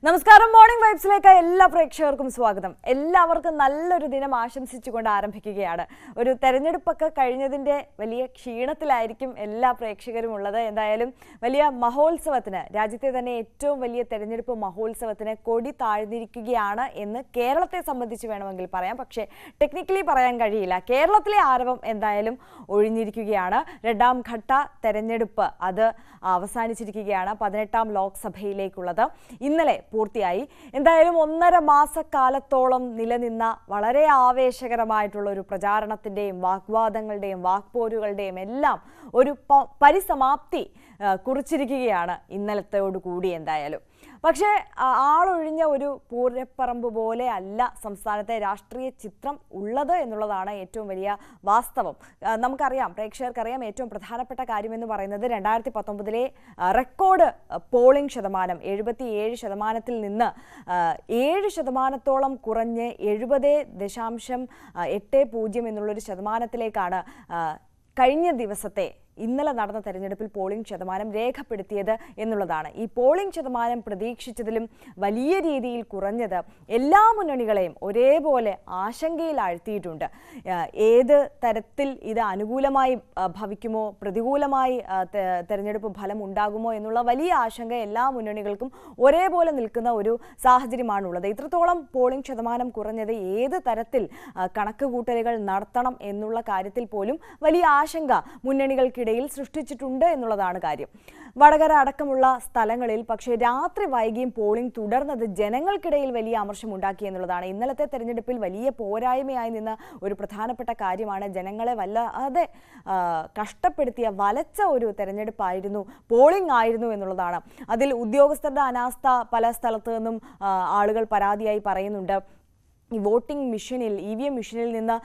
നമസ്കാരം മോർണിംഗ് വൈബ്സിലേക്ക് എല്ലാ പ്രേക്ഷകർക്കും സ്വാഗതം. എല്ലാവർക്കും നല്ലൊരു ദിനം ആശംസിച്ചുകൊണ്ട് ആരംഭിക്കുകയാണ്. ഒരു തെരഞ്ഞെടുപ്പൊക്കെ കഴിഞ്ഞതിൻ്റെ വലിയ ക്ഷീണത്തിലായിരിക്കും എല്ലാ പ്രേക്ഷകരും ഉള്ളത്. എന്തായാലും വലിയ മഹോത്സവത്തിന്, രാജ്യത്തെ തന്നെ ഏറ്റവും വലിയ തെരഞ്ഞെടുപ്പ് മഹോത്സവത്തിന് കൊടി താഴ്ന്നിരിക്കുകയാണ് എന്ന് കേരളത്തെ സംബന്ധിച്ച് വേണമെങ്കിൽ പറയാം. പക്ഷേ ടെക്നിക്കലി പറയാൻ കഴിയില്ല. കേരളത്തിലെ ആരവം എന്തായാലും ഒഴിഞ്ഞിരിക്കുകയാണ്. രണ്ടാം ഘട്ട തെരഞ്ഞെടുപ്പ് അത് അവസാനിച്ചിരിക്കുകയാണ്. 18ാം ലോക്സഭയിലേക്കുള്ളത് ഇന്നലെ പൂർത്തിയായി. എന്തായാലും 1.5 മാസക്കാലത്തോളം നിലനിന്ന വളരെ ആവേശകരമായിട്ടുള്ള ഒരു പ്രചാരണത്തിൻ്റെയും വാഗ്വാദങ്ങളുടെയും വാക്പോരുകളുടെയും എല്ലാം ഒരു പരിസമാപ്തി കുറിച്ചിരിക്കുകയാണ് ഇന്നലത്തോടുകൂടി. എന്തായാലും പക്ഷേ ആളൊഴിഞ്ഞ ഒരു പൂരപ്പറമ്പ് പോലെ അല്ല സംസ്ഥാനത്തെ രാഷ്ട്രീയ ചിത്രം ഉള്ളത് എന്നുള്ളതാണ് ഏറ്റവും വലിയ വാസ്തവം. നമുക്കറിയാം, പ്രേക്ഷകർക്കറിയാം, ഏറ്റവും പ്രധാനപ്പെട്ട കാര്യമെന്ന് പറയുന്നത് 2019 റെക്കോർഡ് പോളിംഗ് ശതമാനം 77%-ൽ നിന്ന് 7%-ഓളം കുറഞ്ഞ് 70.80 എന്നുള്ളൊരു ശതമാനത്തിലേക്കാണ് കഴിഞ്ഞ ദിവസത്തെ ഇന്നലെ നടന്ന തെരഞ്ഞെടുപ്പിൽ പോളിംഗ് ശതമാനം രേഖപ്പെടുത്തിയത് എന്നുള്ളതാണ്. ഈ പോളിംഗ് ശതമാനം പ്രതീക്ഷിച്ചതിലും വലിയ രീതിയിൽ കുറഞ്ഞത് എല്ലാ മുന്നണികളെയും ഒരേപോലെ ആശങ്കയിൽ ആഴ്ത്തിയിട്ടുണ്ട്. ഏത് തരത്തിൽ ഇത് അനുകൂലമായി ഭവിക്കുമോ, പ്രതികൂലമായി തെരഞ്ഞെടുപ്പ് ഫലം ഉണ്ടാകുമോ എന്നുള്ള വലിയ ആശങ്ക എല്ലാ മുന്നണികൾക്കും ഒരേപോലെ നിൽക്കുന്ന ഒരു സാഹചര്യമാണുള്ളത്. ഇത്രത്തോളം പോളിംഗ് ശതമാനം കുറഞ്ഞത് ഏത് തരത്തിൽ കണക്കുകൂട്ടലുകൾ നടത്തണം എന്നുള്ള കാര്യത്തിൽ പോലും വലിയ ആശങ്ക മുന്നണികൾക്ക് സൃഷ്ടിച്ചിട്ടുണ്ട് എന്നുള്ളതാണ് കാര്യം. വടകര അടക്കമുള്ള സ്ഥലങ്ങളിൽ പക്ഷേ രാത്രി വൈകിയും പോളിംഗ് തുടർന്നത് ജനങ്ങൾക്കിടയിൽ വലിയ അമർഷമുണ്ടാക്കി എന്നുള്ളതാണ്. ഇന്നലത്തെ തെരഞ്ഞെടുപ്പിൽ വലിയ പോരായ്മയായി നിന്ന ഒരു പ്രധാനപ്പെട്ട കാര്യമാണ് ജനങ്ങളെ വല്ലാതെ കഷ്ടപ്പെടുത്തിയ, വലച്ച ഒരു തെരഞ്ഞെടുപ്പായിരുന്നു, പോളിംഗ് ആയിരുന്നു എന്നുള്ളതാണ്. അതിൽ ഉദ്യോഗസ്ഥരുടെ അനാസ്ഥ പല സ്ഥലത്തു നിന്നും ആളുകൾ പരാതിയായി പറയുന്നുണ്ട്. ഈ വോട്ടിംഗ് മെഷീനിൽ, EVM മെഷീനിൽ നിന്ന്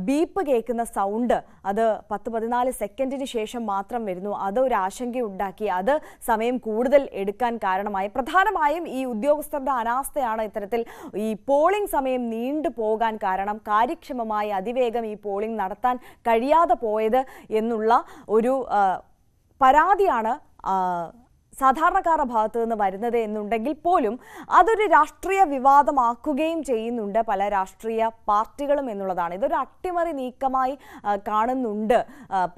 ബീപ്പ് കേൾക്കുന്ന സൗണ്ട് അത് 10-14 സെക്കൻഡിന് ശേഷം മാത്രം വരുന്നു. അത് ഒരു ആശങ്കയുണ്ടാക്കി. അത് സമയം കൂടുതൽ എടുക്കാൻ കാരണമായി. പ്രധാനമായും ഈ ഉദ്യോഗസ്ഥരുടെ അനാസ്ഥയാണ് ഇത്തരത്തിൽ ഈ പോളിംഗ് സമയം നീണ്ടു പോകാൻ കാരണം. കാര്യക്ഷമമായി അതിവേഗം ഈ പോളിംഗ് നടത്താൻ കഴിയാതെ പോയത് എന്നുള്ള ഒരു പരാതിയാണ് സാധാരണക്കാരുടെ ഭാഗത്തു നിന്ന് വരുന്നത് എന്നുണ്ടെങ്കിൽ പോലും അതൊരു രാഷ്ട്രീയ വിവാദമാക്കുകയും ചെയ്യുന്നുണ്ട് പല രാഷ്ട്രീയ പാർട്ടികളും എന്നുള്ളതാണ്. ഇതൊരു അട്ടിമറി നീക്കമായി കാണുന്നുണ്ട്.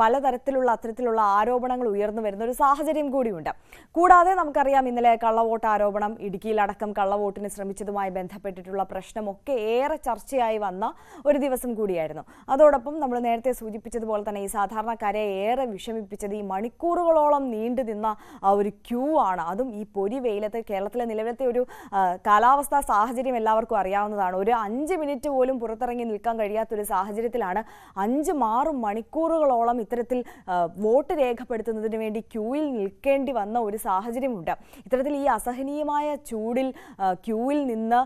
പലതരത്തിലുള്ള അത്തരത്തിലുള്ള ആരോപണങ്ങൾ ഉയർന്നു വരുന്ന ഒരു സാഹചര്യം കൂടിയുണ്ട്. കൂടാതെ നമുക്കറിയാം, ഇന്നലെ കള്ളവോട്ട് ആരോപണം, ഇടുക്കിയിലടക്കം കള്ളവോട്ടിന് ശ്രമിച്ചതുമായി ബന്ധപ്പെട്ടിട്ടുള്ള പ്രശ്നമൊക്കെ ഏറെ ചർച്ചയായി വന്ന ഒരു ദിവസം കൂടിയായിരുന്നു. അതോടൊപ്പം നമ്മൾ നേരത്തെ സൂചിപ്പിച്ചതുപോലെ തന്നെ ഈ സാധാരണക്കാരെ ഏറെ വിഷമിപ്പിച്ചത് ഈ മണിക്കൂറുകളോളം നീണ്ടു നിന്ന ഒരു ക്യൂ ആണ്. അതും ഈ പൊരി വെയിലത്ത്. കേരളത്തിലെ നിലവിലത്തെ ഒരു കാലാവസ്ഥാ സാഹചര്യം എല്ലാവർക്കും അറിയാവുന്നതാണ്. ഒരു 5 മിനിറ്റ് പോലും പുറത്തിറങ്ങി നിൽക്കാൻ കഴിയാത്തൊരു സാഹചര്യത്തിലാണ് 5-6 മണിക്കൂറുകളോളം ഇത്തരത്തിൽ വോട്ട് രേഖപ്പെടുത്തുന്നതിന് വേണ്ടി ക്യൂവിൽ നിൽക്കേണ്ടി വന്ന ഒരു സാഹചര്യമുണ്ട്. ഇത്തരത്തിൽ ഈ അസഹനീയമായ ചൂടിൽ ക്യൂവിൽ നിന്ന്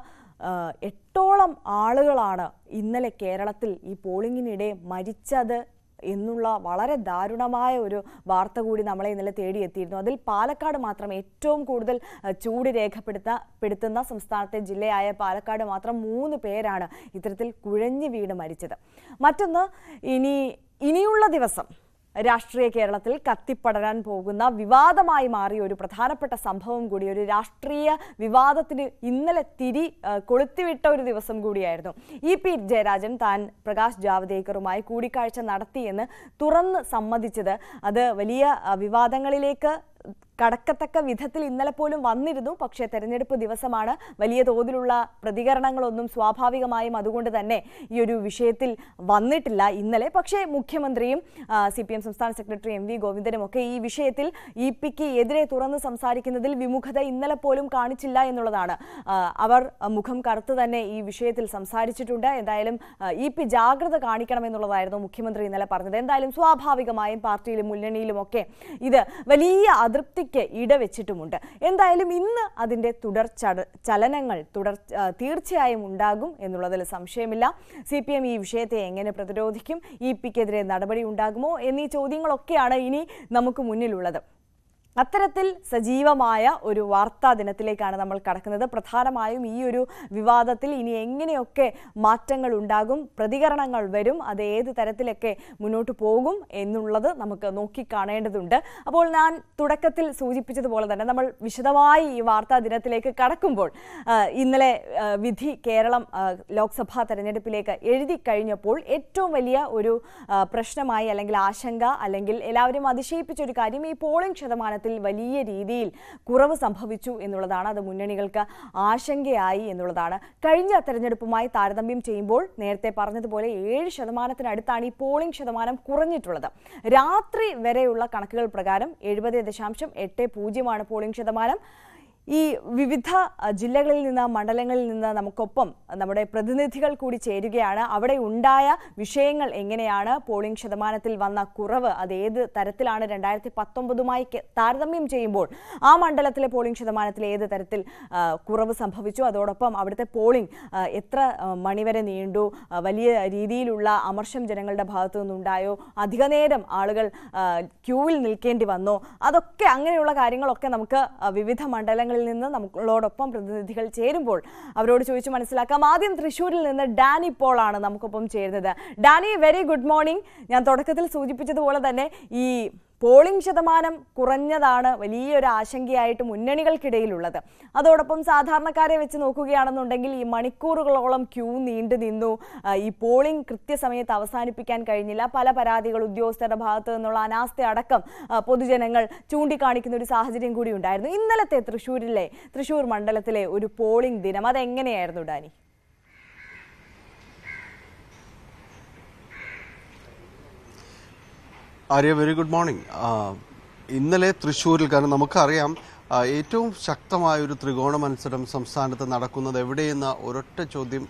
8ഓളം ആളുകളാണ് ഇന്നലെ കേരളത്തിൽ ഈ പോളിംഗിനിടെ മരിച്ചത് എന്നുള്ള വളരെ ദാരുണമായ ഒരു വാർത്ത കൂടി നമ്മളെ ഇന്നലെ തേടിയെത്തിയിരുന്നു. അതിൽ പാലക്കാട് മാത്രം ഏറ്റവും കൂടുതൽ ചൂട് രേഖപ്പെടുത്തുന്ന സംസ്ഥാനത്തെ ജില്ലയായ പാലക്കാട് മാത്രം 3 പേരാണ് ഇത്തരത്തിൽ കുഴഞ്ഞു വീണ് മരിച്ചത്. മറ്റൊന്ന്, ഇനിയുള്ള ദിവസം രാഷ്ട്രീയ കേരളത്തിൽ കത്തിപ്പടരാൻ പോകുന്ന വിവാദമായി മാറിയ ഒരു പ്രധാനപ്പെട്ട സംഭവം കൂടി, ഒരു രാഷ്ട്രീയ വിവാദത്തിന് ഇന്നലെ കൊളുത്തിവിട്ട ഒരു ദിവസം കൂടിയായിരുന്നു. EP ജയരാജൻ താൻ പ്രകാശ് ജാവ്ദേക്കറുമായി കൂടിക്കാഴ്ച നടത്തിയെന്ന് തുറന്ന് സമ്മതിച്ചത് അത് വലിയ വിവാദങ്ങളിലേക്ക് കടക്കത്തക്ക വിധത്തിൽ ഇന്നലെ പോലും വന്നിരുന്നു. പക്ഷേ തെരഞ്ഞെടുപ്പ് ദിവസമാണ്. വലിയ തോതിലുള്ള പ്രതികരണങ്ങളൊന്നും സ്വാഭാവികമായും അതുകൊണ്ട് തന്നെ ഈ ഒരു വിഷയത്തിൽ വന്നിട്ടില്ല ഇന്നലെ. പക്ഷേ മുഖ്യമന്ത്രിയും CPM സംസ്ഥാന സെക്രട്ടറി MV ഗോവിന്ദനും ഒക്കെ ഈ വിഷയത്തിൽ EPക്ക് എതിരെ തുറന്ന് സംസാരിക്കുന്നതിൽ വിമുഖത ഇന്നലെ പോലും കാണിച്ചില്ല എന്നുള്ളതാണ്. അവർ മുഖം കറുത്ത് തന്നെ ഈ വിഷയത്തിൽ സംസാരിച്ചിട്ടുണ്ട്. എന്തായാലും EP ജാഗ്രത കാണിക്കണമെന്നുള്ളതായിരുന്നു മുഖ്യമന്ത്രി ഇന്നലെ പറഞ്ഞത്. എന്തായാലും സ്വാഭാവികമായും പാർട്ടിയിലും മുന്നണിയിലുമൊക്കെ ഇത് വലിയ അതൃപ്തി ഇടവെച്ചിട്ടുമുണ്ട്. എന്തായാലും ഇന്ന് അതിൻ്റെ ചലനങ്ങൾ തീർച്ചയായും ഉണ്ടാകും എന്നുള്ളതിൽ സംശയമില്ല. CPM ഈ വിഷയത്തെ എങ്ങനെ പ്രതിരോധിക്കും, EPക്കെതിരെ നടപടി ഉണ്ടാകുമോ എന്നീ ചോദ്യങ്ങളൊക്കെയാണ് ഇനി നമുക്ക് മുന്നിലുള്ളത്. അത്തരത്തിൽ സജീവമായ ഒരു വാർത്താ ദിനത്തിലേക്കാണ് നമ്മൾ കടക്കുന്നത്. പ്രധാനമായും ഈ ഒരു വിവാദത്തിൽ ഇനി എങ്ങനെയൊക്കെ മാറ്റങ്ങൾ ഉണ്ടാകും, പ്രതികരണങ്ങൾ വരും, അത് ഏത് തരത്തിലൊക്കെ മുന്നോട്ട് പോകും എന്നുള്ളത് നമുക്ക് നോക്കിക്കാണേണ്ടതുണ്ട്. അപ്പോൾ ഞാൻ തുടക്കത്തിൽ സൂചിപ്പിച്ചതുപോലെ തന്നെ നമ്മൾ വിശദമായി ഈ വാർത്താ ദിനത്തിലേക്ക് കടക്കുമ്പോൾ ഇന്നലെ വിധി കേരളം ലോക്സഭാ തെരഞ്ഞെടുപ്പിലേക്ക് എഴുതി കഴിഞ്ഞപ്പോൾ ഏറ്റവും വലിയ ഒരു പ്രശ്നമായി അല്ലെങ്കിൽ ആശങ്ക അല്ലെങ്കിൽ എല്ലാവരും അതിശയിപ്പിച്ച ഒരു കാര്യം ഈ പോളിംഗ് ശതമാനത്തിൽ വലിയ രീതിയിൽ കുറവ് സംഭവിച്ചു എന്നുള്ളതാണ്. അത് മുന്നണികൾക്ക് ആശങ്കയായി എന്നുള്ളതാണ്. കഴിഞ്ഞ തെരഞ്ഞെടുപ്പുമായി താരതമ്യം ചെയ്യുമ്പോൾ നേരത്തെ പറഞ്ഞതുപോലെ 7% ഈ പോളിംഗ് ശതമാനം കുറഞ്ഞിട്ടുള്ളത്. രാത്രി വരെയുള്ള കണക്കുകൾ പ്രകാരം 70.80 പോളിംഗ് ശതമാനം. ഈ വിവിധ ജില്ലകളിൽ നിന്ന് മണ്ഡലങ്ങളിൽ നിന്ന് നമുക്കൊപ്പം നമ്മുടെ പ്രതിനിധികൾ കൂടി ചേരുകയാണ്. അവിടെ ഉണ്ടായ വിഷയങ്ങൾ എങ്ങനെയാണ്, പോളിംഗ് ശതമാനത്തിൽ വന്ന കുറവ് അത് ഏത് തരത്തിലാണ്, 2019 താരതമ്യം ചെയ്യുമ്പോൾ ആ മണ്ഡലത്തിലെ പോളിംഗ് ശതമാനത്തിൽ ഏത് തരത്തിൽ കുറവ് സംഭവിച്ചു, അതോടൊപ്പം അവിടുത്തെ പോളിംഗ് എത്ര മണിവരെ നീണ്ടു, വലിയ രീതിയിലുള്ള അമർഷം ജനങ്ങളുടെ ഭാഗത്തു നിന്നുണ്ടായോ, അധിക നേരം ആളുകൾ ക്യൂവിൽ നിൽക്കേണ്ടി വന്നോ, അതൊക്കെ അങ്ങനെയുള്ള കാര്യങ്ങളൊക്കെ നമുക്ക് വിവിധ മണ്ഡലങ്ങളിൽ നിന്ന് നമ്മളോടൊപ്പം പ്രതിനിധികൾ ചേരുമ്പോൾ അവരോട് ചോദിച്ചു മനസ്സിലാക്കാം. ആദ്യം തൃശ്ശൂരിൽ നിന്ന് ഡാനി പോൾ ആണ് നമുക്കൊപ്പം ചേരുന്നത്. Danny, very good morning. ഞാൻ തുടക്കത്തിൽ സൂചിപ്പിച്ചതുപോലെ തന്നെ ഈ പോളിംഗ് ശതമാനം കുറഞ്ഞതാണ് വലിയൊരു ആശങ്കയായിട്ട് മുന്നണികൾക്കിടയിലുള്ളത്. അതോടൊപ്പം സാധാരണക്കാരെ വെച്ച് നോക്കുകയാണെന്നുണ്ടെങ്കിൽ ഈ മണിക്കൂറുകളോളം ക്യൂ നീണ്ടു നിന്നു, ഈ പോളിംഗ് കൃത്യസമയത്ത് അവസാനിപ്പിക്കാൻ കഴിഞ്ഞില്ല, പല പരാതികൾ ഉദ്യോഗസ്ഥരുടെ ഭാഗത്തു നിന്നുള്ള അനാസ്ഥ അടക്കം പൊതുജനങ്ങൾ ചൂണ്ടിക്കാണിക്കുന്ന ഒരു സാഹചര്യം കൂടി ഉണ്ടായിരുന്നു. ഇന്നലത്തെ തൃശ്ശൂർ മണ്ഡലത്തിലെ ഒരു പോളിംഗ് ദിനം അതെങ്ങനെയായിരുന്നു Dani? Arya, very good morning. ഇന്നലെ തൃശ്ശൂരിൽ, കാരണം നമുക്കറിയാം ഏറ്റവും ശക്തമായ ഒരു ത്രികോണ മത്സരം സംസ്ഥാനത്ത് നടക്കുന്നത് എവിടെയെന്ന ഒരൊറ്റ ചോദ്യം,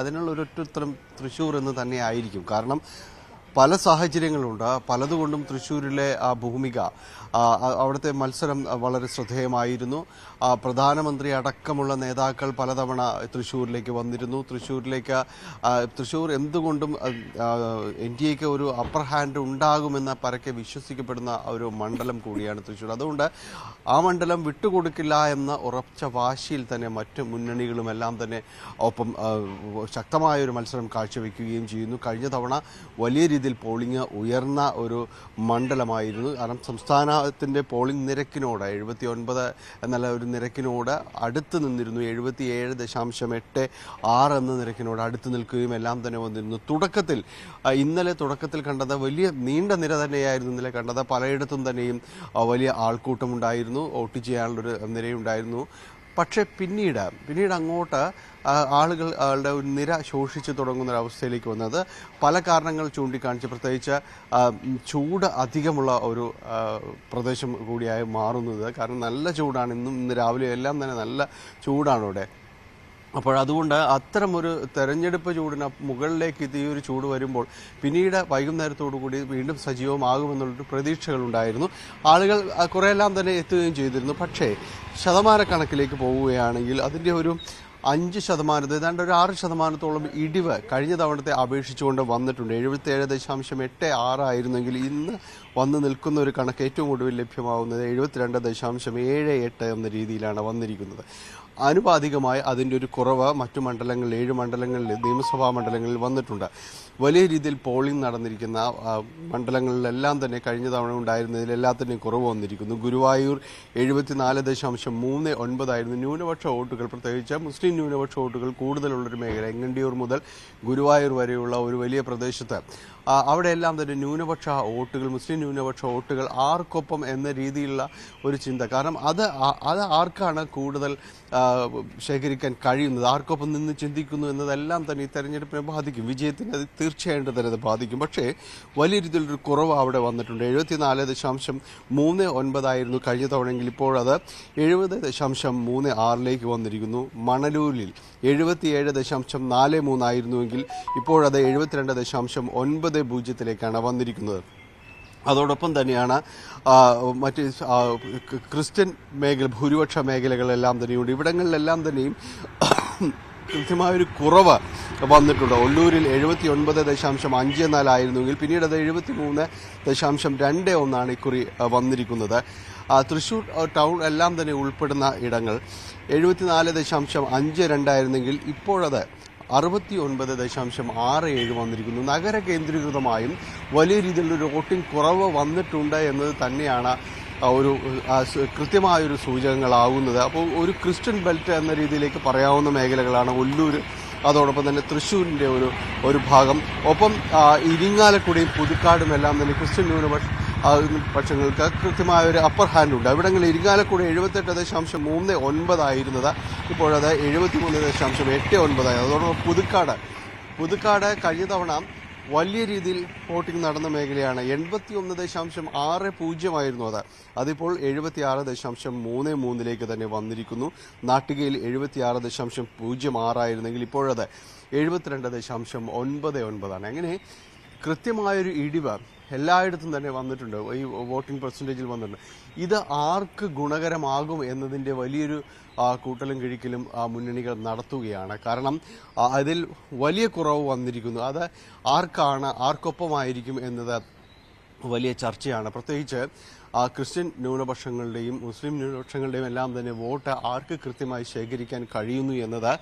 അതിനുള്ള ഒരൊറ്റ ഉത്തരം തൃശ്ശൂർ എന്ന് തന്നെ ആയിരിക്കും. കാരണം പല സാഹചര്യങ്ങളുണ്ട്. പലതുകൊണ്ടും തൃശ്ശൂരിലെ ആ ഭൂമിക, അവിടുത്തെ മത്സരം വളരെ ശ്രദ്ധേയമായിരുന്നു. പ്രധാനമന്ത്രി അടക്കമുള്ള നേതാക്കൾ പലതവണ തൃശ്ശൂരിലേക്ക് വന്നിരുന്നു. തൃശ്ശൂർ എന്തുകൊണ്ടും NDAക്ക് ഒരു അപ്പർ ഹാൻഡ് ഉണ്ടാകുമെന്ന് പരക്കെ വിശ്വസിക്കപ്പെടുന്ന ഒരു മണ്ഡലം കൂടിയാണ് തൃശ്ശൂർ. അതുകൊണ്ട് ആ മണ്ഡലം വിട്ടുകൊടുക്കില്ല എന്ന ഉറച്ച വാശിയിൽ തന്നെ മറ്റ് മുന്നണികളുമെല്ലാം തന്നെ ഒപ്പം ശക്തമായൊരു മത്സരം കാഴ്ചവെക്കുകയും ചെയ്യുന്നു. കഴിഞ്ഞ തവണ വലിയ രീതിയിൽ പോളിംഗ് ഉയർന്ന ഒരു മണ്ഡലമായിരുന്നു. കാരണം സംസ്ഥാനത്തിൻ്റെ പോളിംഗ് നിരക്കിനോട് 79 എന്നുള്ള ഒരു നിരക്കിനോട് അടുത്ത് നിന്നിരുന്നു. 77.86 എന്ന നിരക്കിനോട് അടുത്ത് നിൽക്കുകയും എല്ലാം തന്നെ വന്നിരുന്നു. ഇന്നലെ തുടക്കത്തിൽ കണ്ടത് വലിയ നീണ്ട നിര തന്നെയായിരുന്നു. ഇന്നലെ കണ്ടത് പലയിടത്തും തന്നെയും വലിയ ആൾക്കൂട്ടമുണ്ടായിരുന്നു, വോട്ട് ചെയ്യാനുള്ളൊരു നിരയുണ്ടായിരുന്നു. പക്ഷേ പിന്നീട് അങ്ങോട്ട് ആളുകളുടെ ഒരു നിര ശോഷിച്ചു തുടങ്ങുന്നൊരവസ്ഥയിലേക്ക് വന്നത് പല കാരണങ്ങൾ ചൂണ്ടിക്കാണിച്ച്, പ്രത്യേകിച്ച് ചൂട് അധികമുള്ള ഒരു പ്രദേശം കൂടിയായി മാറുന്നത്. കാരണം നല്ല ചൂടാണ്, ഇന്ന് രാവിലെ എല്ലാം തന്നെ നല്ല ചൂടാണ് ഇവിടെ. അപ്പോൾ അതുകൊണ്ട് അത്തരമൊരു തെരഞ്ഞെടുപ്പ് ചൂടിന് മുകളിലേക്ക് ഈ ഒരു ചൂട് വരുമ്പോൾ പിന്നീട് വൈകുന്നേരത്തോടു കൂടി വീണ്ടും സജീവമാകുമെന്നുള്ളൊരു പ്രതീക്ഷകളുണ്ടായിരുന്നു. ആളുകൾ കുറേയെല്ലാം തന്നെ എത്തുകയും ചെയ്തിരുന്നു. പക്ഷേ ശതമാനക്കണക്കിലേക്ക് പോവുകയാണെങ്കിൽ അതിൻ്റെ ഒരു 5%, ഏതാണ്ട് ഒരു 6% ഇടിവ് കഴിഞ്ഞ തവണത്തെ അപേക്ഷിച്ചുകൊണ്ട് വന്നിട്ടുണ്ട്. 77.86 ആയിരുന്നെങ്കിൽ ഇന്ന് വന്ന് നിൽക്കുന്ന ഒരു കണക്ക് ഏറ്റവും ഒടുവിൽ ലഭ്യമാവുന്നത് 72.78 എന്ന രീതിയിലാണ് വന്നിരിക്കുന്നത്. ആനുപാതികമായി അതിൻ്റെ ഒരു കുറവ് മറ്റു മണ്ഡലങ്ങളിൽ 7 മണ്ഡലങ്ങളിൽ നിയമസഭാ മണ്ഡലങ്ങളിൽ വന്നിട്ടുണ്ട്. വലിയ രീതിയിൽ പോളിംഗ് നടന്നിരിക്കുന്ന മണ്ഡലങ്ങളിലെല്ലാം തന്നെ കഴിഞ്ഞ തവണ ഉണ്ടായിരുന്നതിലെല്ലാത്തിൻ്റെയും കുറവ് വന്നിരിക്കുന്നു. ഗുരുവായൂർ 74.39 ആയിരുന്നു ന്യൂനപക്ഷ വോട്ടുകൾ, പ്രത്യേകിച്ച് മുസ്ലിം ന്യൂനപക്ഷ വോട്ടുകൾ കൂടുതലുള്ളൊരു മേഖല. എങ്ങണ്ടിയൂർ മുതൽ ഗുരുവായൂർ വരെയുള്ള ഒരു വലിയ പ്രദേശത്ത് അവിടെയെല്ലാം തന്നെ മുസ്ലിം ന്യൂനപക്ഷ വോട്ടുകൾ ആർക്കൊപ്പം എന്ന രീതിയിലുള്ള ഒരു ചിന്ത. കാരണം അത് ആർക്കാണ് കൂടുതൽ ശേഖരിക്കാൻ കഴിയുന്നത്, ആർക്കൊപ്പം നിന്ന് ചിന്തിക്കുന്നു എന്നതെല്ലാം തന്നെ ഈ തെരഞ്ഞെടുപ്പിനെ ബാധിക്കും. വിജയത്തിന് അത് തീർച്ചയായിട്ടും തന്നെ അത് ബാധിക്കും. പക്ഷേ വലിയ രീതിയിലൊരു കുറവ് അവിടെ വന്നിട്ടുണ്ട്. 74.39 ആയിരുന്നു കഴിഞ്ഞ തവണയെങ്കിൽ ഇപ്പോൾ അത് 70.36 വന്നിരിക്കുന്നു. മണലൂരിൽ 77.43 ആയിരുന്നുവെങ്കിൽ ഇപ്പോഴത് 72.90 വന്നിരിക്കുന്നത്. അതോടൊപ്പം തന്നെയാണ് മറ്റ് ക്രിസ്ത്യൻ ഭൂരിപക്ഷ മേഖലകളെല്ലാം തന്നെയുണ്ട്. ഇവിടങ്ങളിലെല്ലാം തന്നെയും കൃത്യമായൊരു കുറവ് വന്നിട്ടുണ്ട്. ഒല്ലൂരിൽ 79.54 ആയിരുന്നുവെങ്കിൽ പിന്നീട് അത് 73.21 ഇക്കുറി വന്നിരിക്കുന്നത്. തൃശ്ശൂർ ടൗൺ എല്ലാം തന്നെ ഉൾപ്പെടുന്ന ഇടങ്ങൾ 74.52 ആയിരുന്നെങ്കിൽ ഇപ്പോഴത് 69.67 വന്നിരിക്കുന്നു. നഗര കേന്ദ്രീകൃതമായും വലിയ രീതിയിലൊരു വോട്ടിംഗ് കുറവ് വന്നിട്ടുണ്ട് എന്നത് തന്നെയാണ് ഒരു കൃത്യമായൊരു സൂചകങ്ങളാവുന്നത്. അപ്പോൾ ഒരു ക്രിസ്ത്യൻ ബെൽറ്റ് എന്ന രീതിയിലേക്ക് പറയാവുന്ന മേഖലകളാണ് ഒല്ലൂർ, അതോടൊപ്പം തന്നെ തൃശ്ശൂരിൻ്റെ ഒരു ഭാഗം, ഒപ്പം ഇരിങ്ങാലക്കുടയും പുതുക്കാടും എല്ലാം തന്നെ ക്രിസ്ത്യൻ ന്യൂനപക്ഷങ്ങൾക്ക് കൃത്യമായ ഒരു അപ്പർ ഹാൻഡ് ഉണ്ട്. അവിടങ്ങളിൽ ഇരിങ്ങാലക്കുട 78.39 ആയിരുന്നത് ഇപ്പോഴത് 73.89 അതോടൊപ്പം പുതുക്കാട് കഴിഞ്ഞ തവണ വലിയ രീതിയിൽ വോട്ടിംഗ് നടന്ന മേഖലയാണ്. 81.60 ആയിരുന്നു അതിപ്പോൾ 76.33 തന്നെ വന്നിരിക്കുന്നു. നാട്ടികയിൽ 76.06 ആയിരുന്നെങ്കിൽ ഇപ്പോഴത് 72.99. അങ്ങനെ കൃത്യമായൊരു ഇടിവ് എല്ലായിടത്തും തന്നെ വന്നിട്ടുണ്ട്, ഈ വോട്ടിംഗ് പെർസെൻറ്റേജിൽ വന്നിട്ടുണ്ട്. ഇത് ആർക്ക് ഗുണകരമാകും എന്നതിൻ്റെ വലിയൊരു കൂട്ടലും കിഴിക്കലും മുന്നണികൾ നടത്തുകയാണ്. കാരണം അതിൽ വലിയ കുറവ് വന്നിരിക്കുന്നു. അത് ആർക്കൊപ്പമായിരിക്കും എന്നത് വലിയ ചർച്ചയാണ്. പ്രത്യേകിച്ച് ക്രിസ്ത്യൻ ന്യൂനപക്ഷങ്ങളുടെയും മുസ്ലിം ന്യൂനപക്ഷങ്ങളുടെയും എല്ലാം തന്നെ വോട്ട് ആർക്ക് കൃത്യമായി ശേഖരിക്കാൻ കഴിയുന്നു എന്നത്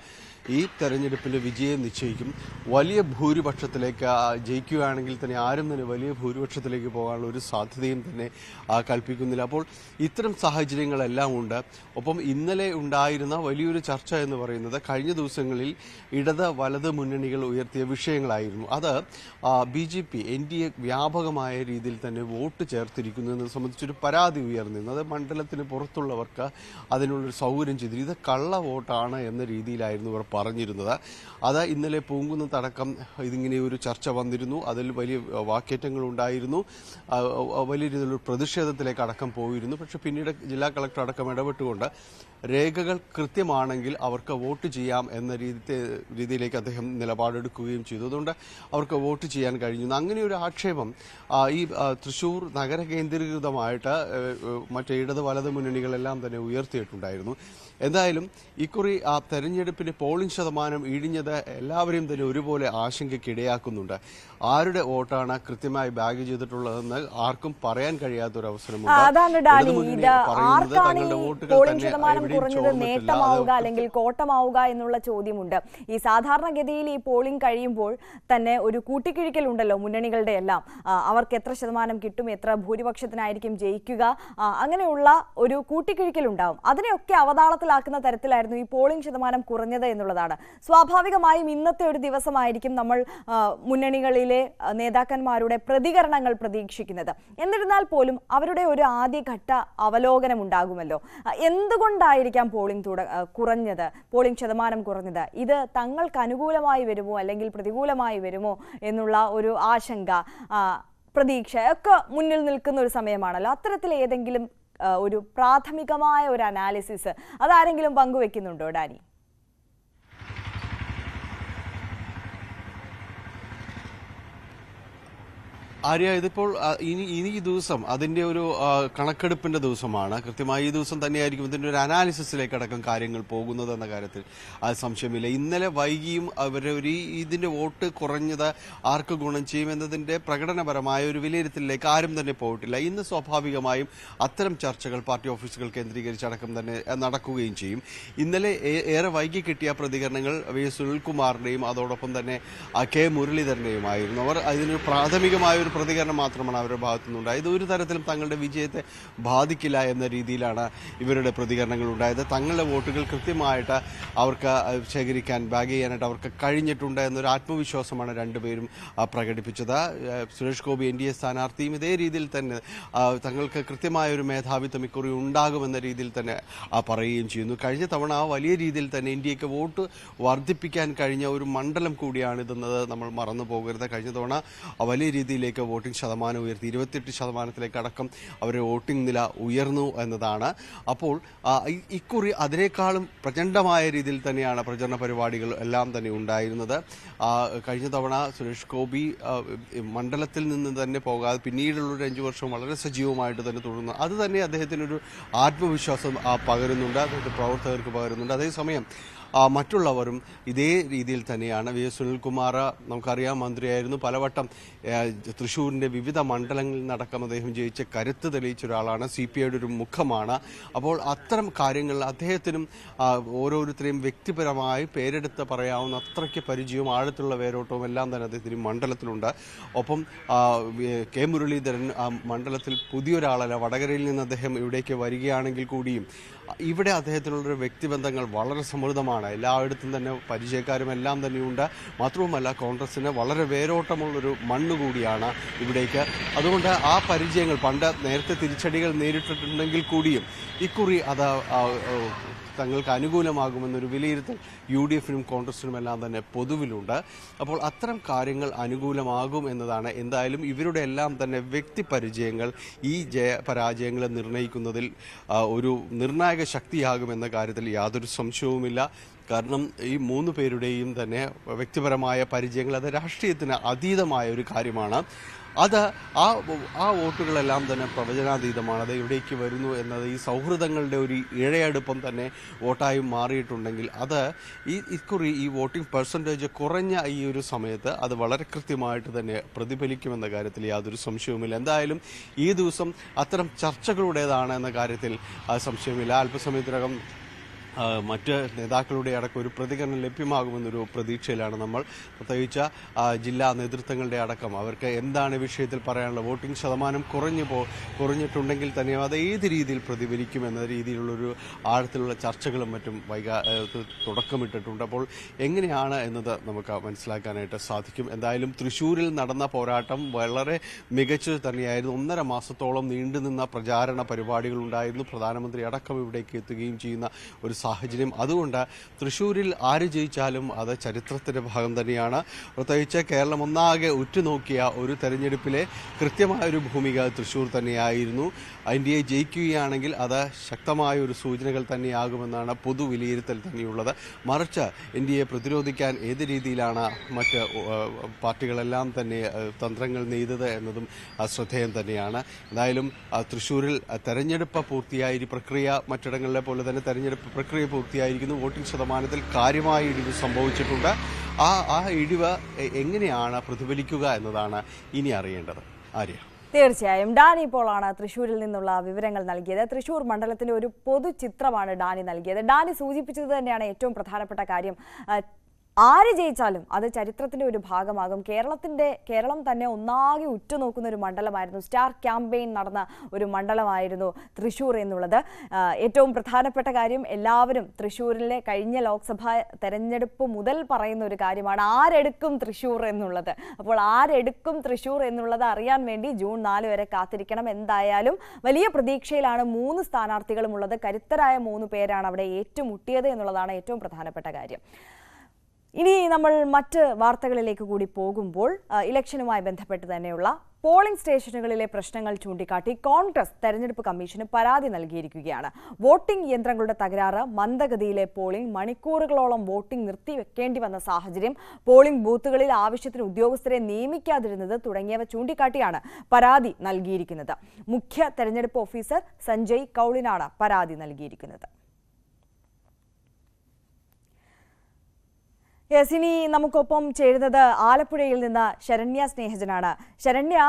ഈ തെരഞ്ഞെടുപ്പിൻ്റെ വിജയം നിശ്ചയിക്കും. വലിയ ഭൂരിപക്ഷത്തിലേക്ക് ജയിക്കുകയാണെങ്കിൽ തന്നെ ആരും തന്നെ വലിയ ഭൂരിപക്ഷത്തിലേക്ക് പോകാനുള്ള ഒരു സാധ്യതയും തന്നെ കൽപ്പിക്കുന്നില്ല. അപ്പോൾ ഇത്തരം സാഹചര്യങ്ങളെല്ലാം ഉണ്ട്. ഒപ്പം ഇന്നലെ ഉണ്ടായിരുന്ന വലിയൊരു ചർച്ച എന്ന് പറയുന്നത് കഴിഞ്ഞ ദിവസങ്ങളിൽ ഇടത് വലത് മുന്നണികൾ ഉയർത്തിയ വിഷയങ്ങളായിരുന്നു. അത് BJP NDA വ്യാപകമായ രീതിയിൽ തന്നെ വോട്ട് ചേർത്തിരിക്കുന്നു എന്നത് സംബന്ധിച്ചൊരു പരാതി ഉയർന്നിരുന്നു. അത് മണ്ഡലത്തിന് പുറത്തുള്ളവർക്ക് അതിനുള്ളൊരു സൗകര്യം ചെയ്തിരുന്നു. ഇത് കള്ള വോട്ടാണ് എന്ന രീതിയിലായിരുന്നു ഇവർ പറഞ്ഞിരുന്നത്. അത് ഇന്നലെ പൂങ്കുന്നത്തടക്കം ഇതിങ്ങനെ ഒരു ചർച്ച വന്നിരുന്നു. അതിൽ വലിയ വാക്കേറ്റങ്ങൾ ഉണ്ടായിരുന്നു. വലിയ രീതിയിലൊരു പ്രതിഷേധത്തിലേക്ക് അടക്കം പോയിരുന്നു. പക്ഷെ പിന്നീട് ജില്ലാ കളക്ടർ അടക്കം ഇടപെട്ടുകൊണ്ട് രേഖകൾ കൃത്യമാണെങ്കിൽ അവർക്ക് വോട്ട് ചെയ്യാം എന്ന രീതിയിലേക്ക് അദ്ദേഹം നിലപാടെടുക്കുകയും ചെയ്തു. അതുകൊണ്ട് അവർക്ക് വോട്ട് ചെയ്യാൻ കഴിഞ്ഞു. അങ്ങനെ ഒരു ആക്ഷേപം ഈ തൃശ്ശൂർ നഗര കേന്ദ്രീകൃതമായിട്ട് മറ്റേ ഇടത് വലത് മുന്നണികളെല്ലാം തന്നെ ഉയർത്തിയിട്ടുണ്ടായിരുന്നു. എന്തായാലും ഇക്കുറി തെരഞ്ഞെടുപ്പിന്റെ പോളിംഗ് ശതമാനം ഇടിഞ്ഞത് എല്ലാവരെയും തന്നെ ഒരുപോലെ ആശങ്കയ്ക്ക് ഇടയാക്കുന്നുണ്ട്. ആരുടെ വോട്ടാണ് കൃത്യമായി ബാഗ് ചെയ്തിട്ടുള്ളതെന്ന് ആർക്കും പറയാൻ കഴിയാത്തൊരവസരമുണ്ട്. നേട്ടമാവുക അല്ലെങ്കിൽ കോട്ടമാവുക എന്നുള്ള ചോദ്യമുണ്ട്. ഈ സാധാരണഗതിയിൽ ഈ പോളിംഗ് കഴിയുമ്പോൾ തന്നെ ഒരു കൂട്ടിക്കിഴിക്കലുണ്ടല്ലോ മുന്നണികളുടെ എല്ലാം. അവർക്ക് എത്ര ശതമാനം കിട്ടും, എത്ര ഭൂരിപക്ഷത്തിനായിരിക്കും ജയിക്കുക, അങ്ങനെയുള്ള ഒരു കൂട്ടിക്കിഴിക്കലുണ്ടാവും. അതിനെയൊക്കെ അവതാളത്തിലാക്കുന്ന തരത്തിലായിരുന്നു ഈ പോളിംഗ് ശതമാനം കുറഞ്ഞത് എന്നുള്ളതാണ്. സ്വാഭാവികമായും ഇന്നത്തെ ഒരു ദിവസമായിരിക്കും നമ്മൾ മുന്നണികളിലെ നേതാക്കന്മാരുടെ പ്രതികരണങ്ങൾ പ്രതീക്ഷിക്കുന്നത്. എന്നിരുന്നാൽ പോലും അവരുടെ ഒരു ആദ്യഘട്ട അവലോകനം ഉണ്ടാകുമല്ലോ. എന്തുകൊണ്ടായിരിക്കാം പോളിംഗ് ശതമാനം കുറഞ്ഞത്? ഇത് തങ്ങൾക്ക് അനുകൂലമായി വരുമോ അല്ലെങ്കിൽ പ്രതികൂലമായി വരുമോ എന്നുള്ള ഒരു ആശങ്ക, പ്രതീക്ഷ ഒക്കെ മുന്നിൽ നിൽക്കുന്ന ഒരു സമയമാണല്ലോ. അത്തരത്തിൽ ഏതെങ്കിലും ഒരു പ്രാഥമികമായ ഒരു അനാലിസിസ് അതാരെങ്കിലും പങ്കുവെക്കുന്നുണ്ടോ ഡാനി? ആര്യ, ഇതിപ്പോൾ ഇനി ഈ ദിവസം അതിൻ്റെ ഒരു കണക്കെടുപ്പിൻ്റെ ദിവസമാണ്. കൃത്യമായി ഈ ദിവസം തന്നെയായിരിക്കും ഇതിൻ്റെ ഒരു അനാലിസിസിലേക്ക് അടക്കം കാര്യങ്ങൾ പോകുന്നത് എന്ന കാര്യത്തിൽ സംശയമില്ല. ഇന്നലെ വൈകിയും ഇതിൻ്റെ വോട്ട് കുറഞ്ഞത് ആർക്ക് ഗുണം ചെയ്യും എന്നതിൻ്റെ പ്രകടനപരമായ ഒരു വിലയിരുത്തലിലേക്ക് ആരും തന്നെ പോയിട്ടില്ല. ഇന്ന് സ്വാഭാവികമായും അത്തരം ചർച്ചകൾ പാർട്ടി ഓഫീസുകൾ കേന്ദ്രീകരിച്ചടക്കം തന്നെ നടക്കുകയും ചെയ്യും. ഇന്നലെ ഏറെ വൈകി കിട്ടിയ പ്രതികരണങ്ങൾ സുനിൽകുമാറിൻ്റെയും അതോടൊപ്പം തന്നെ കെ മുരളീധരൻ്റെയുമായിരുന്നു. അവർ അതിനൊരു പ്രാഥമികമായ പ്രതികരണം മാത്രമാണ് അവരുടെ ഭാഗത്തു നിന്നുണ്ടായത്. ഒരു തരത്തിലും തങ്ങളുടെ വിജയത്തെ ബാധിക്കില്ല എന്ന രീതിയിലാണ് ഇവരുടെ പ്രതികരണങ്ങൾ ഉണ്ടായത്. തങ്ങളുടെ വോട്ടുകൾ കൃത്യമായിട്ട് അവർക്ക് ശേഖരിക്കാൻ ബാഗ് ചെയ്യാനായിട്ട് അവർക്ക് കഴിഞ്ഞിട്ടുണ്ട് എന്നൊരു ആത്മവിശ്വാസമാണ് രണ്ടുപേരും പ്രകടിപ്പിച്ചത്. സുരേഷ് ഗോപി NDA സ്ഥാനാർത്ഥിയും ഇതേ രീതിയിൽ തന്നെ തങ്ങൾക്ക് കൃത്യമായൊരു മേധാവിത്വം ഇക്കുറി ഉണ്ടാകുമെന്ന രീതിയിൽ തന്നെ പറയുകയും ചെയ്യുന്നു. കഴിഞ്ഞ തവണ വലിയ രീതിയിൽ തന്നെ NDAക്ക് വോട്ട് വർദ്ധിപ്പിക്കാൻ കഴിഞ്ഞ ഒരു മണ്ഡലം കൂടിയാണിതെന്നത് നമ്മൾ മറന്നു പോകരുത്. കഴിഞ്ഞ തവണ വലിയ രീതിയിലേക്ക് വോട്ടിംഗ് ശതമാനം ഉയർത്തി 28% അടക്കം അവരുടെ വോട്ടിംഗ് നില ഉയർന്നു എന്നതാണ്. അപ്പോൾ ഇക്കുറി അതിനേക്കാളും പ്രചണ്ഡമായ രീതിയിൽ തന്നെയാണ് പ്രചരണ പരിപാടികൾ എല്ലാം തന്നെ ഉണ്ടായിരുന്നത്. കഴിഞ്ഞ തവണ സുരേഷ് ഗോപി മണ്ഡലത്തിൽ നിന്ന് തന്നെ പോകാതെ പിന്നീടുള്ളൊരു 5 വർഷം വളരെ സജീവമായിട്ട് തന്നെ തുടർന്നു. അത് തന്നെ അദ്ദേഹത്തിനൊരു ആത്മവിശ്വാസം പകരുന്നുണ്ട്, അദ്ദേഹത്തെ പ്രവർത്തകർക്ക് പകരുന്നുണ്ട്. അതേസമയം മറ്റുള്ളവരും ഇതേ രീതിയിൽ തന്നെയാണ്. വി എസ് സുനിൽകുമാർ നമുക്കറിയാം, മന്ത്രിയായിരുന്നു, പലവട്ടം തൃശ്ശൂരിൻ്റെ വിവിധ മണ്ഡലങ്ങളിൽ നടക്കം അദ്ദേഹം ജയിച്ച് കരുത്ത് തെളിയിച്ച ഒരാളാണ്, CPIയുടെ ഒരു മുഖമാണ്. അപ്പോൾ അത്തരം കാര്യങ്ങൾ അദ്ദേഹത്തിനും ഓരോരുത്തരെയും വ്യക്തിപരമായി പേരെടുത്ത് പറയാവുന്ന അത്രയ്ക്ക് പരിചയവും ആഴത്തുള്ള വേരോട്ടവും എല്ലാം തന്നെ അദ്ദേഹത്തിന് മണ്ഡലത്തിലുണ്ട്. ഒപ്പം കെ മുരളീധരൻ മണ്ഡലത്തിൽ പുതിയൊരാളല്ല, വടകരയിൽ നിന്ന് അദ്ദേഹം ഇവിടേക്ക് വരികയാണെങ്കിൽ കൂടിയും ഇവിടെ അദ്ദേഹത്തിനുള്ളൊരു വ്യക്തിബന്ധങ്ങൾ വളരെ സമൃദ്ധമാണ്. എല്ലായിടത്തും തന്നെ പരിചയക്കാരും എല്ലാം തന്നെയുണ്ട്. മാത്രവുമല്ല, കോൺഗ്രസിന് വളരെ വേരോട്ടമുള്ളൊരു മണ്ണ് കൂടിയാണ് ഇവിടേക്ക്. അതുകൊണ്ട് ആ പരിചയങ്ങൾ നേരത്തെ തിരിച്ചടികൾ നേരിട്ടിട്ടുണ്ടെങ്കിൽ കൂടിയും ഇക്കുറി അത് തങ്ങൾക്ക് അനുകൂലമാകുമെന്നൊരു വിലയിരുത്തൽ UDFനും കോൺഗ്രസിനും എല്ലാം തന്നെ പൊതുവിലുണ്ട്. അപ്പോൾ അത്തരം കാര്യങ്ങൾ അനുകൂലമാകും എന്നതാണ്. എന്തായാലും ഇവരുടെ എല്ലാം തന്നെ വ്യക്തിപരിചയങ്ങൾ ഈ ജയപരാജയങ്ങളെ നിർണ്ണയിക്കുന്നതിൽ ഒരു നിർണായക ശക്തിയാകുമെന്ന കാര്യത്തിൽ യാതൊരു സംശയവുമില്ല. കാരണം ഈ 3 പേരുടെയും തന്നെ വ്യക്തിപരമായ പരിചയങ്ങൾ അത് രാഷ്ട്രീയത്തിന് അതീതമായ ഒരു കാര്യമാണ്. അത് ആ വോട്ടുകളെല്ലാം തന്നെ പ്രവചനാതീതമാണ്. അത് എവിടേക്ക് വരുന്നു എന്നത് ഈ സൗഹൃദങ്ങളുടെ ഒരു ഇഴയടുപ്പം തന്നെ വോട്ടായി മാറിയിട്ടുണ്ടെങ്കിൽ അത് ഇക്കുറി ഈ വോട്ടിംഗ് പെർസെൻറ്റേജ് കുറഞ്ഞ ഈ ഒരു സമയത്ത് അത് വളരെ കൃത്യമായിട്ട് തന്നെ പ്രതിഫലിക്കുമെന്ന കാര്യത്തിൽ യാതൊരു സംശയവുമില്ല. എന്തായാലും ഈ ദിവസം അത്തരം ചർച്ചകളുടേതാണ് എന്ന കാര്യത്തിൽ സംശയമില്ല. അല്പസമയത്തിനകം മറ്റ് നേതാക്കളുടെ അടക്കം ഒരു പ്രതികരണം ലഭ്യമാകുമെന്നൊരു പ്രതീക്ഷയിലാണ് നമ്മൾ. പ്രത്യേകിച്ച് ജില്ലാ നേതൃത്വങ്ങളുടെ അടക്കം അവർക്ക് എന്താണ് വിഷയത്തിൽ പറയാനുള്ളത്, വോട്ടിംഗ് ശതമാനം കുറഞ്ഞിട്ടുണ്ടെങ്കിൽ തന്നെ അത് ഏത് രീതിയിൽ പ്രതിഫലിക്കുമെന്ന രീതിയിലുള്ളൊരു ആഴത്തിലുള്ള ചർച്ചകളും മറ്റും തുടക്കമിട്ടിട്ടുണ്ട്. അപ്പോൾ എങ്ങനെയാണ് എന്നത് നമുക്ക് മനസ്സിലാക്കാനായിട്ട് സാധിക്കും. എന്തായാലും തൃശ്ശൂരിൽ നടന്ന പോരാട്ടം വളരെ മികച്ചത് തന്നെയായിരുന്നു. 1.5 മാസത്തോളം നീണ്ടുനിന്ന പ്രചാരണ പരിപാടികളുണ്ടായിരുന്നു. പ്രധാനമന്ത്രി അടക്കം ഇവിടേക്ക് എത്തുകയും ചെയ്യുന്ന ഒരു സാഹചര്യം. അതുകൊണ്ട് തൃശ്ശൂരിൽ ആര് ജയിച്ചാലും അത് ചരിത്രത്തിൻ്റെ ഭാഗം തന്നെയാണ്. പ്രത്യേകിച്ച് കേരളം ഒന്നാകെ ഉറ്റുനോക്കിയ ഒരു തെരഞ്ഞെടുപ്പിലെ കൃത്യമായൊരു ഭൂമിക തൃശ്ശൂർ തന്നെയായിരുന്നു. NDA ജയിക്കുകയാണെങ്കിൽ അത് ശക്തമായ ഒരു സൂചനകൾ തന്നെയാകുമെന്നാണ് പൊതു വിലയിരുത്തൽ തന്നെയുള്ളത്. മറിച്ച് NDA പ്രതിരോധിക്കാൻ ഏത് രീതിയിലാണ് മറ്റ് പാർട്ടികളെല്ലാം തന്നെ തന്ത്രങ്ങൾ നെയ്തത് എന്നതും ശ്രദ്ധേയം തന്നെയാണ്. എന്തായാലും തൃശ്ശൂരിൽ തെരഞ്ഞെടുപ്പ് പൂർത്തിയായി പ്രക്രിയ മറ്റിടങ്ങളിലെ പോലെ തന്നെ തെരഞ്ഞെടുപ്പ് പ്രക്രിയ പൂർത്തിയായിരിക്കുന്നു. വോട്ടിംഗ് ശതമാനത്തിൽ കാര്യമായ ഇടിവ് സംഭവിച്ചിട്ടുണ്ട്. ആ ഇടിവ് എങ്ങനെയാണ് പ്രതിഫലിക്കുക എന്നതാണ് ഇനി അറിയേണ്ടത്. ആര്യ, തീർച്ചയായും ഡാനി പോളാണ് തൃശ്ശൂരിൽ നിന്നുള്ള വിവരങ്ങൾ നൽകിയത്. തൃശ്ശൂർ മണ്ഡലത്തിന്റെ ഒരു പൊതുചിത്രമാണ് ഡാനി നൽകിയത്. ഡാനി സൂചിപ്പിച്ചത് തന്നെയാണ് ഏറ്റവും പ്രധാനപ്പെട്ട കാര്യം. ആര് ജയിച്ചാലും അത് ചരിത്രത്തിന്റെ ഒരു ഭാഗമാകും. കേരളം തന്നെ ഒന്നാകെ ഉറ്റുനോക്കുന്ന ഒരു മണ്ഡലമായിരുന്നു. സ്റ്റാർ ക്യാമ്പയിൻ നടന്ന ഒരു മണ്ഡലമായിരുന്നു തൃശ്ശൂർ എന്നുള്ളത്. ഏറ്റവും പ്രധാനപ്പെട്ട കാര്യം, എല്ലാവരും തൃശ്ശൂരിലെ കഴിഞ്ഞ ലോക്സഭാ തെരഞ്ഞെടുപ്പ് മുതൽ പറയുന്ന ഒരു കാര്യമാണ് ആരെടുക്കും തൃശ്ശൂർ എന്നുള്ളത്. അപ്പോൾ ആരെടുക്കും തൃശ്ശൂർ എന്നുള്ളത് അറിയാൻ വേണ്ടി ജൂൺ 4 വരെ കാത്തിരിക്കണം. എന്തായാലും വലിയ പ്രതീക്ഷയിലാണ് 3 സ്ഥാനാർത്ഥികളും ഉള്ളത്. കരുത്തരായ 3 പേരാണ് അവിടെ ഏറ്റുമുട്ടിയത് എന്നുള്ളതാണ് ഏറ്റവും പ്രധാനപ്പെട്ട കാര്യം. ഇനി നമ്മൾ മറ്റ് വാർത്തകളിലേക്ക് കൂടി പോകുമ്പോൾ ഇലക്ഷനുമായി ബന്ധപ്പെട്ട് തന്നെയുള്ള പോളിംഗ് സ്റ്റേഷനുകളിലെ പ്രശ്നങ്ങൾ ചൂണ്ടിക്കാട്ടി കോൺഗ്രസ് തെരഞ്ഞെടുപ്പ് കമ്മീഷന് പരാതി നൽകിയിരിക്കുകയാണ്. വോട്ടിംഗ് യന്ത്രങ്ങളുടെ തകരാറ്, മന്ദഗതിയിലെ പോളിംഗ്, മണിക്കൂറുകളോളം വോട്ടിംഗ് നിർത്തിവെക്കേണ്ടി വന്ന സാഹചര്യം, പോളിംഗ് ബൂത്തുകളിൽ ആവശ്യത്തിന് ഉദ്യോഗസ്ഥരെ നിയമിക്കാതിരുന്നത് തുടങ്ങിയവ ചൂണ്ടിക്കാട്ടിയാണ് പരാതി നൽകിയിരിക്കുന്നത്. മുഖ്യ തെരഞ്ഞെടുപ്പ് ഓഫീസർ സഞ്ജയ് കൗളിനാണ് പരാതി നൽകിയിരിക്കുന്നത്. ഇനി നമുക്കൊപ്പം ചേരുന്നത് ആലപ്പുഴയിൽ നിന്ന് ശരണ്യ സ്നേഹജനാണ്. ശരണ്യ,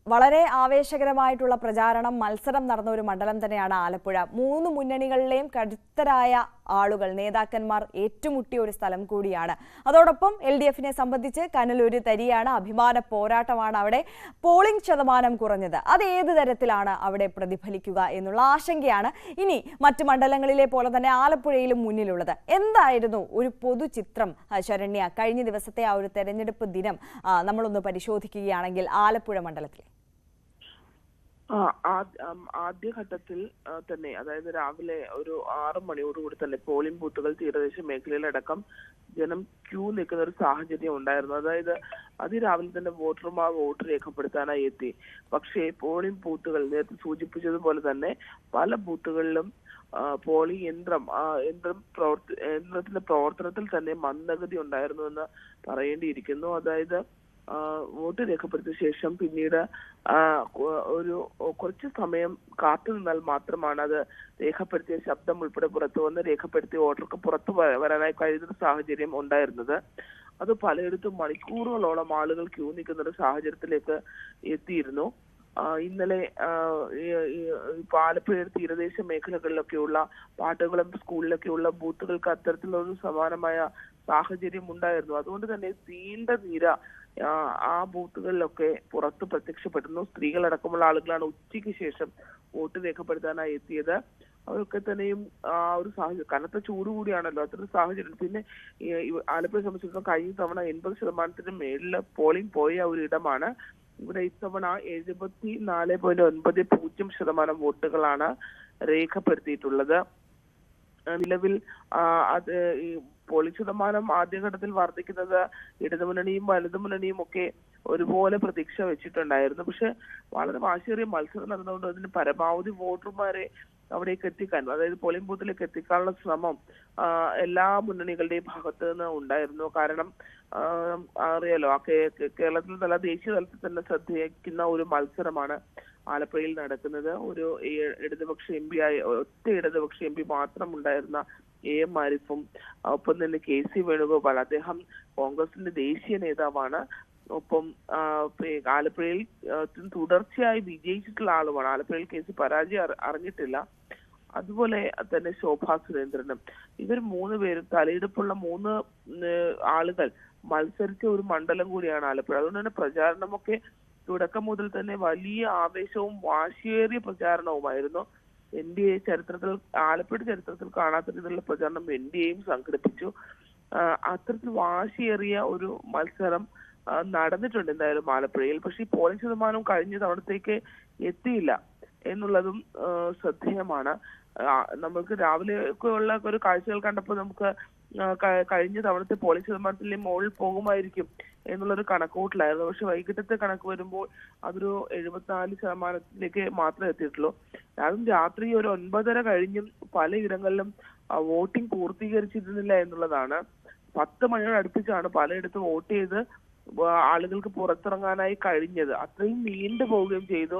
വളരെ ആവേശകരമായിട്ടുള്ള പ്രചാരണം, മത്സരം നടന്ന ഒരു മണ്ഡലം തന്നെയാണ് ആലപ്പുഴ. 3 മുന്നണികളിലെയും കരുത്തരായ ആളുകൾ, നേതാക്കന്മാർ ഏറ്റുമുട്ടിയ ഒരു സ്ഥലം കൂടിയാണ്. അതോടൊപ്പം LDFനെ സംബന്ധിച്ച് കനലൊരു തരിയാണ്, അഭിമാന പോരാട്ടമാണ് അവിടെ. പോളിംഗ് ശതമാനം കുറഞ്ഞത് അത് ഏത് തരത്തിലാണ് അവിടെ പ്രതിഫലിക്കുക എന്നുള്ള ആശങ്കയാണ് ഇനി മറ്റ് മണ്ഡലങ്ങളിലെ പോലെ തന്നെ ആലപ്പുഴയിലും മുന്നിലുള്ളത്. എന്തായിരുന്നു ഒരു പൊതുചിത്രം ശരണ്യ, കഴിഞ്ഞ ദിവസത്തെ ആ ഒരു തെരഞ്ഞെടുപ്പ് ദിനം നമ്മളൊന്ന് പരിശോധിക്കുകയാണെങ്കിൽ ആലപ്പുഴ മണ്ഡലത്തിൽ? ആദ്യഘട്ടത്തിൽ തന്നെ, അതായത് രാവിലെ ഒരു 6 മണിയോടുകൂടി തന്നെ പോളിംഗ് ബൂത്തുകൾ തീരദേശ മേഖലയിലടക്കം ജനം ക്യൂ നിൽക്കുന്ന ഒരു സാഹചര്യം ഉണ്ടായിരുന്നു. അതായത് അതിരാവിലെ തന്നെ വോട്ടർമാർ വോട്ട് രേഖപ്പെടുത്താനായി എത്തി. പക്ഷേ പോളിംഗ് ബൂത്തുകൾ നേരത്തെ സൂചിപ്പിച്ചതുപോലെ തന്നെ പല ബൂത്തുകളിലും പോളിംഗ് യന്ത്രത്തിന്റെ പ്രവർത്തനത്തിൽ തന്നെ മന്ദഗതി ഉണ്ടായിരുന്നു എന്ന് പറയേണ്ടിയിരിക്കുന്നു. അതായത് വോട്ട് രേഖപ്പെടുത്തിയ ശേഷം പിന്നീട് ഒരു കുറച്ച് സമയം കാത്തു നിന്നാൽ മാത്രമാണ് അത് രേഖപ്പെടുത്തിയ ശബ്ദം ഉൾപ്പെടെ പുറത്തു വന്ന് രേഖപ്പെടുത്തിയ വോട്ടർക്ക് പുറത്തു വരാനായി കഴിയുന്ന സാഹചര്യം ഉണ്ടായിരുന്നത്. അത് പലയിടത്തും മണിക്കൂറുകളോളം ആളുകൾ ക്യൂ നിൽക്കുന്ന ഒരു സാഹചര്യത്തിലേക്ക് എത്തിയിരുന്നു. ഇന്നലെ ആലപ്പുഴ തീരദേശ മേഖലകളിലൊക്കെയുള്ള പാട്ടുകളും സ്കൂളിലൊക്കെയുള്ള ബൂത്തുകൾക്ക് അത്തരത്തിലുള്ള സമാനമായ സാഹചര്യം ഉണ്ടായിരുന്നു. അതുകൊണ്ട് തന്നെ നീണ്ട നിര ആ ബൂത്തുകളിലൊക്കെ പുറത്ത് പ്രത്യക്ഷപ്പെടുന്നു. സ്ത്രീകളടക്കമുള്ള ആളുകളാണ് ഉച്ചയ്ക്ക് ശേഷം വോട്ട് രേഖപ്പെടുത്താനായി എത്തിയത്. അവരൊക്കെ തന്നെയും ആ ഒരു സാഹചര്യം, കനത്ത ചൂട് കൂടിയാണല്ലോ, അത്തരം സാഹചര്യം. പിന്നെ ആലപ്പുഴ സംബന്ധിച്ചിടത്തോളം കഴിഞ്ഞ തവണ 80% മേളില് പോളിംഗ് പോയ ഒരു ഇടമാണ്. ഇവിടെ ഇത്തവണ 74.90% വോട്ടുകളാണ് രേഖപ്പെടുത്തിയിട്ടുള്ളത്. നിലവിൽ അത് ഈ പോളിംഗ് ശതമാനം ആദ്യഘട്ടത്തിൽ വർദ്ധിക്കുന്നത് ഇടതുമുന്നണിയും വലതുമുന്നണിയും ഒക്കെ ഒരുപോലെ പ്രതീക്ഷ വെച്ചിട്ടുണ്ടായിരുന്നു. പക്ഷെ വളരെ വാശിയേറിയ മത്സരം നടന്നുകൊണ്ട് അതിന് പരമാവധി വോട്ടർമാരെ അവിടേക്ക് എത്തിക്കാൻ, അതായത് പോളിംഗ് ബൂത്തിലേക്ക് എത്തിക്കാനുള്ള ശ്രമം എല്ലാ മുന്നണികളുടെയും ഭാഗത്ത് നിന്ന് ഉണ്ടായിരുന്നു. കാരണം അറിയാലോ, കേരളത്തിൽ തല ദേശീയ തലത്തിൽ തന്നെ ശ്രദ്ധിക്കുന്ന ഒരു മത്സരമാണ് ആലപ്പുഴയിൽ നടക്കുന്നത്. ഒരു ഇടതുപക്ഷ എം പി ആയി ഒറ്റ ഇടതുപക്ഷ എം പി മാത്രം ഉണ്ടായിരുന്ന AM ആരിഫും ഒപ്പം തന്നെ KC വേണുഗോപാൽ, അദ്ദേഹം കോൺഗ്രസിന്റെ ദേശീയ നേതാവാണ്. ഒപ്പം ആലപ്പുഴയിൽ തുടർച്ചയായി വിജയിച്ചിട്ടുള്ള ആളുമാണ്. ആലപ്പുഴയിൽ KC പരാജയം അറിഞ്ഞിട്ടില്ല. അതുപോലെ തന്നെ ശോഭാ സുരേന്ദ്രനും. ഇവർ 3 പേരും തലയെടുപ്പുള്ള 3 ആളുകൾ മത്സരിച്ച ഒരു മണ്ഡലം കൂടിയാണ് ആലപ്പുഴ. അതുകൊണ്ട് തന്നെ പ്രചാരണമൊക്കെ തുടക്കം മുതൽ തന്നെ വലിയ ആവേശവും വാശിയേറിയ പ്രചാരണവുമായിരുന്നു. NDA ചരിത്രത്തിൽ, ആലപ്പുഴ ചരിത്രത്തിൽ കാണാത്ത രീതിയിലുള്ള പ്രചാരണം NDAയും സംഘടിപ്പിച്ചു. അത്തരത്തിൽ വാശിയേറിയ ഒരു മത്സരം നടന്നിട്ടുണ്ട് എന്തായാലും ആലപ്പുഴയിൽ. പക്ഷെ ഈ പോളിംഗ് ശതമാനം കഴിഞ്ഞ തവണത്തേക്ക് എത്തിയില്ല എന്നുള്ളതും ശ്രദ്ധേയമാണ്. നമുക്ക് രാവിലെ ഒക്കെ ഉള്ള ഒരു കാഴ്ചകൾ കണ്ടപ്പോൾ നമുക്ക് കഴിഞ്ഞ തവണത്തെ പോളിംഗ് ശതമാനത്തിലെ മുകളിൽ പോകുമായിരിക്കും എന്നുള്ളൊരു കണക്കുകൂട്ടലായിരുന്നു. പക്ഷെ വൈകിട്ടത്തെ കണക്ക് വരുമ്പോൾ അതൊരു 74% മാത്രമേ എത്തിയിട്ടുള്ളൂ. അതും രാത്രി ഒരു 9:30 കഴിഞ്ഞും പലയിടങ്ങളിലും വോട്ടിംഗ് പൂർത്തീകരിച്ചിരുന്നില്ല എന്നുള്ളതാണ്. 10 മണിയോട് അടുപ്പിച്ചാണ് പലയിടത്തും വോട്ട് ചെയ്ത് ആളുകൾക്ക് പുറത്തിറങ്ങാനായി കഴിഞ്ഞത്. അത്രയും നീണ്ടു പോവുകയും ചെയ്തു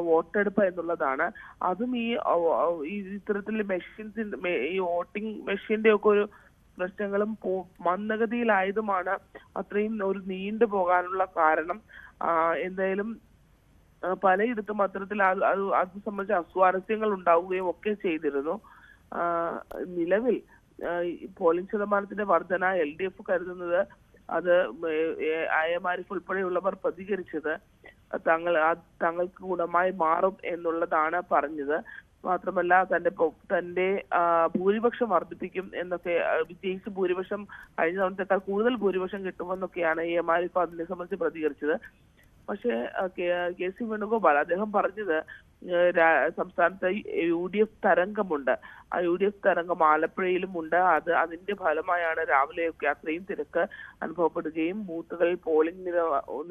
വോട്ടെടുപ്പ് എന്നുള്ളതാണ്. അതും ഈ ഇത്തരത്തിൽ മെഷീൻസിന്റെ, ഈ വോട്ടിംഗ് മെഷീന്റെ ഒക്കെ ഒരു പ്രശ്നങ്ങളും മന്ദഗതിയിലായതുമാണ് അത്രയും ഒരു നീണ്ടു പോകാനുള്ള കാരണം. എന്തായാലും പലയിടത്തും അത്തരത്തിൽ അത് സംബന്ധിച്ച അസ്വാരസ്യങ്ങൾ ഉണ്ടാവുകയും ഒക്കെ ചെയ്തിരുന്നു. നിലവിൽ പോളിംഗ് ശതമാനത്തിന്റെ വർധന LDF കരുതുന്നത്, അത് AM ആരിഫ് ഉൾപ്പെടെയുള്ളവർ പ്രതികരിച്ചത് തങ്ങൾക്ക് ഗുണമായി മാറും എന്നുള്ളതാണ് പറഞ്ഞത്. മാത്രമല്ല തന്റെ ഭൂരിപക്ഷം വർദ്ധിപ്പിക്കും എന്നൊക്കെ, വിജയിച്ച ഭൂരിപക്ഷം കഴിഞ്ഞ തവണത്തേക്കാൾ കൂടുതൽ ഭൂരിപക്ഷം കിട്ടുമെന്നൊക്കെയാണ് AM ആരിഫ് അതിനെ സംബന്ധിച്ച് പ്രതികരിച്ചത്. പക്ഷേ KC വേണുഗോപാൽ അദ്ദേഹം പറഞ്ഞത് സംസ്ഥാനത്ത് UDF തരംഗമുണ്ട്. ആ UDF തരംഗം ആലപ്പുഴയിലും ഉണ്ട്. അതിന്റെ ഫലമായാണ് രാവിലെയൊക്കെ അത്രയും തിരക്ക് അനുഭവപ്പെടുകയും ബൂത്തുകളിൽ പോളിംഗ്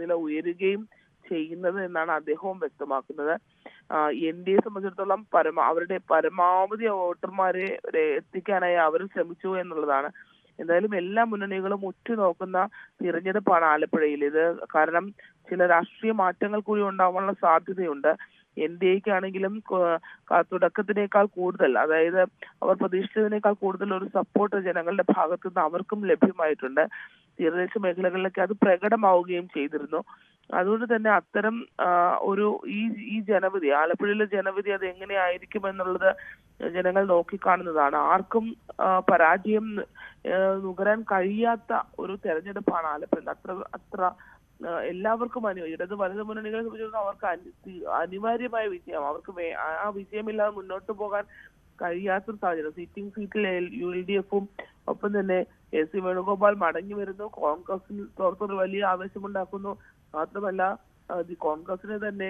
നില ഉയരുകയും ചെയ്യുന്നത് എന്നാണ് അദ്ദേഹവും വ്യക്തമാക്കുന്നത്. NDA സംബന്ധിച്ചിടത്തോളം അവരുടെ പരമാവധി വോട്ടർമാരെ എത്തിക്കാനായി അവർ ശ്രമിച്ചു എന്നുള്ളതാണ്. എന്തായാലും എല്ലാ മുന്നണികളും ഉറ്റുനോക്കുന്ന തിരഞ്ഞെടുപ്പാണ് ആലപ്പുഴയിൽ ഇത്. കാരണം ചില രാഷ്ട്രീയ മാറ്റങ്ങൾ കൂടി ഉണ്ടാവാനുള്ള സാധ്യതയുണ്ട്. NDAക്കാണെങ്കിലും തുടക്കത്തിനേക്കാൾ കൂടുതൽ, അതായത് അവർ പ്രതീക്ഷിച്ചതിനേക്കാൾ കൂടുതൽ ഒരു സപ്പോർട്ട് ജനങ്ങളുടെ ഭാഗത്തു നിന്ന് അവർക്കും ലഭ്യമായിട്ടുണ്ട്. തീരദേശ മേഖലകളിലൊക്കെ അത് പ്രകടമാവുകയും ചെയ്തിരുന്നു. അതുകൊണ്ട് തന്നെ അത്തരം ഈ ജനവിധി, ആലപ്പുഴയിലെ ജനവിധി അത് എങ്ങനെയായിരിക്കും എന്നുള്ളത് ജനങ്ങൾ നോക്കിക്കാണുന്നതാണ്. ആർക്കും പരാജയം നുകരാൻ കഴിയാത്ത ഒരു തെരഞ്ഞെടുപ്പാണ് ആലപ്പുഴ. അത്ര എല്ലാവർക്കും ഇടത് വലത് മുന്നണികളെ സംബന്ധിച്ചിടത്തോളം അവർക്ക് അനിവാര്യമായ വിജയം, അവർക്ക് ആ വിജയമില്ലാതെ മുന്നോട്ട് പോകാൻ കഴിയാത്തൊരു സാഹചര്യം. സിറ്റിംഗ് സീറ്റിൽ LDFും ഒപ്പം തന്നെ KC വേണുഗോപാൽ മടങ്ങി വരുന്നു. കോൺഗ്രസിൽ പുറത്തൊരു വലിയ ആവേശമുണ്ടാക്കുന്നു. മാത്രമല്ല കോൺഗ്രസിനെ തന്നെ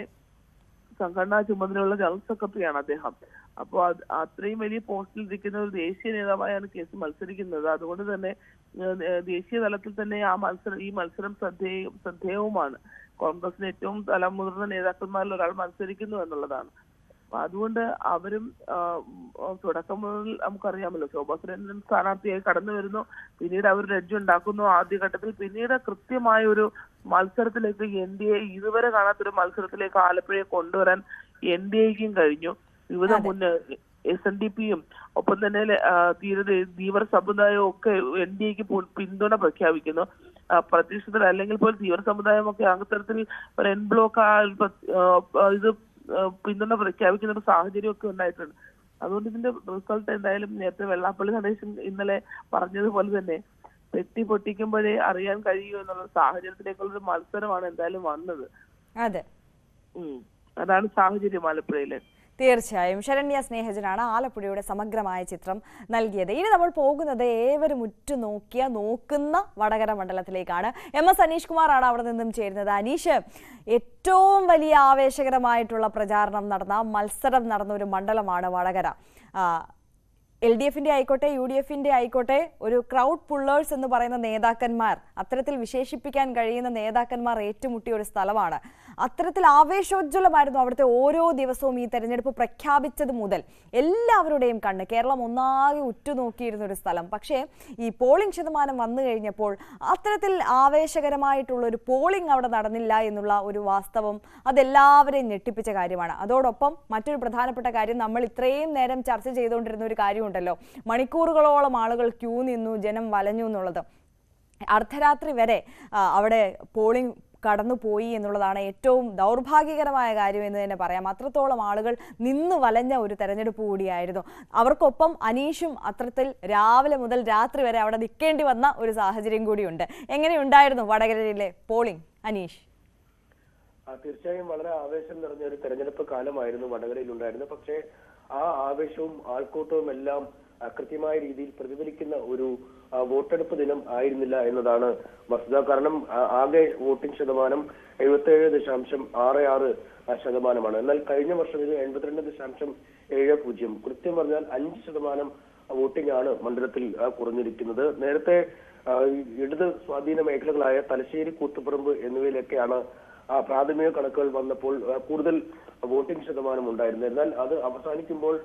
സംഘടനാ ചുമതലയുള്ള ജനറൽ സെക്രട്ടറിയാണ് അദ്ദേഹം. അപ്പോൾ അത്രയും വലിയ പോസ്റ്റിൽ ഇരിക്കുന്ന ഒരു ദേശീയ നേതാവായാണ് KC മത്സരിക്കുന്നത്. അതുകൊണ്ട് തന്നെ ദേശീയ തലത്തിൽ തന്നെ ഈ മത്സരം ശ്രദ്ധേയവുമാണ്. കോൺഗ്രസിന് ഏറ്റവും മുതിർന്ന നേതാക്കന്മാരിൽ ഒരാൾ മത്സരിക്കുന്നു എന്നുള്ളതാണ്. അപ്പൊ അതുകൊണ്ട് അവരും തുടക്കം മുതൽ നമുക്കറിയാമല്ലോ, ശോഭാ സുരേന്ദ്രൻ സ്ഥാനാർത്ഥിയായി കടന്നു വരുന്നു, പിന്നീട് അവർ രജ്ജു ഉണ്ടാക്കുന്നു ആദ്യഘട്ടത്തിൽ, പിന്നീട് കൃത്യമായ ഒരു മത്സരത്തിലേക്ക് NDA ഇതുവരെ കാണാത്തൊരു മത്സരത്തിലേക്ക് ആലപ്പുഴയെ കൊണ്ടുവരാൻ NDAയ്ക്കും കഴിഞ്ഞു. വിവിധ SNDPയും ഒപ്പം തന്നെ തീവ്ര സമുദായവും ഒക്കെ NDAയ്ക്ക് പിന്തുണ പ്രഖ്യാപിക്കുന്നു. പ്രത്യക്ഷത്തിൽ അല്ലെങ്കിൽ പോലും തീവ്ര സമുദായമൊക്കെ അത്തരത്തിൽ ഒരു എൻ ബ്ലോക്ക് ഇത് പിന്തുണ പ്രഖ്യാപിക്കുന്ന ഒരു സാഹചര്യമൊക്കെ ഉണ്ടായിട്ടുണ്ട്. അതുകൊണ്ട് ഇതിന്റെ റിസൾട്ട് എന്തായാലും നേരത്തെ വെള്ളാപ്പള്ളി നടേശൻ ഇന്നലെ പറഞ്ഞതുപോലെ തന്നെ പെട്ടി പൊട്ടിക്കുമ്പോഴേ അറിയാൻ കഴിയൂ എന്നുള്ള സാഹചര്യത്തിലേക്കുള്ളൊരു മത്സരമാണ് എന്തായാലും വന്നത്. അതെ, അതാണ് സാഹചര്യം ആലപ്പുഴയിലെ. തീർച്ചയായും ശരണ്യ സ്നേഹജനാണ് ആലപ്പുഴയുടെ സമഗ്രമായ ചിത്രം നൽകിയത്. ഇനി നമ്മൾ പോകുന്നത് ഏവരും നോക്കുന്ന വടകര മണ്ഡലത്തിലേക്കാണ്. MS അനീഷ് കുമാറാണ് അവിടെ നിന്നും ചേരുന്നത്. അനീഷ്, ഏറ്റവും വലിയ ആവേശകരമായിട്ടുള്ള പ്രചാരണം നടന്ന മത്സരം നടന്ന ഒരു മണ്ഡലമാണ് വടകര. LDFന്റെ ആയിക്കോട്ടെ UDFന്റെ ആയിക്കോട്ടെ ഒരു ക്രൗഡ് പുള്ളേഴ്സ് എന്ന് പറയുന്ന നേതാക്കന്മാർ, അത്തരത്തിൽ വിശേഷിപ്പിക്കാൻ കഴിയുന്ന നേതാക്കന്മാർ ഏറ്റുമുട്ടിയ ഒരു സ്ഥലമാണ്. അത്തരത്തിൽ ആവേശോജ്വലമായിരുന്നു അവിടുത്തെ ഓരോ ദിവസവും. ഈ തെരഞ്ഞെടുപ്പ് പ്രഖ്യാപിച്ചത് മുതൽ എല്ലാവരുടെയും കണ്ണ് കേരളം ഒന്നാകെ ഉറ്റുനോക്കിയിരുന്ന ഒരു സ്ഥലം. പക്ഷേ ഈ പോളിംഗ് ശതമാനം വന്നു കഴിഞ്ഞപ്പോൾ അത്തരത്തിൽ ആവേശകരമായിട്ടുള്ള ഒരു പോളിംഗ് അവിടെ നടന്നില്ല എന്നുള്ള ഒരു വാസ്തവം അതെല്ലാവരെയും ഞെട്ടിപ്പിച്ച കാര്യമാണ്. അതോടൊപ്പം മറ്റൊരു പ്രധാനപ്പെട്ട കാര്യം, നമ്മൾ ഇത്രയും നേരം ചർച്ച ചെയ്തുകൊണ്ടിരുന്ന ഒരു കാര്യമുണ്ടല്ലോ, മണിക്കൂറുകളോളം ആളുകൾ ക്യൂ നിന്നു, ജനം വലഞ്ഞു എന്നുള്ളത്. അർദ്ധരാത്രി വരെ അവിടെ പോളിംഗ് കടന്നുപോയി എന്നുള്ളതാണ് ഏറ്റവും ദൗർഭാഗ്യകരമായ കാര്യം എന്ന് തന്നെ പറയാം. അത്രത്തോളം ആളുകൾ നിന്ന് വലഞ്ഞ ഒരു തെരഞ്ഞെടുപ്പ് കൂടിയായിരുന്നു. അവർക്കൊപ്പം അനീഷും അത്രത്തിൽ രാവിലെ മുതൽ രാത്രി വരെ അവിടെ നിൽക്കേണ്ടി വന്ന ഒരു സാഹചര്യം കൂടിയുണ്ട്. എങ്ങനെയുണ്ടായിരുന്നു വടകരയിലെ പോളിംഗ് അനീഷ്? തീർച്ചയായും വളരെ ആവേശം നിറഞ്ഞ ഒരു തെരഞ്ഞെടുപ്പ് കാലമായിരുന്നു വടകരയിൽ ഉണ്ടായിരുന്നത്. പക്ഷേ ആ ആവേശവും ആൾക്കൂട്ടവും എല്ലാം കൃത്യമായ രീതിയിൽ പ്രതിഫലിക്കുന്ന ഒരു വോട്ടെടുപ്പ് ദിനം ആയിരുന്നില്ല എന്നതാണ് വസ്തുത. കാരണം ആകെ വോട്ടിംഗ് ശതമാനം 77.66%. എന്നാൽ കഴിഞ്ഞ വർഷം ഇത് 82.70. കൃത്യം പറഞ്ഞാൽ 5% വോട്ടിംഗ് ആണ് മണ്ഡലത്തിൽ കുറഞ്ഞിരിക്കുന്നത്. നേരത്തെ ഇടത് സ്വാധീന മേഖലകളായ തലശ്ശേരി, കൂത്തുപറമ്പ് എന്നിവയിലൊക്കെയാണ് പ്രാഥമിക കണക്കുകൾ വന്നപ്പോൾ കൂടുതൽ വോട്ടിംഗ് ശതമാനം ഉണ്ടായിരുന്നത്. എന്നാൽ അത് അവസാനിക്കുമ്പോൾ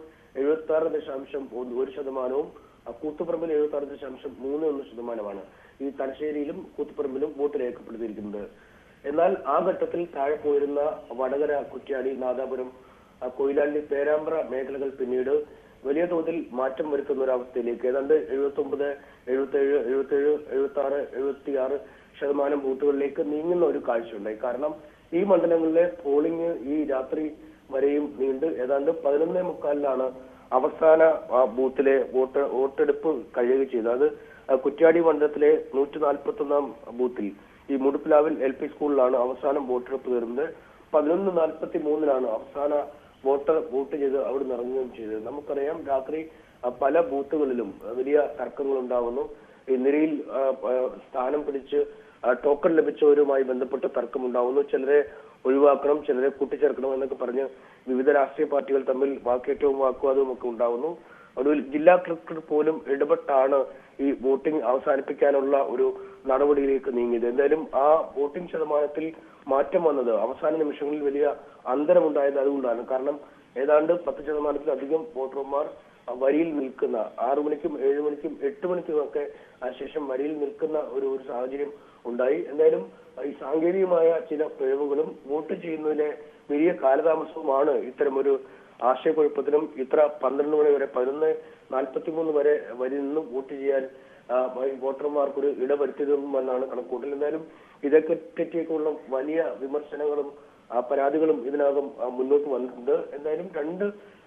76.1%, കൂത്തുപറമ്പിൽ 76.31%. ഈ തലശ്ശേരിയിലും കൂത്തുപറമ്പിലും വോട്ട് രേഖപ്പെടുത്തിയിരിക്കുന്നത്. എന്നാൽ ആ ഘട്ടത്തിൽ താഴെ പോയിരുന്ന വടകര, കുറ്റ്യാടി, നാദാപുരം, കൊയിലാണ്ടി, പേരാമ്പ്ര മേഖലകൾ പിന്നീട് വലിയ തോതിൽ മാറ്റം വരുത്തുന്ന ഒരു അവസ്ഥയിലേക്ക് ഏതാണ്ട് 79, 77, 77, 76, 76% വോട്ടുകളിലേക്ക് നീങ്ങുന്ന ഒരു കാഴ്ചയുണ്ടായി. കാരണം ഈ മണ്ഡലങ്ങളിലെ പോളിംഗ് ഈ രാത്രി വരെയും നീണ്ട് ഏതാണ്ട് 11:45 അവസാന ബൂത്തിലെ വോട്ടെടുപ്പ് കഴിയുകയും ചെയ്തത്. അത് കുറ്റ്യാടി മണ്ഡലത്തിലെ 141 ബൂത്തിൽ ഈ മുടുപ്പിലാവിൽ LP സ്കൂളിലാണ് അവസാനം വോട്ടെടുപ്പ് തീർന്നത്. 11:43 അവസാന വോട്ട് ചെയ്ത് അവിടെ ഇറങ്ങുകയും ചെയ്തത്. നമുക്കറിയാം, രാത്രി പല ബൂത്തുകളിലും വലിയ തർക്കങ്ങൾ ഉണ്ടാവുന്നു. ഈ നിരയിൽ സ്ഥാനം പിടിച്ച് ടോക്കൺ ലഭിച്ചവരുമായി ബന്ധപ്പെട്ട് തർക്കമുണ്ടാവുന്നു. ചിലരെ ഒഴിവാക്കണം, ചിലരെ കൂട്ടിച്ചേർക്കണം എന്നൊക്കെ പറഞ്ഞ് വിവിധ രാഷ്ട്രീയ പാർട്ടികൾ തമ്മിൽ വാക്കേറ്റവും വാഗ്വാദവും ഒക്കെ ഉണ്ടാവുന്നു. ഒടുവിൽ ജില്ലാ കളക്ടർ പോലും ഇടപെട്ടാണ് ഈ വോട്ടിംഗ് അവസാനിപ്പിക്കാനുള്ള ഒരു നടപടിയിലേക്ക് നീങ്ങിയത്. എന്തായാലും ആ വോട്ടിംഗ് ശതമാനത്തിൽ മാറ്റം വന്നത് അവസാന നിമിഷങ്ങളിൽ വലിയ അന്തരമുണ്ടായത് അതുകൊണ്ടാണ്. കാരണം ഏതാണ്ട് 10%-ലധികം വോട്ടർമാർ വരിയിൽ നിൽക്കുന്ന 6 മണിക്കും 7 മണിക്കും 8 മണിക്കും ഒക്കെ ശേഷം വരിയിൽ നിൽക്കുന്ന ഒരു സാഹചര്യം ഉണ്ടായി. എന്തായാലും ഈ സാങ്കേതികമായ ചില പിഴവുകളും വോട്ട് ചെയ്യുന്നതിലെ വലിയ കാലതാമസവുമാണ് ഇത്തരമൊരു ആശയക്കുഴപ്പത്തിനും ഇത്ര 12 മണി വരെ 11:43 വരെ വരി നിന്നും വോട്ട് ചെയ്യാൻ വോട്ടർമാർക്കൊരു ഇടവരുത്തിയതെന്നാണ് കണക്കൂട്ടൽ. എന്തായാലും ഇതൊക്കെ പറ്റിയൊക്കെയുള്ള വലിയ വിമർശനങ്ങളും പരാതികളും ഇതിനകം മുന്നോട്ട് വന്നിട്ടുണ്ട്. എന്തായാലും രണ്ട്